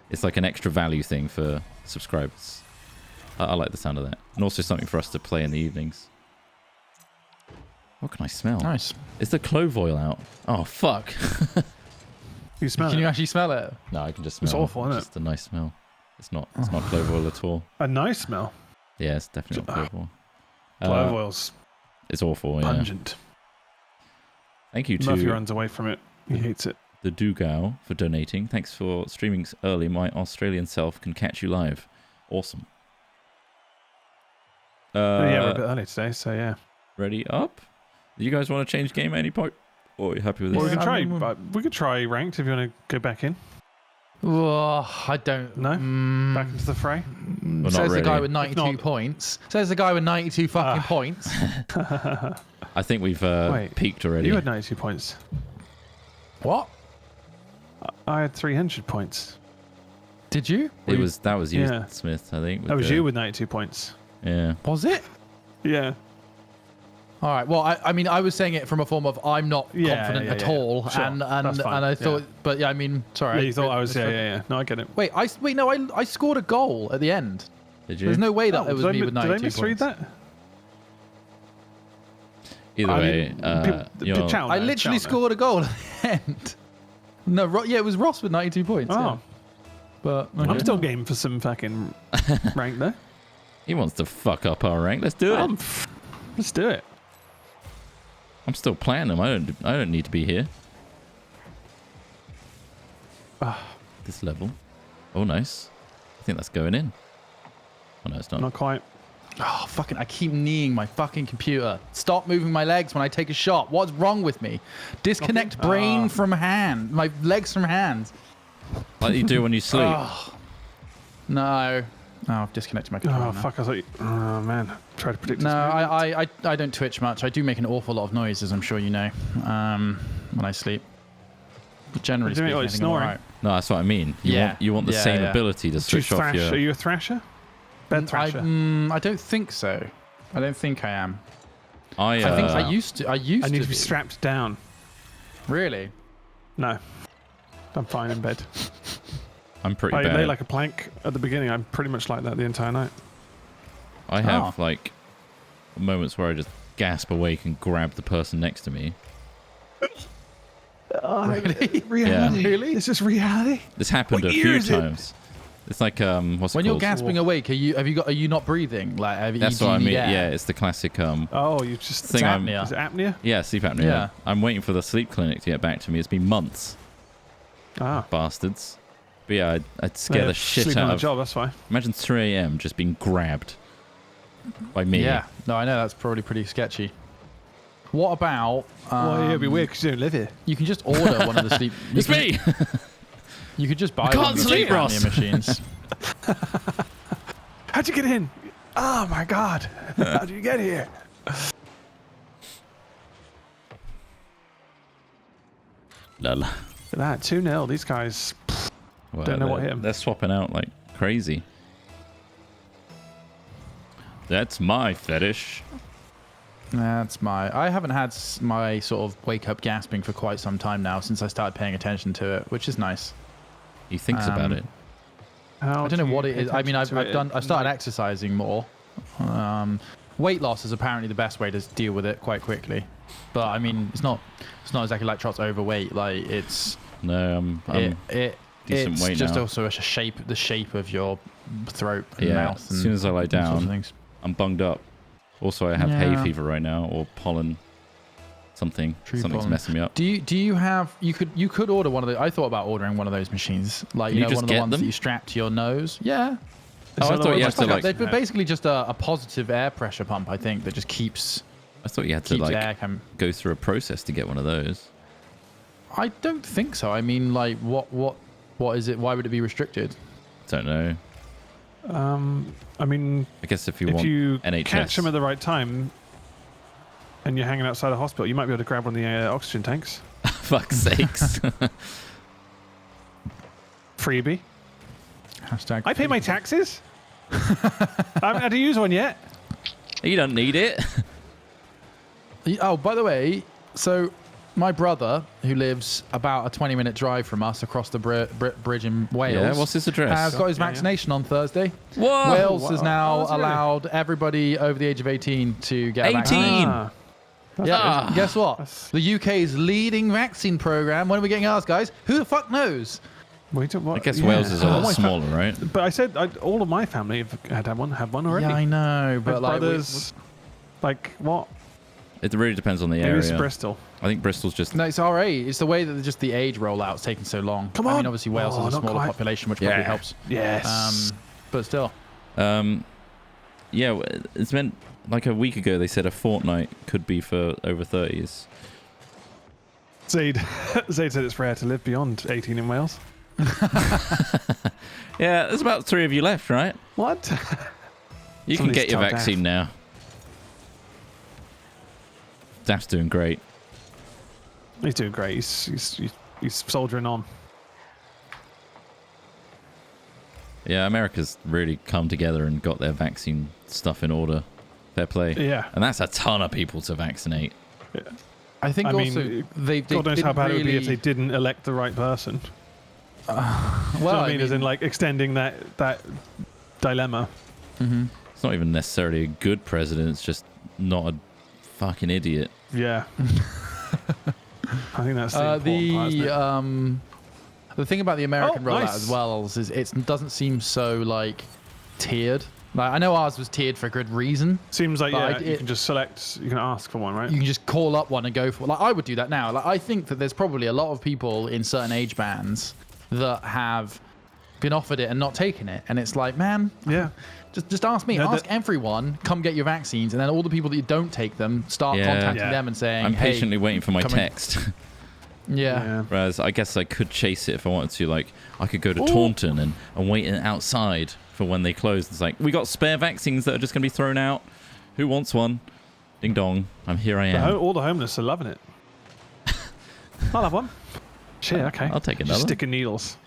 It's like an extra value thing for subscribers. I like the sound of that. And also something for us to play in the evenings. What can I smell? Nice. Is the clove oil out? Oh, fuck. You smell it? Can you actually smell it? No, I can just smell it. It's awful, isn't it? It's just a nice smell. It's not clove oil at all. A nice smell? Yeah, it's definitely not clove oil. Clove oil's it's awful, yeah. Pungent. Thank you to... Murphy runs away from it. He hates it. The Dugao for donating. Thanks for streaming early. My Australian self can catch you live. Awesome. Yeah, we're a bit early today, so yeah. Ready up? Do you guys want to change game at any point? Or are you happy with this? Well, we could try ranked if you want to go back in. I don't know. Back into the fray. Well, says really. the guy with 92 points. Says the guy with 92 fucking points. I think we've peaked already. You had 92 points. What? I had 300 points. Did you? That was you, Yeah. Smith. I think. That was you with 92 points. Yeah. Was it? Yeah. All right. Well, I mean, I was saying it from a form of I'm not confident at all, Sure. and That's fine. I thought, but yeah, I mean, sorry. Yeah, you thought I was. Yeah. No, I get it. Wait, no, I scored a goal at the end. Did you? There's no way that it was me with 92 Did I misread points. that? Either way, I literally scored a goal at the end. No, yeah, it was Ross with 92 points. Oh. Yeah. But I'm still game for some fucking rank there. he wants to fuck up our rank. Let's do it. Let's do it. I'm still playing them. I don't need to be here. This level. Oh, nice. I think that's going in. Oh no, it's not. Not quite. Oh, fucking, I keep kneeing my fucking computer. Stop moving my legs when I take a shot. What's wrong with me? Disconnect brain from hand. My legs from hands. Like you do when you sleep. No. Oh, I've disconnected my computer. Oh, fuck. I thought you... Oh, man. Try to predict this. No, I don't twitch much. I do make an awful lot of noise, as I'm sure you know, when I sleep. But generally speaking, I think I'm all right. No, that's what I mean. You want the same ability to switch off your... Are you a thrasher? Bed thrasher? I don't think so. I don't think I am. I think I used to. I need to be strapped down. Really? No. I'm fine in bed. I'm pretty I bad. lay like a plank at the beginning. I'm pretty much like that the entire night. I have like moments where I just gasp awake and grab the person next to me. Really? Reality? Yeah. Really? Is this reality? This happened What a year few is it? times. It's like what's it When called? you're gasping awake, are you not breathing? Like That's what I mean. Yeah, it's the classic Oh, you just... thing. apnea. Is it apnea? Yeah, sleep apnea. Yeah. I'm waiting for the sleep clinic to get back to me. It's been months. Bastards. But yeah, I'd scare the shit sleeping out on of... the job, that's fine. Imagine 3 a.m. just being grabbed by me. Yeah. No, I know that's probably pretty sketchy. What about? Well, it'd be weird because you don't live here. You can just order one of the sleep. It's me! You could just buy I one can't of the sleep, sleep Ross. apnea machines. How'd you get in? Oh my god. How'd you get here? Lol. Look at that, 2-0. These guys... Well, Don't know what hit 'em. They're swapping out like crazy. That's my fetish. That's I haven't had my sort of wake up gasping for quite some time now since I started paying attention to it, which is nice. He thinks about it. How I don't know do what you it pay is. I mean, attention I've started exercising more. Weight loss is apparently the best way to deal with it quite quickly. But I mean, it's not exactly like Trot's overweight. Like it's No, I'm decent it's weight just now. also the shape of your throat and Yeah, mouth. as soon as I lie all sorts of down, things. I'm bunged up. Also, I have hay Yeah. fever right now, or pollen. Something's pollen. messing me up. Do you have you could order one of the I thought about ordering one of those machines, like Can you just one of the get ones them? that you strap to your nose. Yeah. Oh, I thought you had to like. They're basically just a positive air pressure pump, I think, that just keeps I thought you had to air like go through a process to get one of those. I don't think so. I mean, like, what is it? Why would it be restricted? Don't know. I mean, I guess if you if want you NHS. catch them at the right time and you're hanging outside a hospital, you might be able to grab one of the oxygen tanks. Fuck's sakes. Freebie. Hashtag I pay my taxes. I haven't had to use one yet. You don't need it. Oh, by the way, so my brother, who lives about a 20-minute drive from us across the bridge in Wales, Yeah, what's his address? has got his vaccination on Thursday. Whoa! Wales has now Oh, is it really? allowed everybody over the age of 18 to get a 18? vaccine. That's Yeah, good. guess what? That's- The UK's leading vaccine program. When are we getting ours, guys? Who the fuck knows? Wait, what? I guess Yeah. Wales is a All lot my fa- smaller, right? But I said all of my family have one already. Yeah, I know, My but like, brothers, like what? It really depends on the Maybe it's area. Bristol. I think Bristol's just. no, it's alright. It's the way that just the age rollout's taking so long. Come I mean, on. obviously Wales Oh, has a not smaller quite. population, which probably Yeah. helps. Yes. But still, Yeah, it's meant like a week ago they said a fortnight could be for over 30s. Zaid said it's rare to live beyond 18 in Wales. Yeah, there's about 3 of you left, right? What? You can get your vaccine now. Daph's doing great. He's doing great. He's soldiering on. Yeah, America's really come together and got their vaccine stuff in order. Fair play. Yeah. And that's a ton of people to vaccinate. Yeah. I think they God knows how bad really... it would be if they didn't elect the right person. Well, I mean, as in like extending that dilemma. Mm-hmm. It's not even necessarily a good president. It's just not a fucking idiot. Yeah. I think that's the important part, isn't it? The thing about the American rollout nice. as well is it doesn't seem so like tiered. Like I know ours was tiered for a good reason. Seems like you can just select. You can ask for one, right? You can just call up one and go for. Like I would do that now. Like I think that there's probably a lot of people in certain age bands that have been offered it and not taken it, and it's like, man, yeah. Just ask me. Ask everyone. Come get your vaccines, and then all the people that you don't take them, start contacting them and saying, I'm patiently waiting for my text. Yeah. Whereas I guess I could chase it if I wanted to. Like I could go to Taunton and wait outside for when they close. It's like, we got spare vaccines that are just going to be thrown out. Who wants one? Ding dong. I am. All the homeless are loving it. I'll have one. Shit, okay. I'll take another. Just sticking needles.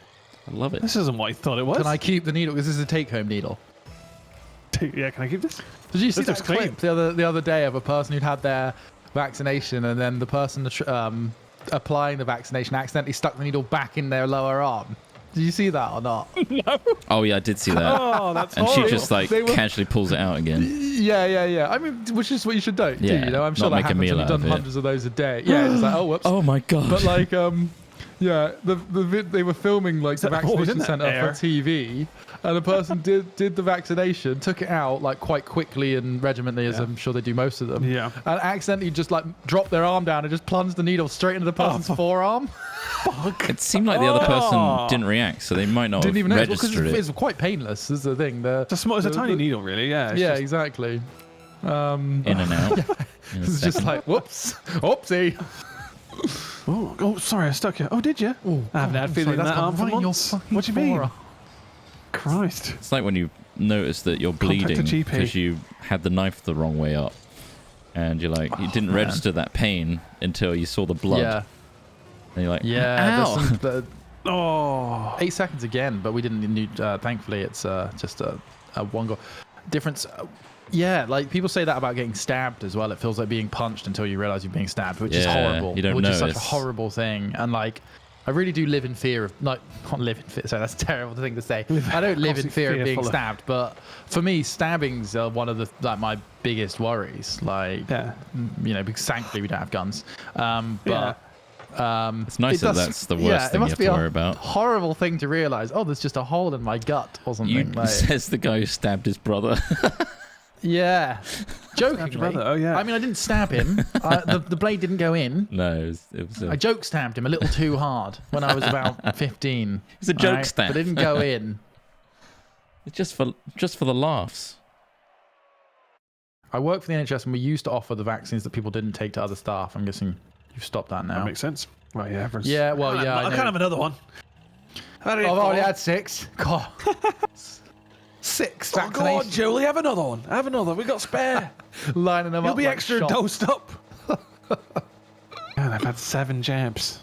I love it. This isn't what I thought it was. Can I keep the needle? Because this is a take-home needle. Yeah, can I keep this? Did you see This that looks clip the other day of a person who'd had their vaccination and then the person applying the vaccination accidentally stuck the needle back in their lower arm? Did you see that or not? No. Oh yeah, I did see that. Oh, that's and horrible. she just casually pulls it out again. Yeah. I mean, which is what you should do. Yeah, You know, I'm sure not that make a happens meal when you've out done of it. hundreds of those a day. Yeah, it's like, oh, whoops. Oh my god. But like, they were filming like the vaccination center for TV, and the person did the vaccination, took it out like quite quickly and regimentally, as I'm sure they do most of them. Yeah. And accidentally just like dropped their arm down and just plunged the needle straight into the person's forearm. Fuck. It seemed like the other person didn't react, so they might not Didn't even have know because registered it. it's quite painless. Is the thing. It's a tiny needle, really. Yeah. It's just, Exactly. In and out. In a It's just second. like whoops, oopsie. Oh, sorry, I stuck you. Oh, did you? I haven't had feeling in that arm for months. What do you mean? Christ. It's like when you notice that you're Contact a bleeding GP. because you had the knife the wrong way up, and you're like, you didn't register that pain until you saw the blood. Yeah. And you're like, Yeah. ow. Oh. 8 seconds again, but we didn't need. Thankfully, it's just a one goal difference. Yeah, like people say that about getting stabbed as well. It feels like being punched until you realize you're being stabbed, which is horrible. You don't which notice. is such a horrible thing. And like, I really do live in fear of not live in fear. Sorry, that's a terrible thing to say. I don't live in fear of being stabbed, but for me, stabbings are one of the my biggest worries. Like, because thankfully we don't have guns. It's nice that that's the worst thing you have to worry about. Horrible thing to realize. Oh, there's just a hole in my gut or something. Says the guy who stabbed his brother. Yeah, jokingly. Oh yeah. I mean, I didn't stab him. The blade didn't go in. No, it was I joke stabbed him a little too hard when I was about 15. It's a joke stab. But it didn't go in. It's just for the laughs. I work for the NHS and we used to offer the vaccines that people didn't take to other staff. I'm guessing you've stopped that now. That makes sense. Well, yeah. Yeah, well, yeah. I can't have another one. I've already had 6. God. 6 Oh, go on, Julie, have another one. Have another. We got spare. Lining them You'll up. be like extra shot. dosed up. Yeah, I've had 7 jabs.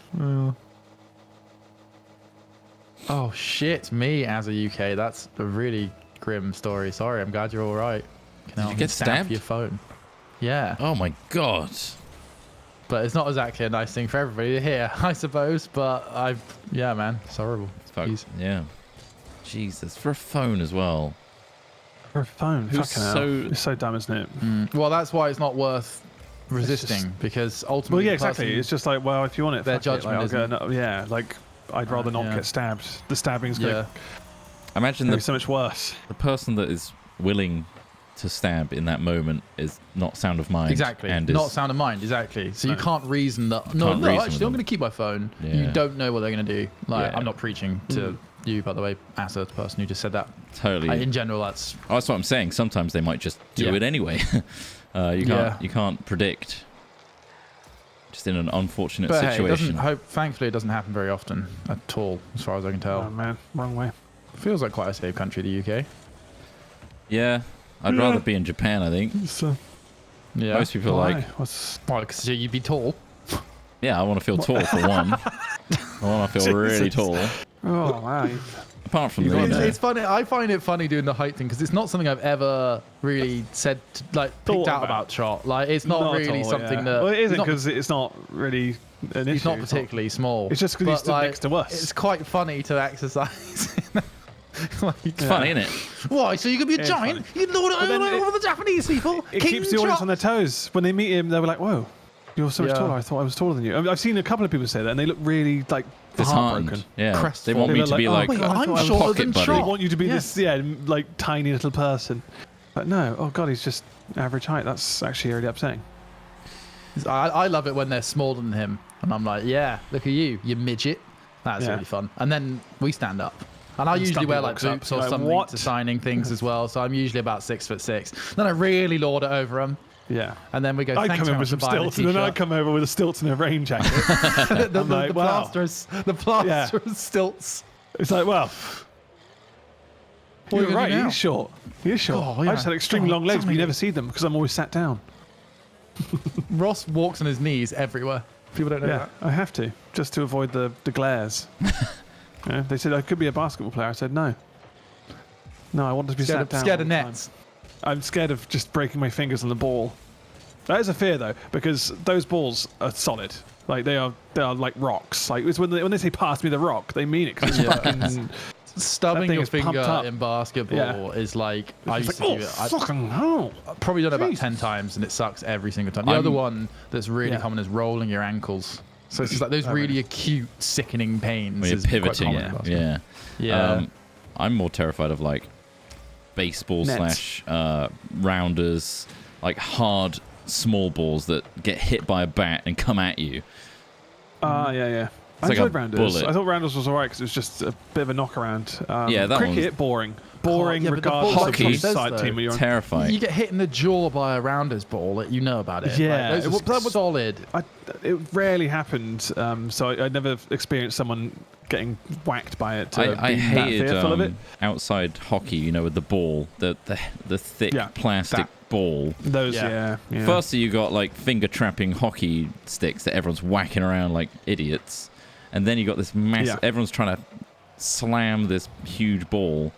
Oh shit, me as a UK. That's a really grim story. Sorry, I'm glad you're all right. Did you get stabbed? For your phone. Yeah. Oh my god. But it's not exactly a nice thing for everybody to hear, I suppose. But yeah, man, it's horrible. Yeah. Jesus, for a phone as well. For a phone, Who's it's so dumb, isn't it? Well, that's why it's not worth resisting because ultimately. Well, yeah, exactly. It's just like, well, if you want it, their fuck it. judgment Like, like I'd rather not get stabbed. The stabbing's going Imagine to be so much worse. The person that is willing to stab in that moment is not sound of mind. Exactly. And not sound of mind. Exactly. So you can't reason that. No, actually, I'm going to keep my phone. Yeah. You don't know what they're going to do. Like, Yeah. I'm not preaching to you, by the way, as a person who just said that. Totally. In general, that's. Oh, that's what I'm saying. Sometimes they might just do it anyway. You can't predict. just in an unfortunate But hey, situation. thankfully, it doesn't happen very often at all, as far as I can tell. Oh man, wrong way. Feels like quite a safe country, the UK. Yeah, I'd rather be in Japan, I think. Yeah. Most people are like, why? Because you'd be tall. yeah, I want to feel tall for one. I want to feel really tall. Oh wow. Apart from It's funny. I find it funny doing the height thing because it's not something I've ever really picked out about shot. Like it's not really something that. Well, it isn't because it's not really an issue. He's not particularly small. It's just because he's stood next to us. It's quite funny to exercise. It's funny, isn't it? Why? So you could be a giant? You lord it over the Japanese people. It keeps the audience on their toes. When they meet him, they were like, "Whoa, you're so much taller. I thought I was taller than you." I've seen a couple of people say that, and they look really heartbroken. Yeah, they want me to be like, I'm shorter than Trot. They want you to be this, tiny little person. But no, oh god, he's just average height. That's actually really upsetting. I love it when they're smaller than him, and I'm like, yeah, look at you midget. That's really fun. And then we stand up. And I usually wear like boots or something to signing things as well. So I'm usually about 6'6". Then I really lord it over them. Yeah. And then we go, I come in with some stilts, and then I come over with a stilts and a rain jacket. the plaster is stilts. It's like, well, you're right. He's short. He is short. Oh, yeah. I just had extremely long legs, but you never see them because I'm always sat down. Ross walks on his knees everywhere. People don't know that. I have to, just to avoid the glares. Yeah, they said I could be a basketball player. I said no. No, I wanted to be sat down. Scared of nets. I'm scared of just breaking my fingers on the ball. That is a fear though, because those balls are solid. Like they are like rocks. Like it's when they say pass me the rock, they mean it because it's fucking. Stubbing your finger in basketball is like I used to do it. Fucking hell! I've probably done it about 10 times, and it sucks every single time. The other one that's really common is rolling your ankles. So it's just like those really acute, sickening pains. When you're pivoting, yeah. I'm more terrified of like baseball Nets. / rounders, like hard small balls that get hit by a bat and come at you. Yeah. I enjoyed rounders. I thought rounders was alright because it was just a bit of a knockaround. That cricket, boring. Regardless hockey, of side team you're on. Terrifying. You get hit in the jaw by a rounders ball, you know about it. Yeah, like, that was solid. It rarely happened, so I never experienced someone getting whacked by it. I hated outside hockey, with the ball, the thick plastic ball. Those, Firstly, you got like finger trapping hockey sticks that everyone's whacking around like idiots, and then you got this massive. Everyone's trying to slam this huge ball.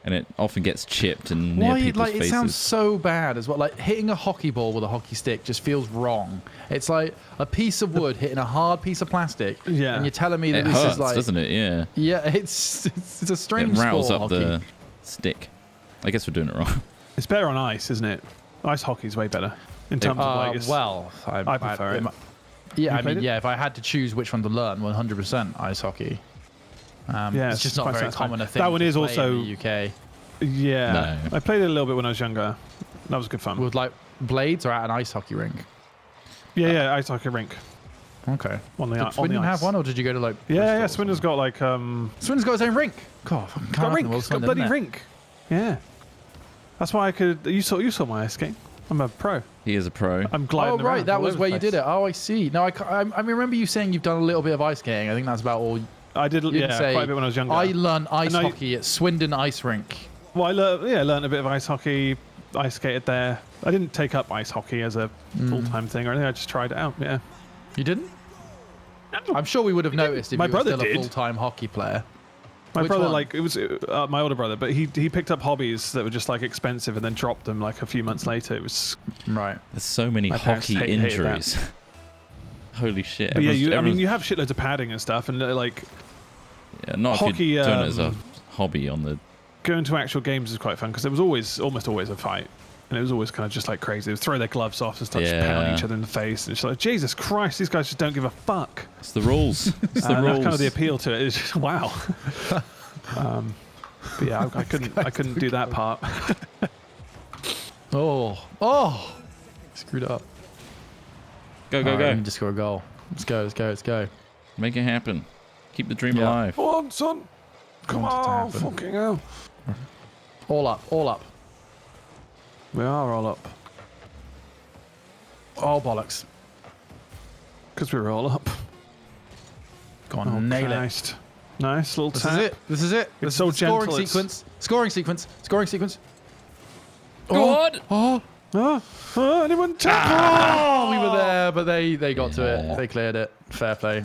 And it often gets chipped and near people's faces. It sounds so bad as well. Like hitting a hockey ball with a hockey stick just feels wrong. It's like a piece of wood hitting a hard piece of plastic. Yeah. And you're telling me that this hurts, is like, doesn't it? Yeah. Yeah, it's a strange sport. It rattles up hockey. the stick. I guess we're doing it wrong. It's better on ice, isn't it? Ice hockey's way better in terms of like. I prefer it. If I had to choose which one to learn, 100% ice hockey. It's just not very common a thing. That one is also in the UK. Yeah, no. I played it a little bit when I was younger. That was good fun. With like blades or at an ice hockey rink? Yeah, ice hockey rink. Okay. Did Swindon have one, or did you go to like? Yeah. Swindon's got like. Swindon's got its own rink. God, got a rink. Got a bloody rink. Yeah. That's why I could. You saw my ice game. I'm a pro. He is a pro. I'm gliding. Oh right, that was where you did it. Oh, I see. No, I remember you saying you've done a little bit of ice skating. I think that's about all. I did. Quite a bit when I was younger. I learned ice hockey at Swindon Ice Rink. Well, I learned a bit of ice hockey. I skated there. I didn't take up ice hockey as a full-time thing or anything. I just tried it out. Yeah. You didn't? No. I'm sure we would have noticed if you were still a full-time hockey player. My brother, it was my older brother, but he picked up hobbies that were just like expensive and then dropped them like a few months later. It was right. There's so many hockey injuries. Holy shit! But you have shitloads of padding and stuff, and like. Yeah, not hockey, if you're doing it as a hobby on the. Going to actual games is quite fun because there was almost always a fight, and it was always kind of just like crazy. They would throw their gloves off and start just pounding each other in the face, and it's like Jesus Christ, these guys just don't give a fuck. It's the rules. It's the rules. That's kind of the appeal to it. It's just, wow. But yeah, I couldn't do that part. Oh, screwed up. Go. Just score a goal. Let's go. Make it happen. Keep the dream alive. Come on, son. Come on, fucking hell. All up. We are all up. Oh, bollocks. because we were all up. Go on, nail Christ. It. Nice little tap. This is it. It's so gentle. Scoring sequence. God! Anyone tap? Oh, we were there, but they got to it. They cleared it. Fair play.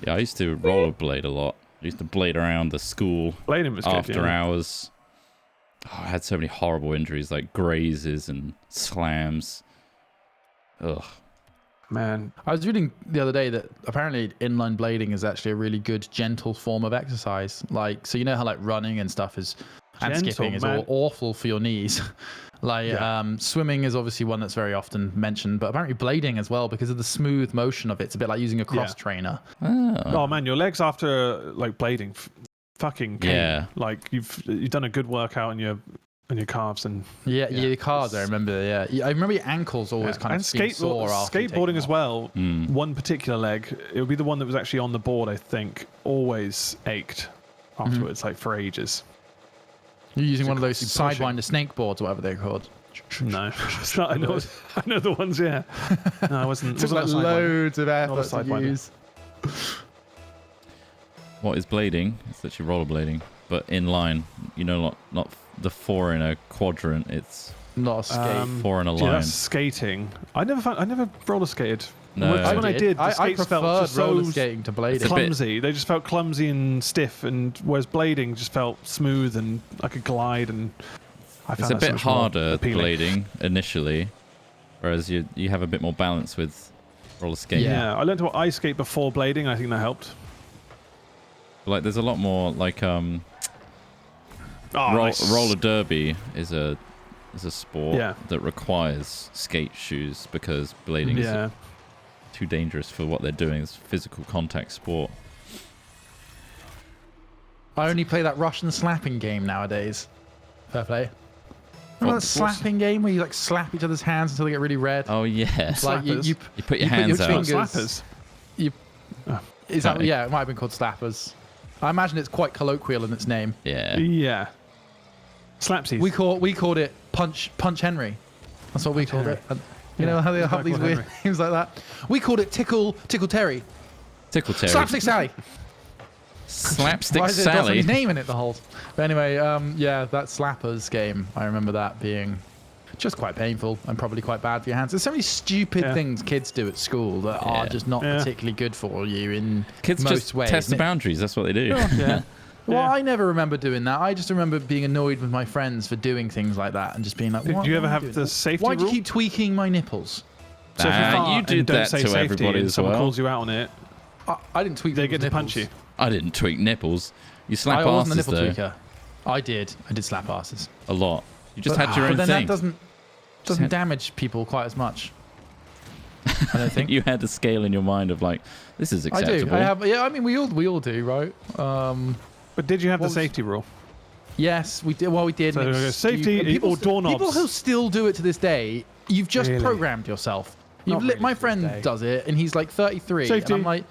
Yeah, I used to rollerblade a lot. I used to blade around the school after hours. Oh, I had so many horrible injuries, like grazes and slams. Ugh. Man. I was reading the other day that apparently inline blading is actually a really good, gentle form of exercise. Like, so you know how like running and stuff is, and skipping is all awful for your knees. Swimming is obviously one that's very often mentioned, but apparently blading as well because of the smooth motion of it. It's a bit like using a cross trainer. Oh man, your legs after like blading, fucking pain. Yeah. Like you've done a good workout on your calves and your calves. I remember. Yeah, I remember your ankles always kind of sore after skateboarding as well. One particular leg, it would be the one that was actually on the board. I think always ached afterwards, like for ages. You're using one of those sidewinder snake boards, or whatever they're called. No, I know the ones. Yeah, no, I wasn't. Took like loads of effort to use. What is blading? It's actually rollerblading, but in line. You know, not the 4 in a quadrant. It's not a skate. 4 in a line. That's skating. I never roller skated. No, when I did, the I skates felt just roller so skating to blading. Clumsy. They just felt clumsy and stiff, and whereas blading just felt smooth and I could glide. And I found it's a bit harder blading initially, whereas you have a bit more balance with roller skating. Yeah, I learned to ice skate before blading. I think that helped. Like, there's a lot more like nice. roller derby is a sport that requires skate shoes because blading is too dangerous for what they're doing. It's physical contact sport. I only play that Russian slapping game nowadays. Fair play. Remember that slapping game where you like slap each other's hands until they get really red? Oh yeah. Like you put your hands out. Slappers. It might have been called slappers. I imagine it's quite colloquial in its name. Yeah. Yeah. Slapsies. We called it Punch Henry. That's what we called it. And you know how they have these weird names like that? We called it Tickle Terry. Tickle Terry. Slapstick Sally. Slapstick Why Sally. Why is his name in it the whole? But anyway, that Slappers game. I remember that being just quite painful and probably quite bad for your hands. There's so many stupid things kids do at school that are just not particularly good for you in kids most just ways. Test the boundaries. That's what they do. Yeah. Well, I never remember doing that. I just remember being annoyed with my friends for doing things like that and just being like, did you ever have the safety rule? Why do you rule? keep tweaking my nipples? So if you fart you did and that don't say to everybody and as someone well. calls you out on it, I didn't tweak they get to nipples. punch you. I didn't tweak nipples. You slap I asses wasn't a nipple though. tweaker. I did slap asses. A lot. You just had your own but then thing. that doesn't damage people quite as much. I don't think. You had a scale in your mind of like, this is acceptable. I do. I mean, we all do, right? But did you have the safety rule? Yes, we did. Well, we did. So safety or doorknobs. People who still do it to this day, you've just programmed yourself. My friend does it, and he's like 33, safety. and I'm like,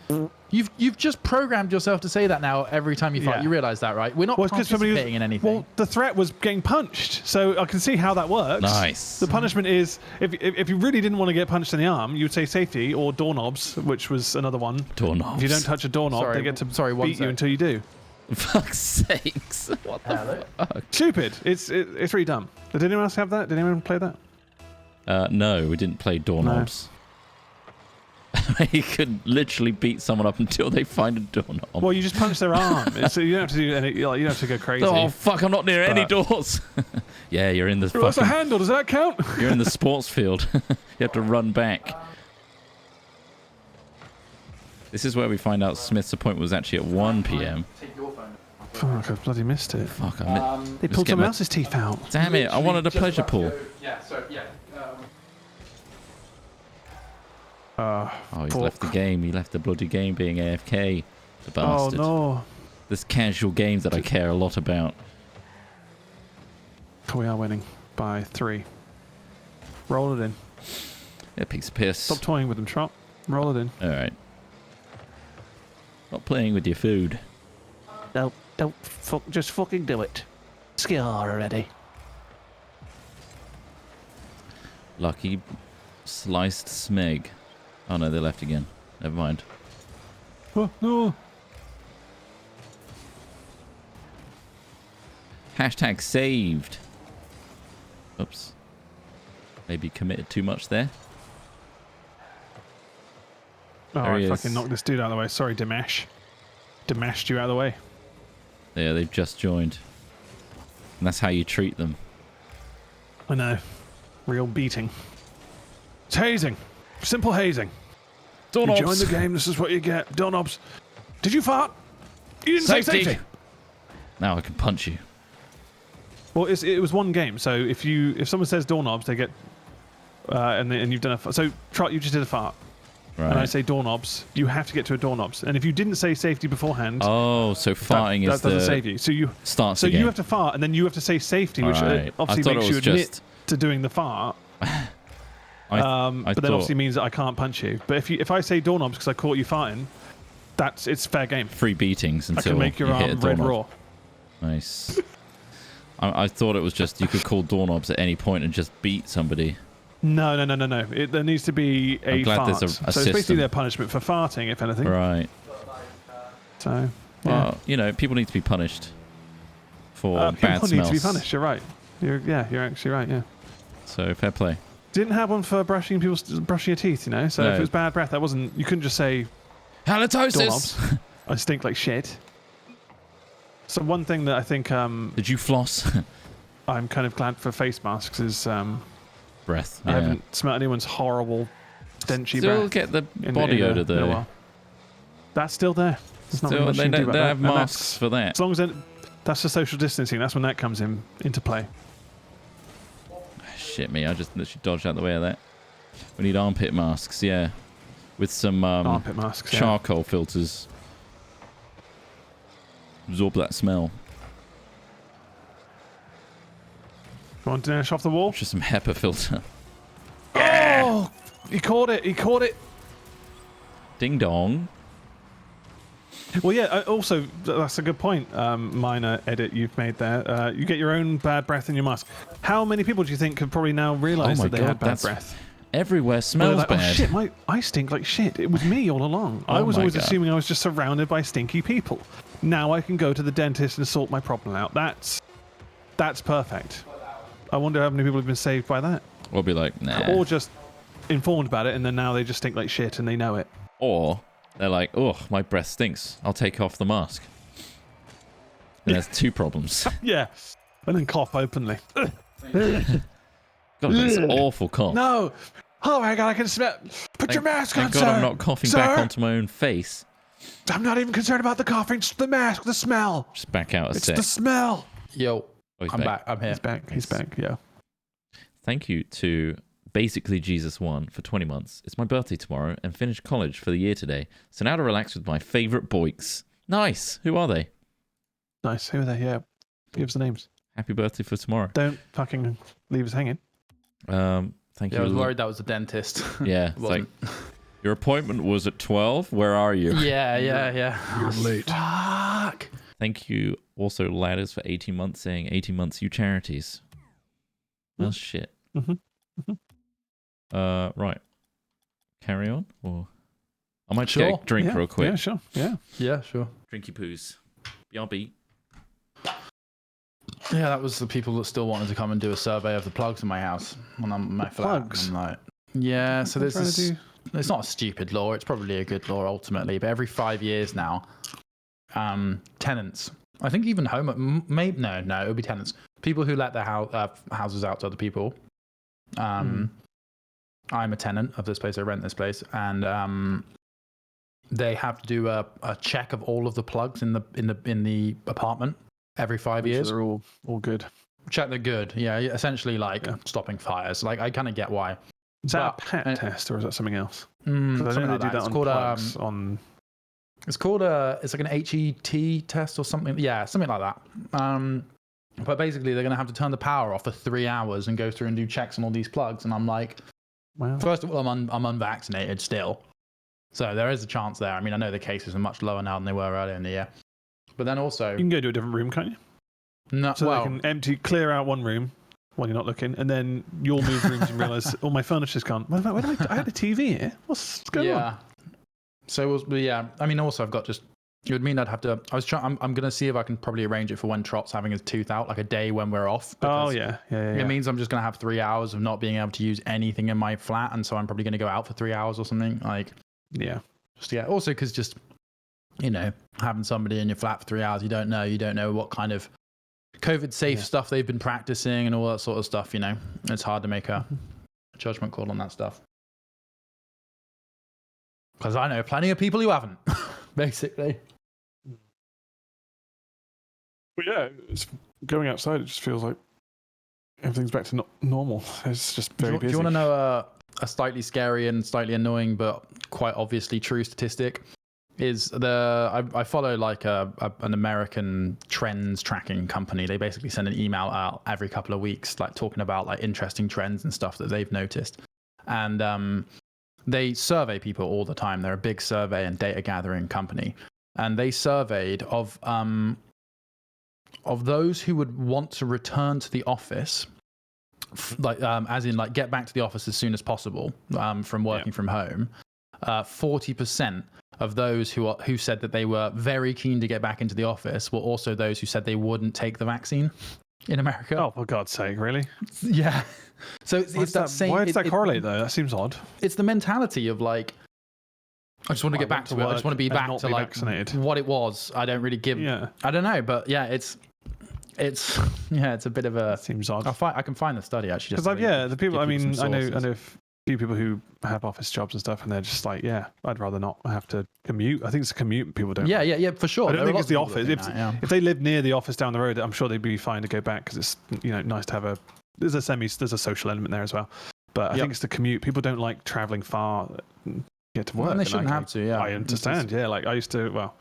you've just programmed yourself to say that now every time you fight. You realise that, right? We're not participating in anything. Well, the threat was getting punched, so I can see how that works. Nice. The punishment is if you really didn't want to get punched in the arm, you would say safety or doorknobs, which was another one. Doorknobs. If you don't touch a doorknob, they get to beat you until you do. Fuck's sakes. What the fuck? Stupid. It's really dumb. Did anyone else have that? Did anyone play that? No, we didn't play doorknobs. No. You could literally beat someone up until they find a doorknob. Well, you just punch their arm. So you don't have to do any. You don't have to go crazy. Oh fuck! I'm not near any doors. Yeah, you're in the. What's the handle? Does that count? You're in the sports field. You have to run back. This is where we find out Smith's appointment was actually at 1 p.m. Fuck! I bloody missed it. Fuck! They pulled someone else's teeth out. Damn it! I wanted a pleasure pool. Oh, he's left the game. He left the bloody game being AFK. The bastard. Oh no! This casual game that I care a lot about. We are winning by 3. Roll it in. Yeah, piece of piss. Stop toying with them, Trot. Roll it in. All right. Not playing with your food. Just fucking do it. Scar already. Lucky sliced smeg. Oh no, they left again. Never mind. Oh, no. Hashtag saved. Oops. Maybe committed too much there. Oh, There he I is. fucking knocked this dude out of the way. Sorry, Dimash. Dimashed you out of the way. Yeah, they've just joined. And that's how you treat them. I know. Real beating. It's hazing. Simple hazing. You join the game, this is what you get. Doorknobs. Did you fart? You didn't say safety. Now I can punch you. Well, it was one game, so if someone says doorknobs, they get and you've done so Trot, you just did a fart. Right. And I say doorknobs, you have to get to a doorknobs. And if you didn't say safety beforehand, so farting that doesn't save you. So you have to fart, and then you have to say safety, which obviously makes you admit to doing the fart. But then obviously means that I can't punch you. But if I say doorknobs because I caught you farting, it's fair game. Free beatings until I can make your arm red raw. Nice. I thought it was just you could call doorknobs at any point and just beat somebody. No. There needs to be a fart. There's a so it's basically their punishment for farting, if anything. Right. So, well, people need to be punished for bad people smells. People need to be punished. You're right. You're actually right. Yeah. So fair play. Didn't have one for brushing your teeth, So if it was bad breath, you couldn't just say halitosis. Doorknobs. I stink like shit. So one thing that I think did you floss? I'm kind of glad for face masks is breath. I haven't smelled anyone's horrible stenchy breath. Still get the body odor though. That's still there. There's not much they you can do about don't that. have masks for that. As long as that's the social distancing, that's when that comes into play. Shit me, I just literally dodged out the way of that. We need armpit masks, yeah. With some armpit masks, charcoal filters. Absorb that smell. You want to finish off the wall? Just some HEPA filter. Oh! He caught it! Ding dong. Well, yeah, also, that's a good point, minor edit you've made there. You get your own bad breath in your mask. How many people do you think could probably now realise that they had bad breath? Everywhere smells like, bad. Oh shit, I stink like shit. It was me all along. I was always assuming I was just surrounded by stinky people. Now I can go to the dentist and sort my problem out. That's perfect. I wonder how many people have been saved by that. Or be like, nah. Or just informed about it and then now they just stink like shit and they know it. Or they're like, oh, my breath stinks. I'll take off the mask. And there's two problems. Yeah. And then cough openly. God, that's awful cough. No. Oh my God, I can smell. Put your mask on, sir. Thank God I'm not coughing back onto my own face. I'm not even concerned about the coughing. It's the mask, the smell. Just back out a sec. It's the smell. Yo, I'm back. I'm here. He's back. Yeah. Thank you to Basically Jesus 1 for 20 months. It's my birthday tomorrow and finished college for the year today. So now to relax with my favourite boys. Nice. Who are they? Nice. Who are they? Yeah. Give us the names. Happy birthday for tomorrow. Don't fucking leave us hanging. Thank you. I was worried that was a dentist. Yeah. It's like, your appointment was at 12. Where are you? Yeah. You're late. Fuck. Thank you also, Ladders, for 18 months saying 18 months you charities. That's shit. Right. Carry on? Or I might just get a drink real quick. Yeah, sure. Yeah, sure. Drinky poos. BRB. Yeah, that was the people that still wanted to come and do a survey of the plugs in my house when I'm in my flat. Plugs? I'm like, yeah, so there's this, it's not a stupid law, it's probably a good law ultimately, but every 5 years now, tenants, I think even home, maybe, no, it would be tenants, people who let their houses out to other people. I'm a tenant of this place, I rent this place, and they have to do a check of all of the plugs in the apartment every 5 years. They're all good. Check they're good. Yeah, essentially stopping fires. Like I kind of get why. Is that a pet test or is that something else? Something I think like they do that it's on called plugs on. It's called it's like an HET test or something. Yeah, something like that. But basically, they're going to have to turn the power off for 3 hours and go through and do checks on all these plugs. And I'm like, wow. First of all, I'm unvaccinated still, so there is a chance there. I mean, I know the cases are much lower now than they were earlier in the year. But then also, you can go to a different room, can't you? No, so they can clear out one room, when you're not looking, and then you'll move rooms and realise, my furniture's gone. Where did I had a TV here. What's going on? So I mean, also I've got just. It would mean I'd have to. I'm gonna see if I can probably arrange it for when Trot's having his tooth out, like a day when we're off. Oh yeah. It means I'm just gonna have 3 hours of not being able to use anything in my flat, and so I'm probably gonna go out for 3 hours or something. Like, Also, because just having somebody in your flat for 3 hours, you don't know what kind of COVID safe stuff they've been practicing and all that sort of stuff. It's hard to make a judgment call on that stuff. Because I know plenty of people who haven't, basically. But yeah, it's going outside. It just feels like everything's back to normal. It's just very busy. Do you want to know a slightly scary and slightly annoying, but quite obviously true statistic? Is I follow like an American trends tracking company. They basically send an email out every couple of weeks, like talking about like interesting trends and stuff that they've noticed, and they survey people all the time. They're a big survey and data gathering company, and they surveyed of those who would want to return to the office, like as in like get back to the office as soon as possible from working from home. 40% of those who said that they were very keen to get back into the office were also those who said they wouldn't take the vaccine in America. Oh, for God's sake, really? Yeah. So it's that same. Why does that correlate though? That seems odd. It's the mentality of like, I just want to get back to it. I just want to be back to like vaccinated. What it was. I don't really give. Yeah. I don't know, but yeah, it's a bit of a. That seems odd. I can find the study actually. Because the people. I mean, I know a few people who have office jobs and stuff, and they're just like, I'd rather not have to commute. I think it's a commute people don't. Yeah, for sure. I don't think it's the office. If they live near the office down the road, I'm sure they'd be fine to go back because it's nice to have there's a social element there as well. But I think it's the commute. People don't like traveling far to get to work. And they shouldn't have to. Yeah, I understand. Like I used to. Well,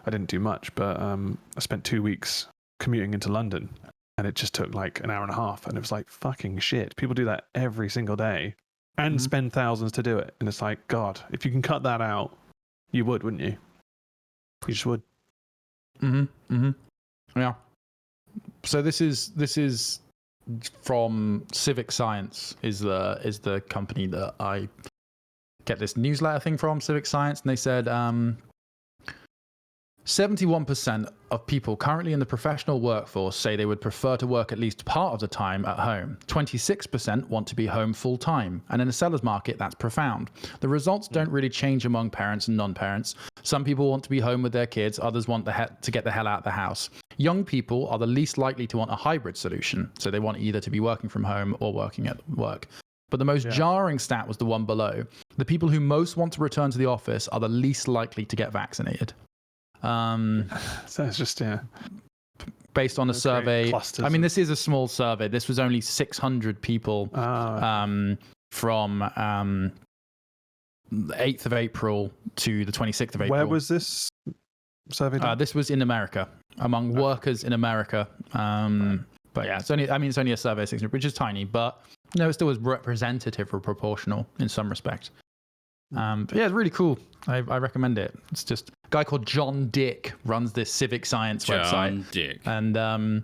I didn't do much, but I spent 2 weeks commuting into London, and it just took like an hour and a half, and it was like fucking shit. People do that every single day and spend thousands to do it, and it's like, God, if you can cut that out, you would, wouldn't you? You just would. Yeah. So this is from Civic Science is the company that I get this newsletter thing from, Civic Science, and they said 71% of people currently in the professional workforce say they would prefer to work at least part of the time at home. 26% want to be home full time. And in a seller's market, that's profound. The results don't really change among parents and non-parents. Some people want to be home with their kids. Others want to get the hell out of the house. Young people are the least likely to want a hybrid solution. So they want either to be working from home or working at work. But the most jarring stat was the one below. The people who most want to return to the office are the least likely to get vaccinated. So it's just based on a survey. I mean, this is a small survey. This was only 600 people from the 8th of April to the 26th of April. Where was this survey done? This was in America, among workers in America. But yeah, it's only a survey of 600, which is tiny, but it still is representative or proportional in some respect. But yeah, it's really cool. I recommend it. It's just a guy called John Dick runs this Civic Science website. John Dick. And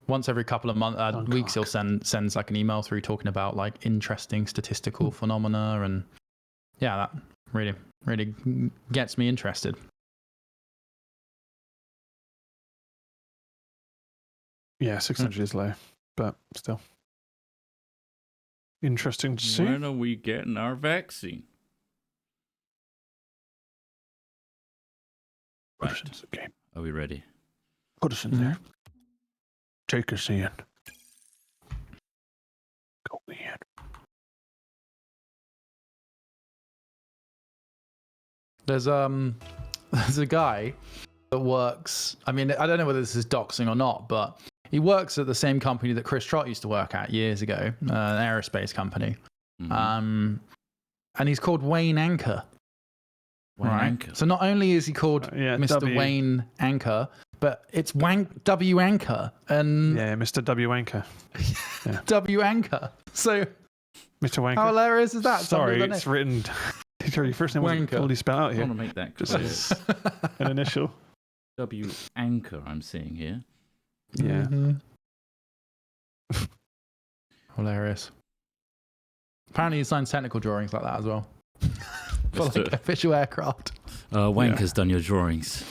once every couple of weeks, he'll sends like an email through talking about like interesting statistical phenomena, and yeah, that really gets me interested. Yeah, 600 is low, but still interesting to see. When are we getting our vaccine? Right. Okay. Are we ready? Put us in there. Take us in. Go in. There's a guy that works. I mean, I don't know whether this is doxing or not, but he works at the same company that Chris Trott used to work at years ago, an aerospace company. And he's called Wayne Anchor. Anchor. So not only is he called Mr. Wayne Anchor, but it's W Anchor and Mr. W Anchor. Yeah. W Anchor. So Mr. Wanker. How hilarious is that? Sorry, it's written. Your first name wasn't fully spelled out here. I want to make that clear. An initial. W Anchor. I'm seeing here. Yeah. Hilarious. Apparently, he signs technical drawings like that as well. For like official aircraft. Wanker's done your drawings.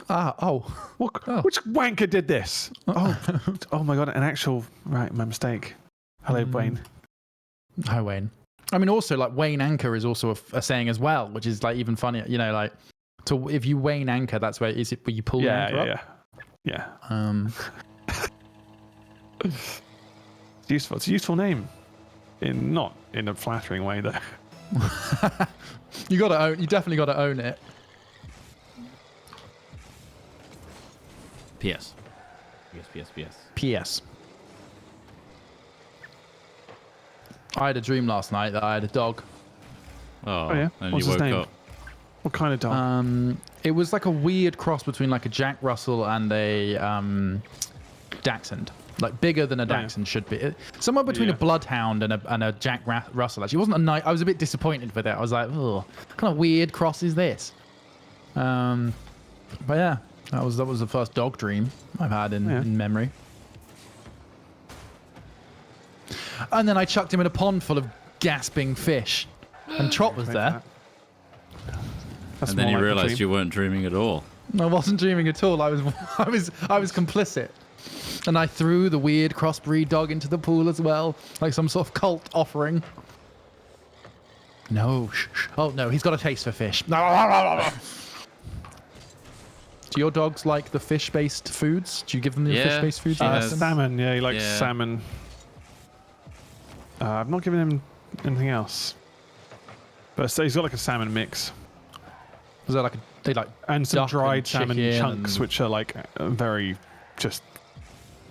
Which wanker did this? Oh my god, an actual... Right, my mistake. Hello, Wayne. Hi, Wayne. I mean, also, like, Wayne Anchor is also a saying as well, which is, like, even funnier. You know, like, if you Wayne Anchor, that's where you pull the anchor up? Yeah. It's useful. It's a useful name. Not in a flattering way, though. You definitely got to own it. PS. PS. I had a dream last night that I had a dog. Oh yeah? And what's you his woke name? up. What kind of dog? It was like a weird cross between like a Jack Russell and a Dachshund. Like bigger than a Dachshund should be. Somewhere between a Bloodhound and a Jack Russell. Actually, it wasn't a nice. I was a bit disappointed with it. I was like, oh, what kind of weird cross is this? But yeah, that was the first dog dream I've had in memory. And then I chucked him in a pond full of gasping fish, and Trot was there. And then you realised you weren't dreaming at all. I wasn't dreaming at all. I was complicit. And I threw the weird crossbreed dog into the pool as well, like some sort of cult offering. No, oh no, he's got a taste for fish. Do your dogs like the fish-based foods? Do you give them the fish-based foods? Salmon, he likes salmon. I've not given him anything else. But he's got like a salmon mix. Is that like and some dried salmon chunks, and... which are like very just.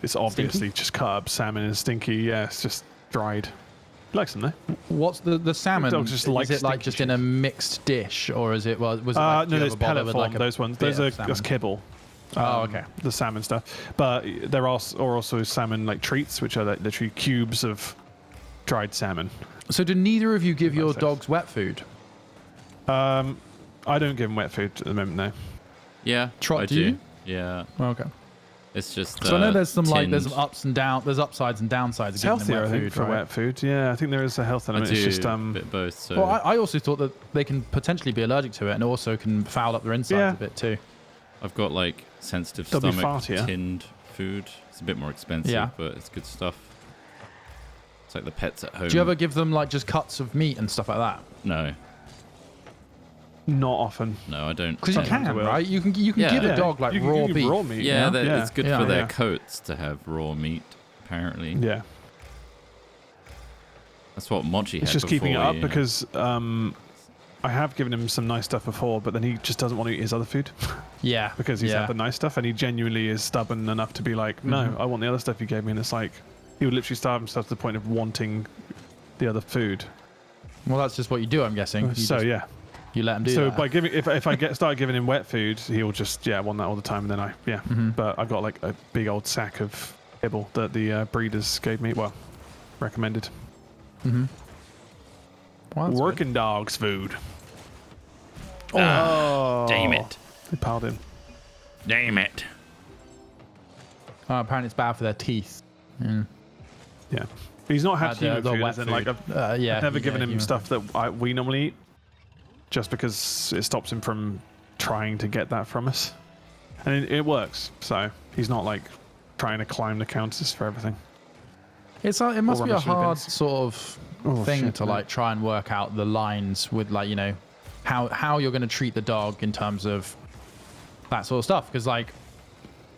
It's obviously stinky? Just cut up salmon and stinky. Yeah, it's just dried. He likes them though. What's the salmon? Just is it like just in a mixed dish, or is it? Was it? Like, no, there's pellet form. Like those ones. Those are that's kibble. Okay. The salmon stuff, but there are also salmon like treats, which are literally cubes of dried salmon. So, do neither of you give your dogs wet food? I don't give them wet food at the moment, no. Yeah, Trot, do you? Yeah. Okay. It's just. So I know there's some there's some ups and downs. There's upsides and downsides. It's healthier, I think, for wet food. Yeah, I think there is a health element. It's just a bit both. So. Well, I also thought that they can potentially be allergic to it, and also can foul up their insides a bit too. I've got like sensitive They'll stomach tinned food. It's a bit more expensive, but it's good stuff. It's like the pets at home. Do you ever give them like just cuts of meat and stuff like that? No. Not often. No, I don't. Because you can, right? You can give a dog like raw beef. Raw meat. Yeah, it's good for their coats to have raw meat. Apparently. Yeah. That's what Mochi had. It's just keeping it up because I have given him some nice stuff before, but then he just doesn't want to eat his other food. Yeah. Because he's had the nice stuff, and he genuinely is stubborn enough to be like, no, I want the other stuff you gave me, and it's like he would literally starve himself to the point of wanting the other food. Well, that's just what you do, I'm guessing. You let him do that. So by giving, if I start giving him wet food, he'll just want that all the time, and then But I've got like a big old sack of kibble that the breeders gave me. Well, recommended. Well, working dogs food. Damn it! They piled in. Damn it! Oh, apparently it's bad for their teeth. Yeah. He's not had human food, wet food. Like I've never given him stuff that we normally eat, just because it stops him from trying to get that from us, and it works. So he's not like trying to climb the counters for everything. It must be a hard sort of thing to like try and work out the lines with like how you're going to treat the dog in terms of that sort of stuff, because like.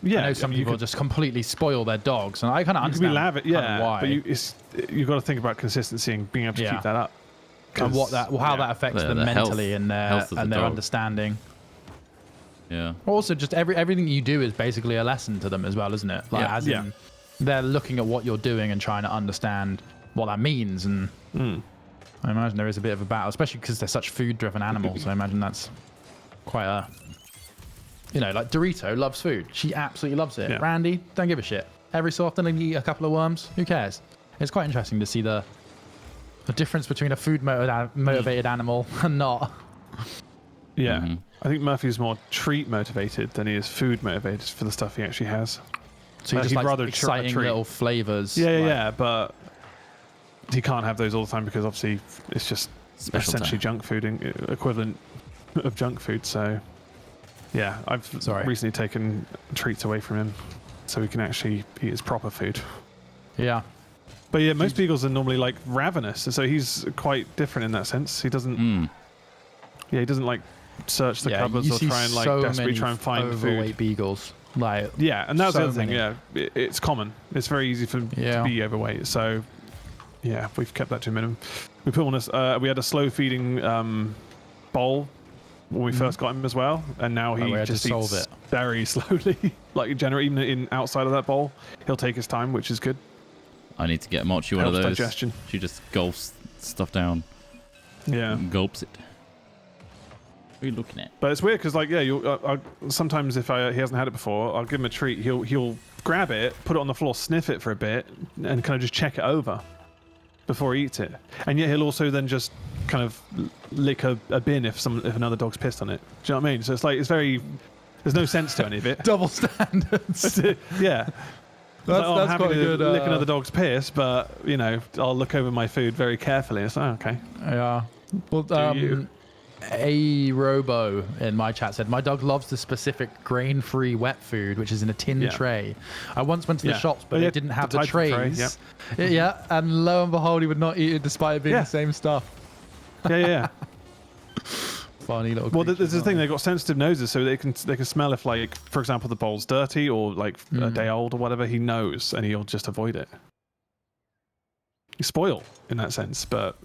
Yeah, I know some people just completely spoil their dogs, and I kind of understand why. But you've got to think about consistency and being able to keep that up, and how that affects them mentally and their understanding. Yeah. Also, just everything you do is basically a lesson to them as well, isn't it? Like, as in, they're looking at what you're doing and trying to understand what that means, and I imagine there is a bit of a battle, especially because they're such food-driven animals. So I imagine that's quite a. Like Dorito loves food. She absolutely loves it. Yeah. Randy, don't give a shit. Every so often, they eat a couple of worms. Who cares? It's quite interesting to see the difference between a food-motivated animal and not. Yeah. I think Murphy's more treat-motivated than he is food-motivated for the stuff he actually has. So he just likes exciting little flavors. Yeah, but he can't have those all the time because obviously it's just Special essentially time. junk food, equivalent of junk food. So yeah, I've recently taken treats away from him so he can actually eat his proper food. Yeah. But yeah, most beagles are normally like ravenous, so he's quite different in that sense. He doesn't. Yeah, he doesn't like search the cupboards or try and like desperately try and find overweight food. beagles. Like And that's so the other thing. many. Yeah, it's common. It's very easy for him to be overweight. So yeah, we've kept that to a minimum. We put on this. We had a slow feeding bowl when we first got him as well, and now he just eats very slowly. Like generally, even in outside of that bowl, he'll take his time, which is good. I need to get Mochi one of those. Digestion. She just gulps stuff down. Yeah. Gulps it. What are you looking at? But it's weird because, like, sometimes if he hasn't had it before, I'll give him a treat. He'll grab it, put it on the floor, sniff it for a bit, and kind of just check it over before he eats it. And yet he'll also then just kind of lick a bin if another dog's pissed on it. Do you know what I mean? So it's like there's no sense to any of it. Double standards. Yeah. That's happy quite to good. Lick another dog's piss, but I'll look over my food very carefully. It's like, okay. Yeah. Well, a Robo in my chat said my dog loves the specific grain-free wet food, which is in a tin tray. I once went to the shops, but they didn't have the trays. Tray, and lo and behold, he would not eat it despite it being the same stuff. Yeah. Funny little. Well, there's the thing. They've got sensitive noses, so they can smell if, like, for example, the bowl's dirty or like a day old or whatever. He knows, and he'll just avoid it. He's spoiled in that sense, but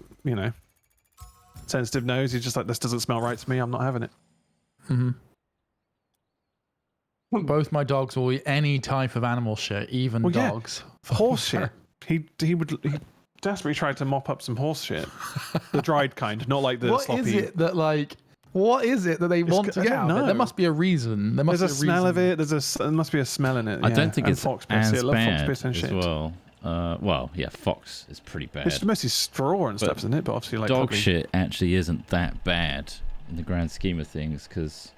sensitive nose. He's just like, this doesn't smell right to me. I'm not having it. Both my dogs will eat any type of animal shit, even dogs. Horse shit. He desperately tried to mop up some horse shit, the dried kind, not like the sloppy. What is it that they want to get out of it? There must be a reason. There's a smell of it. There must be a smell in it. I don't think it's fox as piss. I love bad fox piss and as shit. well. Fox is pretty bad. It's mostly straw and stuff, isn't it? But obviously, like dog shit actually isn't that bad in the grand scheme of things because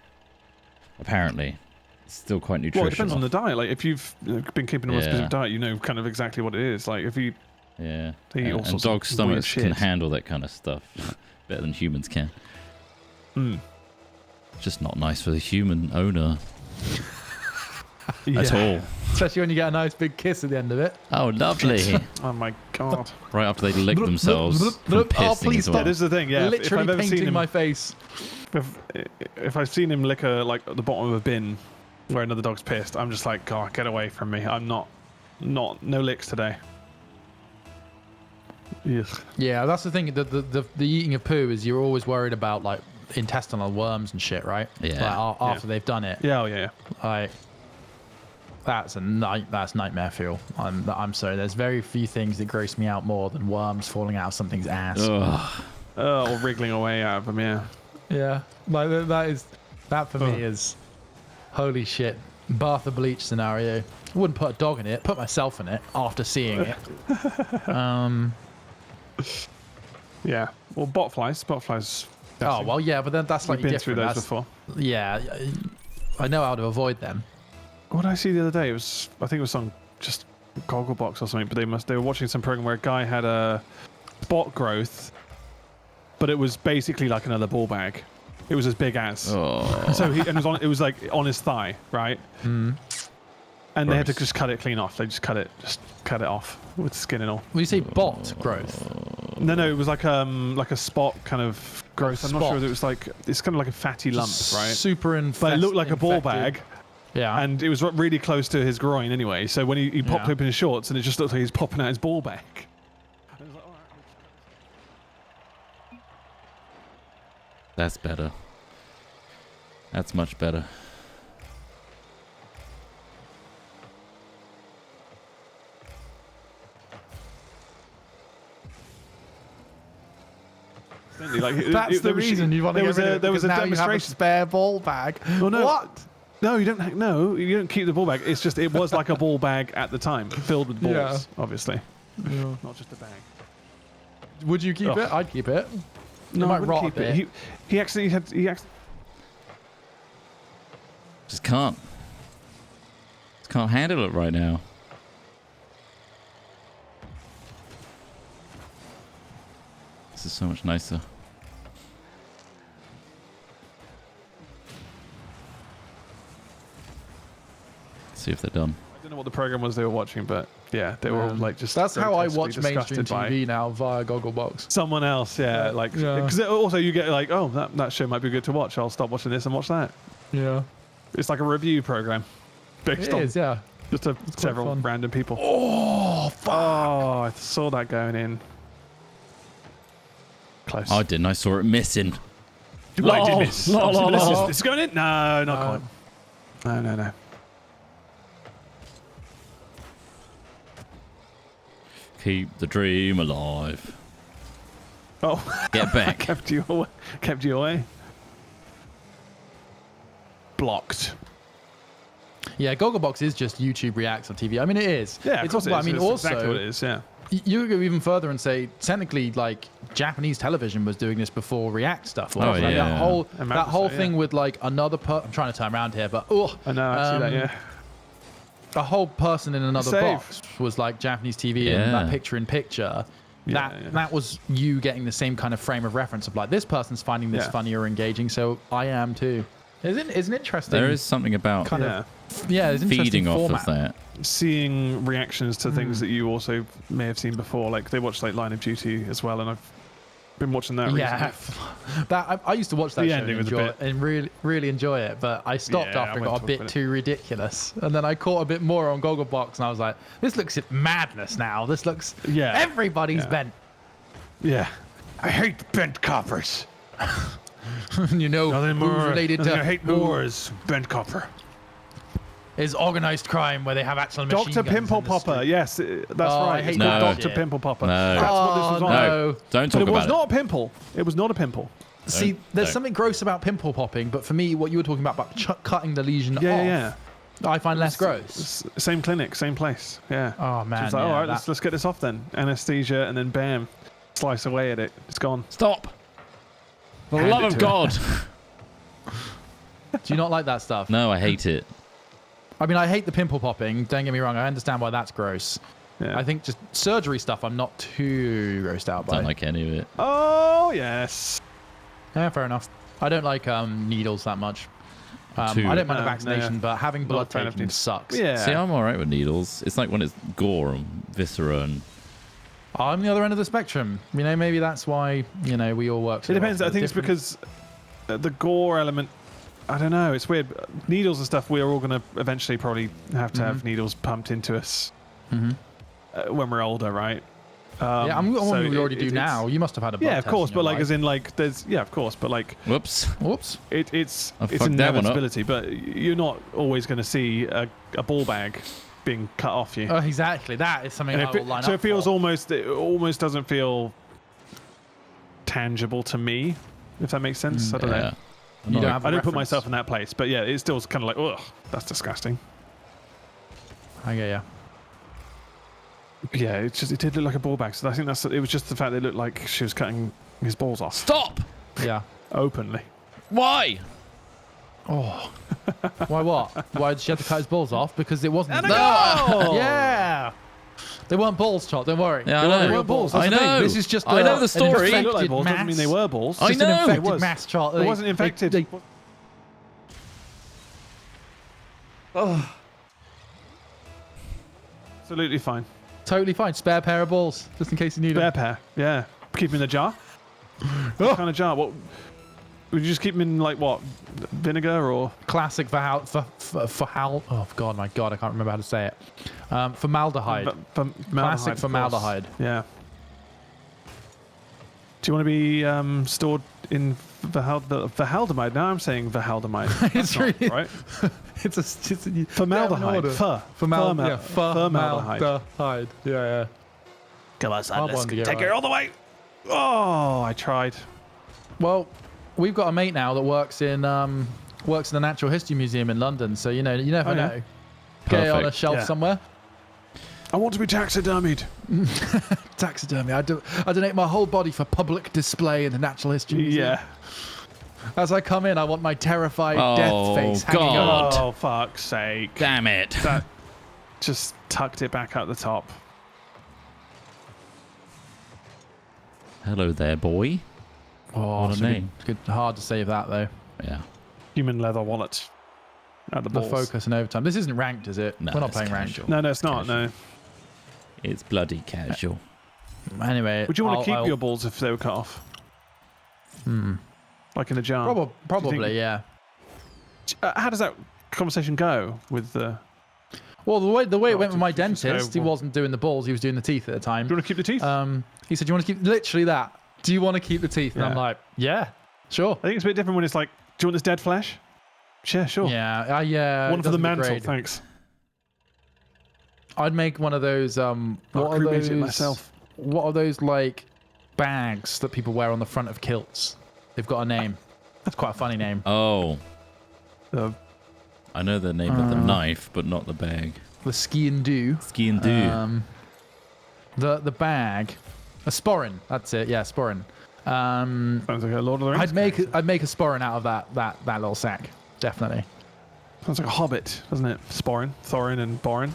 apparently it's still quite nutritious. Well, it depends on the diet. Like if you've been keeping on a specific diet, you know kind of exactly what it is. Like if you and dog stomachs can handle that kind of stuff better than humans can. It's just not nice for the human owner at all. Especially when you get a nice big kiss at the end of it. Oh, lovely. Oh my god. Right after they lick themselves from pissing please as well. This is the thing, Literally if I've ever painting seen him, my face. If I've seen him lick at the bottom of a bin where another dog's pissed, I'm just like, God, get away from me. I'm no licks today. Ugh. Yeah, that's the thing. The eating of poo is you're always worried about like intestinal worms and shit, right? Yeah. Like, after they've done it. Yeah. Like that's nightmare fuel. I'm sorry. There's very few things that gross me out more than worms falling out of something's ass. Or wriggling away out of them. Yeah. Yeah. Like that for me is holy shit. Bath of bleach scenario. Wouldn't put a dog in it. Put myself in it after seeing it. Yeah. Well, botflies. Oh well, yeah, but then that's like been different. through those before. Yeah, I know how to avoid them. What did I see the other day? I think it was on just Gogglebox or something. But they were watching some program where a guy had a spot growth, but it was basically like another ball bag. It was as big as. So it was like on his thigh, right? And they had to just cut it clean off. They just cut it off with skin and all. When you say bot growth? No, it was like a spot kind of growth. I'm not sure whether it was like it's kind of like a fatty lump, right? Super infected. But it looked like a ball bag. Yeah. And it was really close to his groin anyway. So when he popped open his shorts, and it just looked like he's popping out his ball bag. That's better. That's much better. That's the reason you want to get rid of it. There was a now demonstration. You have a spare ball bag. Well, no. What? No, you don't. No, you don't keep the ball bag. It's just it was like a ball bag at the time, filled with balls, obviously. Yeah. Not just a bag. Would you keep it? I'd keep it. No, I wouldn't keep it. He actually just can't handle it right now. This is so much nicer. See if they're done. I don't know what the program was they were watching, but yeah, they were all like just. That's how I watch disgusted mainstream by TV now via Gogglebox. someone else, yeah, like because also you get like, oh, that show might be good to watch. I'll stop watching this and watch that. Yeah, it's like a review program based on yeah. just several fun. random people. Oh, fuck. Oh, I saw that going in. Close. I didn't. I saw it missing. Why did miss? This is going in? No, not quite. No. Keep the dream alive. Oh, Get back. kept you away. Blocked. Yeah, Gogglebox is just YouTube reacts on TV. I mean, it is. Yeah, of course it is. I mean, it's also, exactly what it is. Yeah. You go even further and say, technically, like Japanese television was doing this before React stuff. Oh, yeah. That whole thing with like another. I'm trying to turn around here, but I know. I see that. Yeah. A whole person in another Save. box was like Japanese TV and that picture-in-picture. That was you getting the same kind of frame of reference of like, this person's finding this funny or engaging, so I am too. Isn't interesting? There is something about there's feeding off format. of that. Seeing reactions to things that you also may have seen before, like they watched like Line of Duty as well, and I've been watching that recently. I used to watch that The show ending was a bit- and really enjoy it, but I stopped after it got a bit too ridiculous, and then I caught a bit more on Gogglebox, and I was like, this looks madness now. This looks everybody's bent. Yeah. I hate bent coppers. You know, Nothing who's more related nothing to I hate who more is bent copper. is organized crime where they have actual machine Dr. guns Pimple in the Popper, street. yes, that's Oh, I right. hate It's that called shit. Dr. Pimple Popper. No. That's what this was on. No. Don't But talk it was about not a pimple. It was not a pimple. See, there's don't. something gross about pimple popping, but for me, what you were talking about cutting the lesion Yeah. off, I find less gross. Same clinic, same place. Yeah. Oh man, She was like, all right, that- let's get this off then. Anesthesia, and then bam, slice away at it. It's gone. Stop. For the Hand love it of to God. Do you not like that stuff? No, I hate it. I mean, I hate the pimple popping. Don't get me wrong. I understand why that's gross. Yeah. I think just surgery stuff, I'm not too grossed out by. Don't like any of it. Oh yes. Yeah, fair enough. I don't like needles that much. I don't mind a vaccination, but having blood taken sucks. Yeah. See, I'm alright with needles. It's like when it's gore and viscera and... I'm the other end of the spectrum. You know, maybe that's why, you know, we all work. It depends. I think it's because the gore element. I don't know. It's weird. Needles and stuff. We're all going to eventually probably have to have needles pumped into us when we're older, right? Yeah, I'm so we already do now. You must have had a blood yeah, of test course, in but your like life. as in like there's of course, but like Whoops. it's I an fucked that one up. inevitability. But you're not always going to see a ball bag being cut off you. Exactly. That is something I will line up So it feels for. it almost doesn't feel tangible to me, if that makes sense. I don't know. You don't have I a don't put reference. myself in that place, but yeah, it's still kind of like, ugh, that's disgusting. I get ya. Yeah, it did look like a ball bag. So I think it was just the fact that it looked like she was cutting his balls off Stop! Yeah. openly. Why? Oh. Why what? Why did she have to cut his balls off? Because it wasn't. And a goal! Yeah. They weren't balls, Chot. Don't worry. Yeah, I They weren't know. real balls. I That's the thing. know. This is just I know the an story. They look like infected balls. Doesn't mean they mass. were balls. I Just an know. infected It was. mass, Chot. It wasn't infected. Absolutely fine. Totally fine. Spare pair of balls, just in case you need Spare them. pair. Yeah. Keep them in a jar. What kind of jar? What? Would you just keep them in like what? Vinegar or? Classic for oh God, my God, I can't remember how to say it. Formaldehyde. Classic formaldehyde. Yeah. Do you want to be stored in Verhaldemide? Now I'm saying Verhaldemide. It's really right. It's a Formaldehyde. Formaldehyde. Formaldehyde. Yeah. Come on, son. Hard Let's one to get take right. her all the way. Oh, I tried. Well, we've got a mate now that works in the Natural History Museum in London. So you never know. yeah. Get it on a Perfect. shelf Yeah. somewhere. I want to be taxidermied. Taxidermy. I donate my whole body for public display in the Natural History Museum. Yeah. As I come in, I want my terrified Oh, death face hanging God. over. Oh, fuck's sake. Damn it. That just tucked it back at the top. Hello there, boy. Oh, what a name. Good. Hard to save that, though. Yeah. Human leather wallet. The focus and overtime. This isn't ranked, is it? No, We're not it's playing casual. ranked. No, it's not. Casual. No. It's bloody casual. Anyway, Would you want to keep your balls if they were cut off? Like in a jar? Probably, yeah. How does that conversation go with the... Well, the way it went with my just go, dentist, he wasn't doing the balls, he was doing the teeth at the time. Do you want to keep the teeth? He said, "Do you want to keep literally that? Do you want to keep the teeth?" And I'm like, "Yeah, sure." I think it's a bit different when it's like, "Do you want this dead flesh?" Yeah, sure. Yeah, yeah. One for the mantle, thanks. I'd make one of those. What are those? It myself. What are those like bags that people wear on the front of kilts? They've got a name. That's quite a funny name. Oh. The I know the name of the knife, but not the bag. The ski and do. Ski and do. The bag, a sporran. That's it. Yeah, sporran. Sounds like a Lord of the Rings. I'd make a sporran out of that little sack. Definitely. Sounds like a hobbit, doesn't it? Sporran, Thorin, and Borin.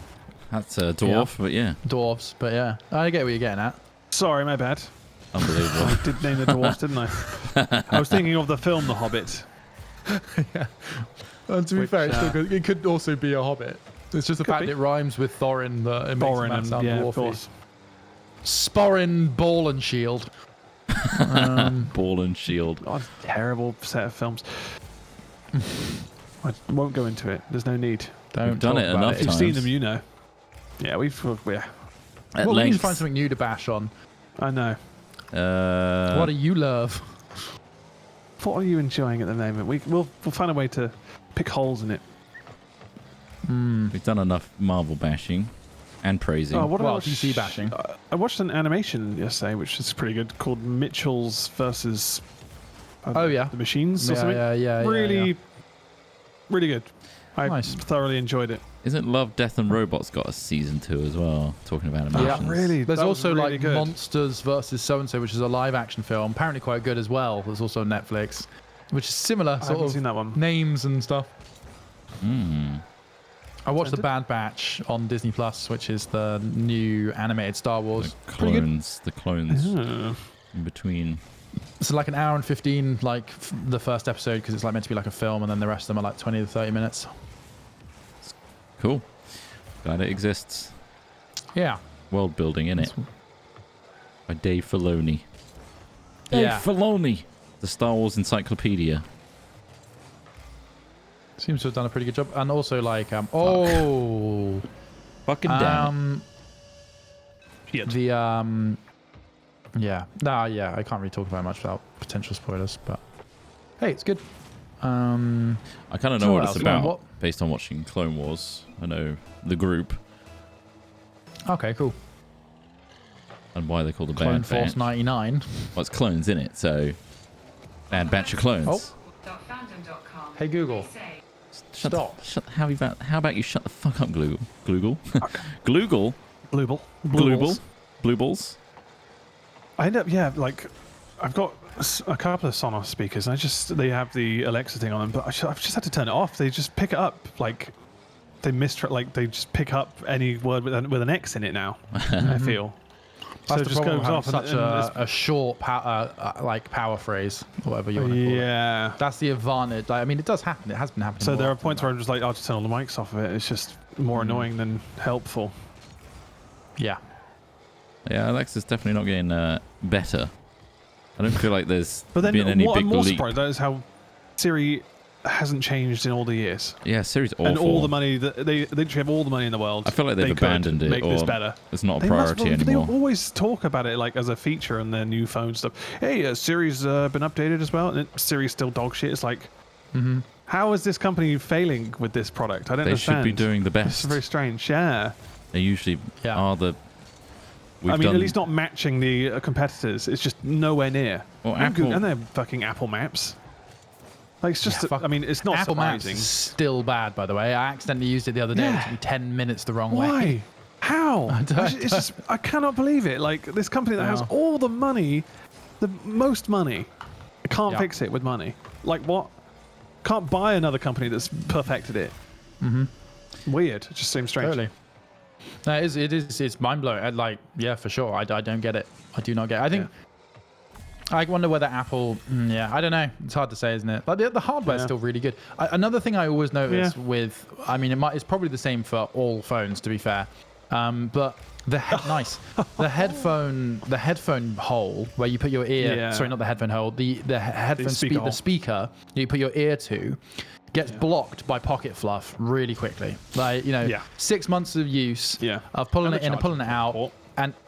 That's a dwarf, but yeah. Dwarves, but yeah. I get what you're getting at. Sorry, my bad. Unbelievable. I did name the dwarfs, didn't I? I was thinking of the film The Hobbit. Yeah. And to be fair, it could also be a hobbit. It's just the fact be. it rhymes with Thorin that it makes Borin it sound yeah, dwarfy. of course. Sporran, Ball and Shield. Ball and shield. God, terrible set of films. I won't go into it. There's no need. We've done it enough If you've times. seen them, you know. Yeah, we're At Well, we need to length. find something new to bash on. I know. What do you love? What are you enjoying at the moment? We'll find a way to pick holes in it. We've done enough Marvel bashing and praising. Oh, what Well, about DC bashing. I watched an animation yesterday, which is pretty good, called Mitchell's versus. The Machines or something. Yeah. Really good. I Nice. thoroughly enjoyed it. Isn't Love, Death and Robots got a season 2 as well? Talking about animations. Really. There's that was also really like good. Monsters versus So and So, which is a live action film, apparently quite good as well. There's also on Netflix, which is similar I sort haven't of seen that one. names and stuff. I watched Sent The Bad Batch on Disney Plus, which is the new animated Star Wars. The Pretty good. clones Oh. in between. It's like an hour and 15, like the first episode, because it's like meant to be like a film, and then the rest of them are like 20 to 30 minutes. Cool. Glad it exists. Yeah. World building in it. By Dave Filoni. Dave Yeah. Filoni. The Star Wars Encyclopedia. Seems to have done a pretty good job. And also like, Fucking damn yeah. Nah, yeah, I can't really talk about much without potential spoilers, but hey, it's good. I kind of know So what what it's else? about What? based on watching Clone Wars. I know the group Okay, cool. and why they call the Clone Bad Force Batch. 99. Well, it's clones in it, so Bad Batch of clones. Oh. Hey Google. Stop. How about you shut the fuck up, Gloogle? Gloogle? Blue Glooble? Blue balls? I end up, I've got a couple of Sonos speakers, and they have the Alexa thing on them, but I've just had to turn it off. They just pick it up, they they just pick up any word with an X in it now, I feel. That's so it the just problem goes with off. having such a short power phrase, whatever you want to call it. Yeah. That's the advantage. Like, I mean, it does happen. It has been happening. So more there are often, points where I'm just like, I'll just turn all the mics off of it. It's just more annoying than helpful. Yeah. Yeah, Alexa's definitely not getting better. I don't feel like there's But then been any what big I'm more leap. surprised at is how Siri hasn't changed in all the years. Yeah, Siri's awful. And all the money that they literally have all the money in the world. I feel like they've they could abandoned it, Make this or better. it's not a They priority must, anymore. They always talk about it like as a feature in their new phone stuff. Hey, Siri's been updated as well, and Siri's still dog shit. It's like, how is this company failing with this product? I don't They understand. should be doing the It's best. very strange. Yeah. They usually are the. I mean, at least not matching the competitors. It's just nowhere near. Well, and Apple- and they're fucking Apple Maps. Like, it's just, I mean, it's not Apple Maps surprising. is still bad, by the way. I accidentally used it the other day. Yeah. It took me 10 minutes the wrong way. Why? How? It's just, I cannot believe it. Like, this company that has all the money, the most money, can't fix it with money. Like, what? Can't buy another company that's perfected it. Weird. It just seems strange. Totally. No, it's mind blowing. Like, yeah, for sure. I don't get it. I do not get it. I think I wonder whether Apple, I don't know. It's hard to say, isn't it? But the hardware is still really good. Another thing I always notice with, I mean, it's probably the same for all phones, to be fair. But the headphone hole where you put your ear, sorry, not the headphone hole, the headphone the speaker you put your ear to, gets blocked by pocket fluff really quickly. Like, 6 months of use of pulling it in and pulling it out.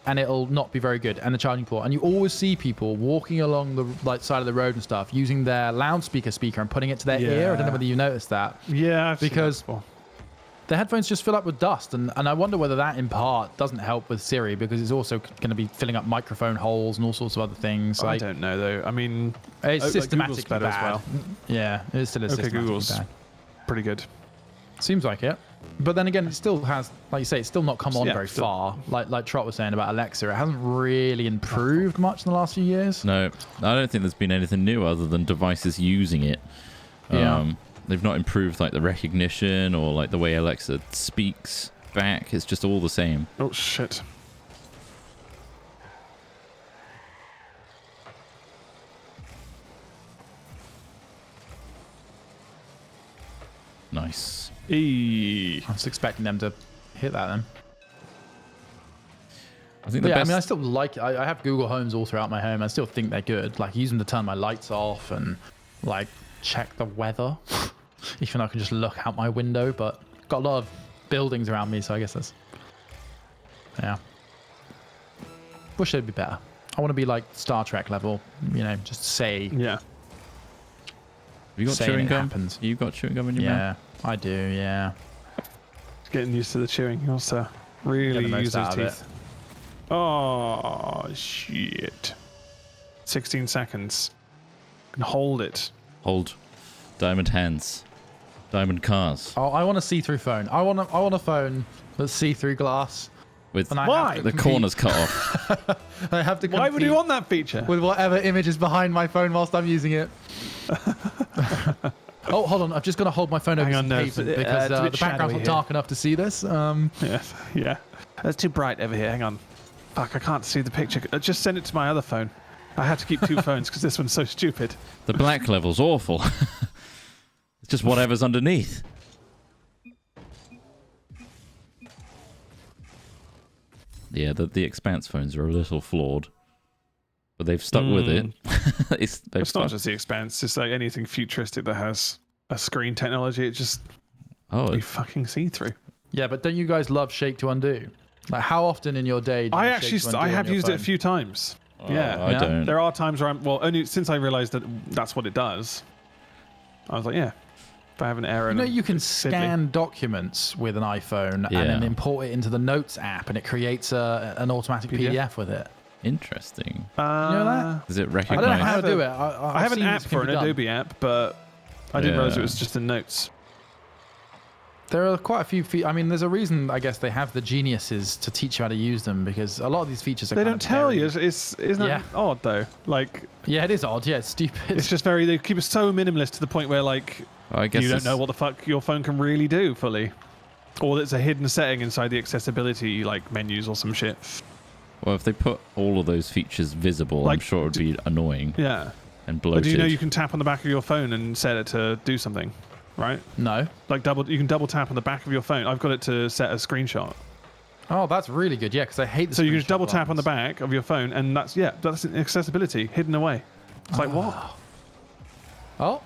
And it'll not be very good, and the charging port. And you always see people walking along the side of the road and stuff, using their loudspeaker and putting it to their ear. I don't know whether you noticed that. Yeah, because the headphones just fill up with dust, and I wonder whether that in part doesn't help with Siri, because it's also going to be filling up microphone holes and all sorts of other things. I don't know though. I mean, it's systematically better bad as well. Yeah, it still is. Okay, Google's bad. Pretty good. Seems like it. But then again, it still has, like you say, it's still not come on very far. Like Trot was saying about Alexa, it hasn't really improved much in the last few years. No, I don't think there's been anything new other than devices using it. They've not improved like the recognition or like the way Alexa speaks back. It's just all the same. Oh shit. Nice. I was expecting them to hit that then. I think I still like it. I have Google Homes all throughout my home. I still think they're good. Like, use them to turn my lights off and like check the weather. Even though I can just look out my window, but got a lot of buildings around me, so I guess that's wish they'd be better. I want to be like Star Trek level, just say. Yeah. Have you got chewing gum? Happens. You got chewing gum in your mouth? Yeah, I do. Yeah. Getting used to the chewing. He wants to really use his teeth. Oh shit! 16 seconds. And hold it. Hold. Diamond hands. Diamond cars. Oh, I want a see-through phone. I want a phone that's see-through glass. With the corners cut off. I have to. Why would you want that feature? With whatever image is behind my phone whilst I'm using it. Oh, hold on. I'm just going to hold my phone over some pavement because the background's not dark enough to see this. Yeah. It's too bright over here. Hang on. Fuck, I can't see the picture. Just send it to my other phone. I had to keep two phones because this one's so stupid. The black level's awful. It's just whatever's underneath. Yeah, the Expanse phones are a little flawed. But they've stuck with it. It's not just the Expanse. It's like anything futuristic that has a screen technology. It just be fucking see-through. Yeah, but don't you guys love Shake to Undo? Like, how often in your day do I have used it a few times. I don't. There are times where only since I realized that that's what it does. I was like, if I have an error. You can scan documents with an iPhone and then import it into the Notes app, and it creates an automatic PDF with it. Interesting. You know that? Does it recognize? I don't know how to do it. I have an app for an Adobe app, but I didn't realize it was just in Notes. There are quite a few. I mean, there's a reason, I guess, they have the geniuses to teach you how to use them, because a lot of these features are. They don't tell you. Isn't it odd though? Like. Yeah, it is odd. Yeah, it's stupid. It's just they keep it so minimalist to the point where I guess you don't know what the fuck your phone can really do fully, or it's a hidden setting inside the accessibility menus or some shit. Well, if they put all of those features visible, I'm sure it would be annoying. Yeah. And bloated. But do you know you can tap on the back of your phone and set it to do something? Right? No. You can double tap on the back of your phone. I've got it to set a screenshot. Oh, that's really good. Yeah, because I hate the. So you can just double tap on the back of your phone, and that's accessibility hidden away. It's like what? Oh,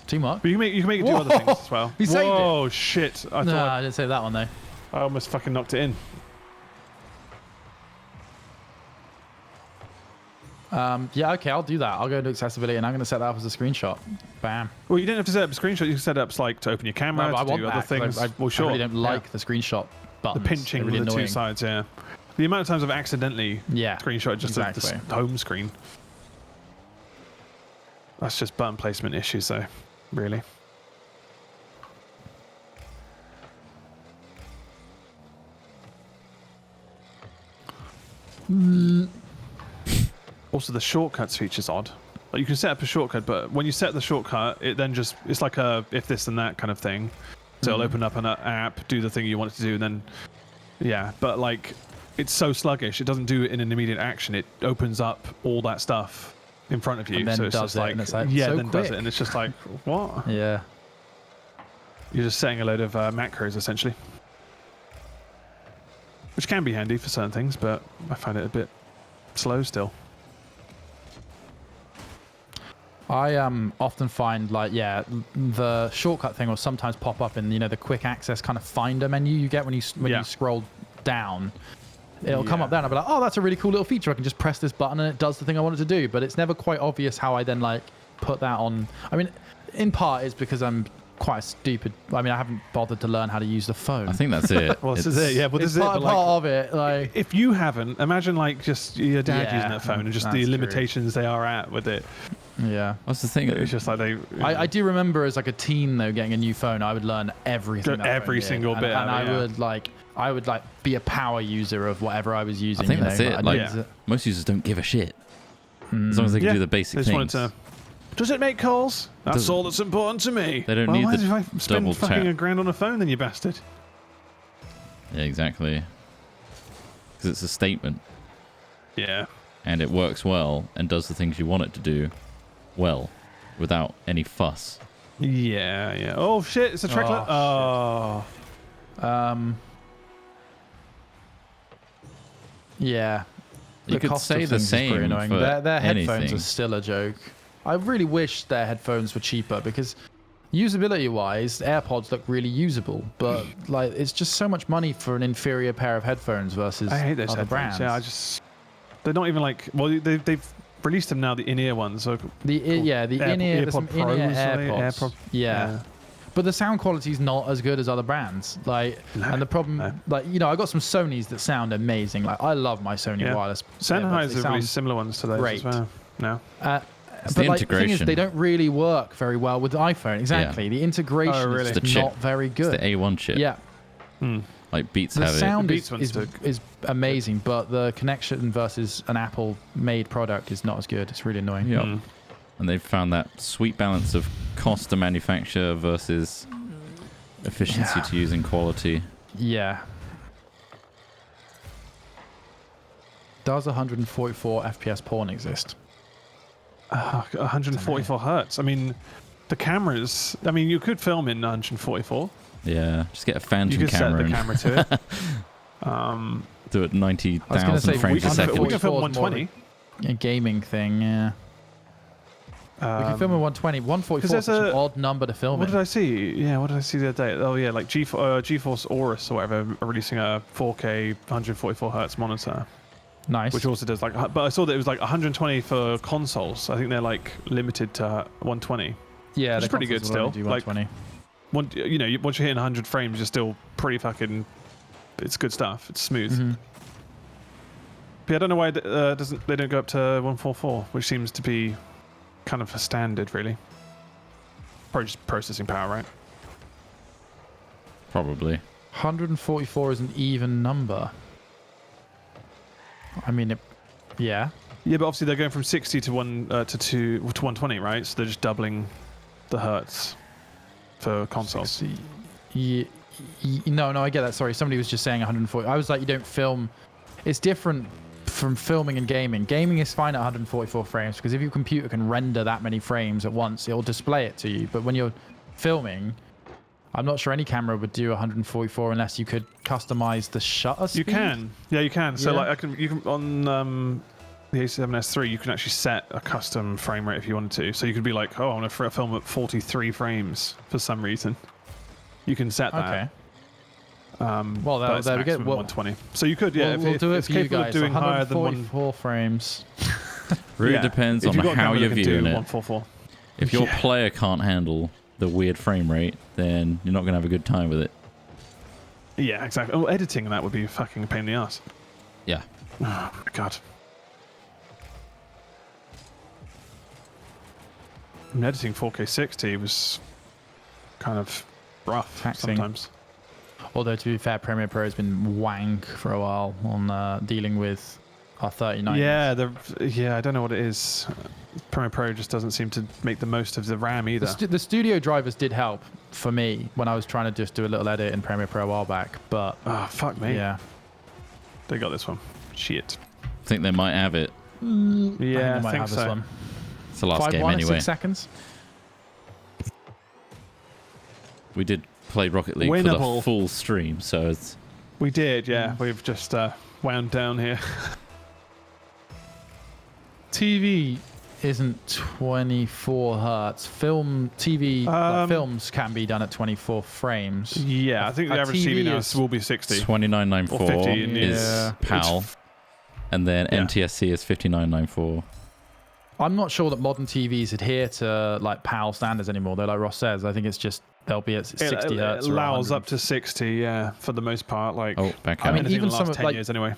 teamwork. But you can make it do other things as well. He saved it. Oh shit! I didn't save that one though. I almost fucking knocked it in. Okay, I'll do that. I'll go to accessibility, and I'm going to set that up as a screenshot. Bam. Well, you don't have to set up a screenshot. You can set it up to open your camera, to do other things. I really don't like the screenshot buttons. The pinching with the two sides, The amount of times I've accidentally screenshot just the home screen. That's just button placement issues, though, really. Also, the shortcuts feature's odd. Like, you can set up a shortcut, but when you set the shortcut, it then it's like a if this and that kind of thing. So it'll open up an app, do the thing you want it to do, and then but it's so sluggish. It doesn't do it in an immediate action. It opens up all that stuff in front of you. And then so it's does just it, like, and it's like, yeah, so then quick. does it, and it's just like, what? Yeah. You're just setting a load of macros essentially, which can be handy for certain things, but I find it a bit slow still. I often find the shortcut thing will sometimes pop up in the quick access kind of finder menu you get when you scroll down. It'll come up there and I'll be like, oh, that's a really cool little feature. I can just press this button and it does the thing I want it to do. But it's never quite obvious how I then put that on. I mean, in part it's because I'm quite stupid. I mean, I haven't bothered to learn how to use the phone. I think that's it. Well, this is it. Yeah, well, this it's is part, it. part of it. Like, if you haven't, imagine just your dad Yeah, using that phone and just that's the true. limitations they are at with it. yeah. What's the thing? It's just like they. I do remember as a teen though, getting a new phone, I would learn everything. Every single bit. And of it, I would be a power user of whatever I was using. I think that's it. Most users don't give a shit as long as they can do the basic they just things. wanted to. Does it make calls? That's all that's important to me. They don't need why the did I spend double fucking tap. $1,000 on a phone then, you bastard? Yeah, exactly. Because it's a statement. Yeah. And it works well and does the things you want it to do well without any fuss. Yeah, yeah. Oh shit! It's a tracklet. Oh. Yeah. You could cost say of the things is pretty same annoying. for Their headphones anything. are still a joke. I really wish their headphones were cheaper because usability-wise, AirPods look really usable, but it's just so much money for an inferior pair of headphones versus I hate those other headphones. brands. Yeah, they're not even they've released them now, the in-ear ones. So the in-ear, there's some AirPod Pros, in-ear are they? AirPods. AirPod- Yeah. But the sound quality is not as good as other brands. And the problem, I got some Sonys that sound amazing. I love my Sony wireless. Sennheiser earbuds. They released similar ones to those great. as well. No. It's But the the thing is, integration. they don't really work very well with the iPhone. Exactly. The integration really? is The just chip. not very It's good. the A1 chip. Yeah. Like Beats The have sound The Beats ones is amazing, but the connection versus an Apple-made product is not as good. It's really annoying. it. Yep. And they've found that sweet balance of cost to manufacture versus efficiency to use and quality. Yeah. Does 144 FPS porn exist? 144 hertz. I mean, the cameras. I mean, you could film in 144. Yeah, just get a You phantom could set camera the and camera to it. do it 90,000 I was gonna say, frames a we second. We can film 120. A gaming thing, yeah. We can film in 120. 144 is such an odd number to film What in. did I see? Yeah, what did I see the other day? Oh yeah, like GeForce Aorus or whatever are releasing a 4K 144 hertz monitor, Nice. which also does but I saw that it was 120 for consoles. I think they're limited to 120. yeah, which is the pretty good consoles will only still. do 120. Once you're hitting 100 frames, you're still pretty fucking. It's good stuff. It's smooth. Mhm. But I don't know why they don't go up to 144, which seems to be kind of a standard, really. Probably just processing power, right? Probably. 144 is an even number. I mean, yeah. Yeah, but obviously they're going from 60 to 120, right? So they're just doubling the hertz for consoles. No, I get that. Sorry, somebody was just saying 140. I was like, you don't film. It's different from filming and gaming. Gaming is fine at 144 frames because if your computer can render that many frames at once, it'll display it to you. But when you're filming, I'm not sure any camera would do 144 unless you could customize the shutter speed. You can. Yeah, you can. So Yeah. you can on the A7S3, you can actually set a custom frame rate if you wanted to. So you could be like, oh, I want to film at 43 frames for some reason. You can set that. Okay. Well, there we go. Maximum 120. So you could, yeah. We'll if do it it's for you capable guys. of doing higher than 144 frames. Really yeah. depends If on you've got a how camera you're that can do viewing it. 144. If your Yeah. player can't handle the weird frame rate, then you're not going to have a good time with it. Yeah, exactly. Oh, editing that would be a fucking pain in the ass. Yeah. Oh my god. I mean, editing 4K 60 was kind of rough Taxing. sometimes. Although to be fair, Premiere Pro has been wank for a while on dealing with our 3090s. Yeah, I don't know what it is. Premiere Pro just doesn't seem to make the most of the RAM either. The studio drivers did help for me when I was trying to just do a little edit in Premiere Pro a while back, but Oh, fuck me. yeah. They got this one. Shit. I think they might have it. Yeah, I might have this one. It's the last game anyway. 6 seconds. We did play Rocket League for the full stream, so it's... We did, yeah. We've just wound down here. TV isn't 24 hertz. Films can be done at 24 frames. Yeah, I think the average TV now will be 60. 2994 is PAL, and then NTSC is 5994. I'm not sure that modern TVs adhere to like PAL standards anymore, though. Like Ross says, I think it's just they'll be at 60 hertz. It allows up to 60, yeah, for the most part. Like, back out. I mean, even the last 10 years ananyway.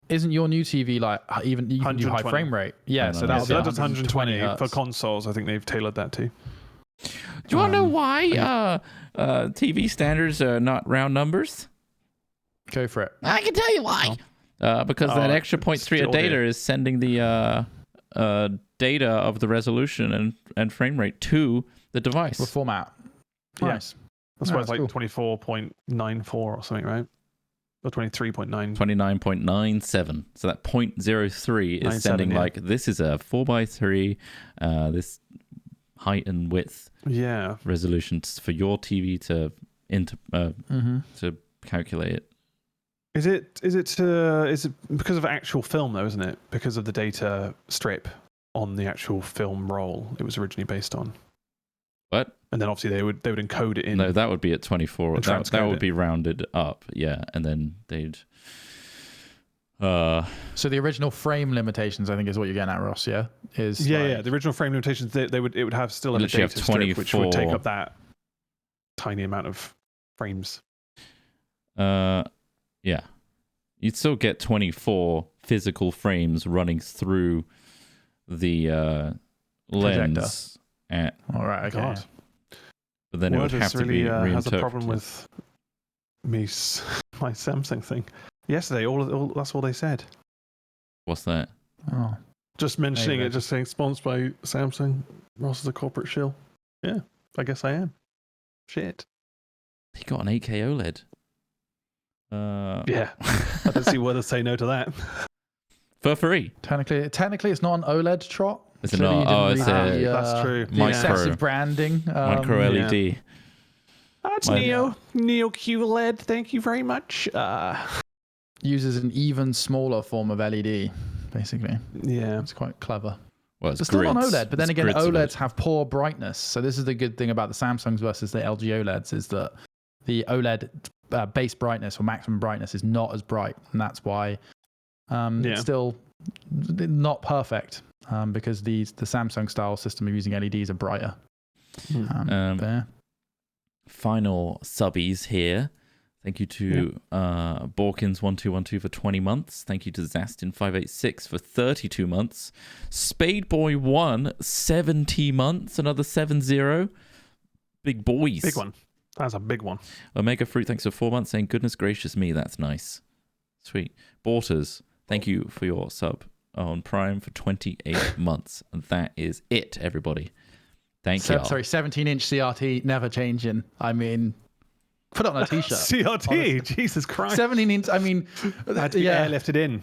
Isn't your new TV like even do high frame rate? Yeah, so that does 120 for consoles. I think they've tailored that too. Do you want to know why TV standards are not round numbers? Go for it. I can tell you why. Because that extra 0.3 of data is sending the data of the resolution and frame rate to the device. What format? Nice. That's why it's like 24.94 or something, right? Or 23.9. 29.97. So that 0.03 is sending like, this is a 4:3, this height and width resolution for your TV to calculate it. Is it because of actual film though, isn't it? Because of the data strip on the actual film roll it was originally based on. What? And then obviously they would encode it in. No, that would be at 24. That would be rounded up, yeah, and then they'd. So the original frame limitations, I think, is what you're getting at, Ross. Yeah, the original frame limitations. It would have still a data strip which would take up that tiny amount of frames. Yeah, you'd still get 24 physical frames running through the lens. All right, okay. God. But then it would have to be reinterpreted. Has a problem with my Samsung thing. Yesterday, that's all they said. What's that? Oh, just mentioning it, just saying sponsored by Samsung. Ross is a corporate shill. Yeah, I guess I am. Shit. He got an 8K OLED. Yeah, I don't see why they say no to that. For free. Technically, it's not an OLED trot. It's not. It's that's true. Excessive branding. Micro LED. Yeah. That's Neo QLED. Thank you very much. Uses an even smaller form of LED, basically. Yeah, it's quite clever. Well, it's still on OLED, but then again, OLEDs have poor brightness. So this is the good thing about the Samsungs versus the LG OLEDs is that the OLED base brightness or maximum brightness is not as bright, and that's why it's still not perfect. Because the Samsung style system of using LEDs are brighter. Final subbies here. Thank you to Borkins1212 for 20 months. Thank you to Zastin586 for 32 months. Spadeboy1, 70 months. Another 70. Big boys. Big one. That's a big one. Omega Fruit, thanks for 4 months, saying, goodness gracious me, that's nice. Sweet. Borters, thank you for your sub on Prime for 28 months. And that is it, everybody. Thank you. Sorry, 17-inch CRT, never changing. I mean, put it on a t-shirt. CRT? Honestly. Jesus Christ. 17-inch, I mean... That had to be airlifted in.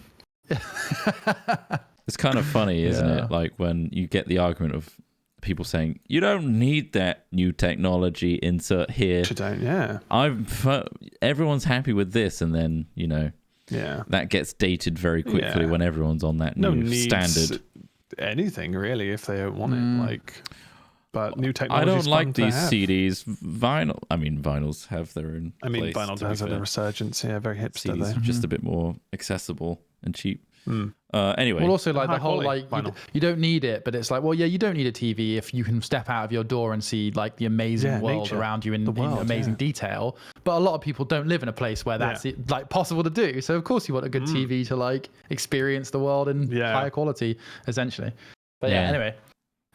It's kind of funny, isn't it? Like when you get the argument of people saying, you don't need that new technology, insert here. You don't, yeah. Everyone's happy with this, and then, that gets dated very quickly when everyone's on that new standard. Anything really, if they don't want it, but new technology. I don't like these CDs. Vinyls have their own. Place, vinyl does have a resurgence. Yeah, very hipster. CDs are just a bit more accessible and cheap. Anyway, well, also like the whole you don't need it, but it's like, well, yeah, you don't need a TV if you can step out of your door and see like the amazing world around you in amazing detail. But a lot of people don't live in a place where that's like possible to do. So of course you want a good TV to like experience the world in higher quality, essentially. But anyway.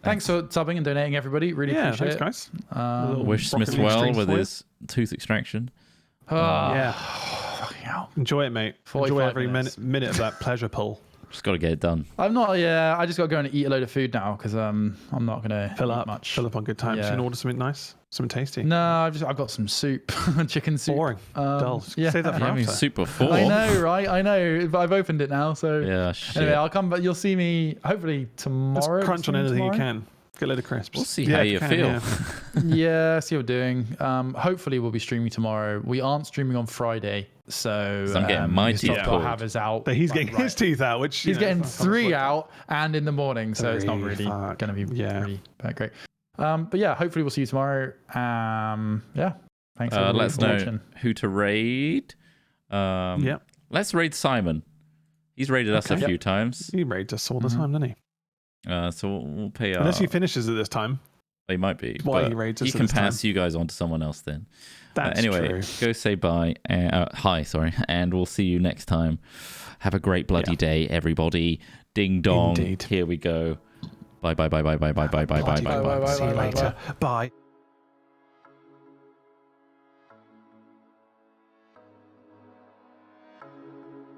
Thanks for subbing and donating, everybody. Really appreciate it. Thanks, guys. Wish Smith well with his tooth extraction. Enjoy it, mate. Enjoy every minute of that pleasure pull. Just got to get it done. I'm not. Yeah, I just got to go and eat a load of food now because I'm not gonna fill eat up much. Fill up on good times. Yeah. You can order something nice, something tasty. No, I've got some soup, chicken soup. Boring, dull. Yeah, Save that for Having after. soup before. I know, right? I know, but I've opened it now, so Yeah, shit. anyway, I'll come. But you'll see me hopefully tomorrow. Just crunch on anything you can. Get a load of crisps. We'll see how you feel. Yeah. Yeah, see what we're doing. Hopefully we'll be streaming tomorrow. We aren't streaming on Friday, so I'm getting my teeth got pulled. to have his out. But he's getting his teeth out, which he's getting 3 out and in the morning, so it's not really going to be really that great. But yeah, hopefully we'll see you tomorrow. Yeah, thanks for let us know watching. who to raid. Yeah. Let's raid Simon. He's raided us a few times. He raids us all the time, doesn't he? So we'll pay our... Unless he finishes at this time. He might be. Why but he raids us he at can this pass time. you guys on to someone else then. That's anyway, true. go say bye. Hi, sorry. And we'll see you next time. Have a great bloody day, everybody. Ding dong. Indeed. Here we go. Bye, bye, bye, bye, bye, bye, bye, bye, bye, bye, bye. See you later. Bye.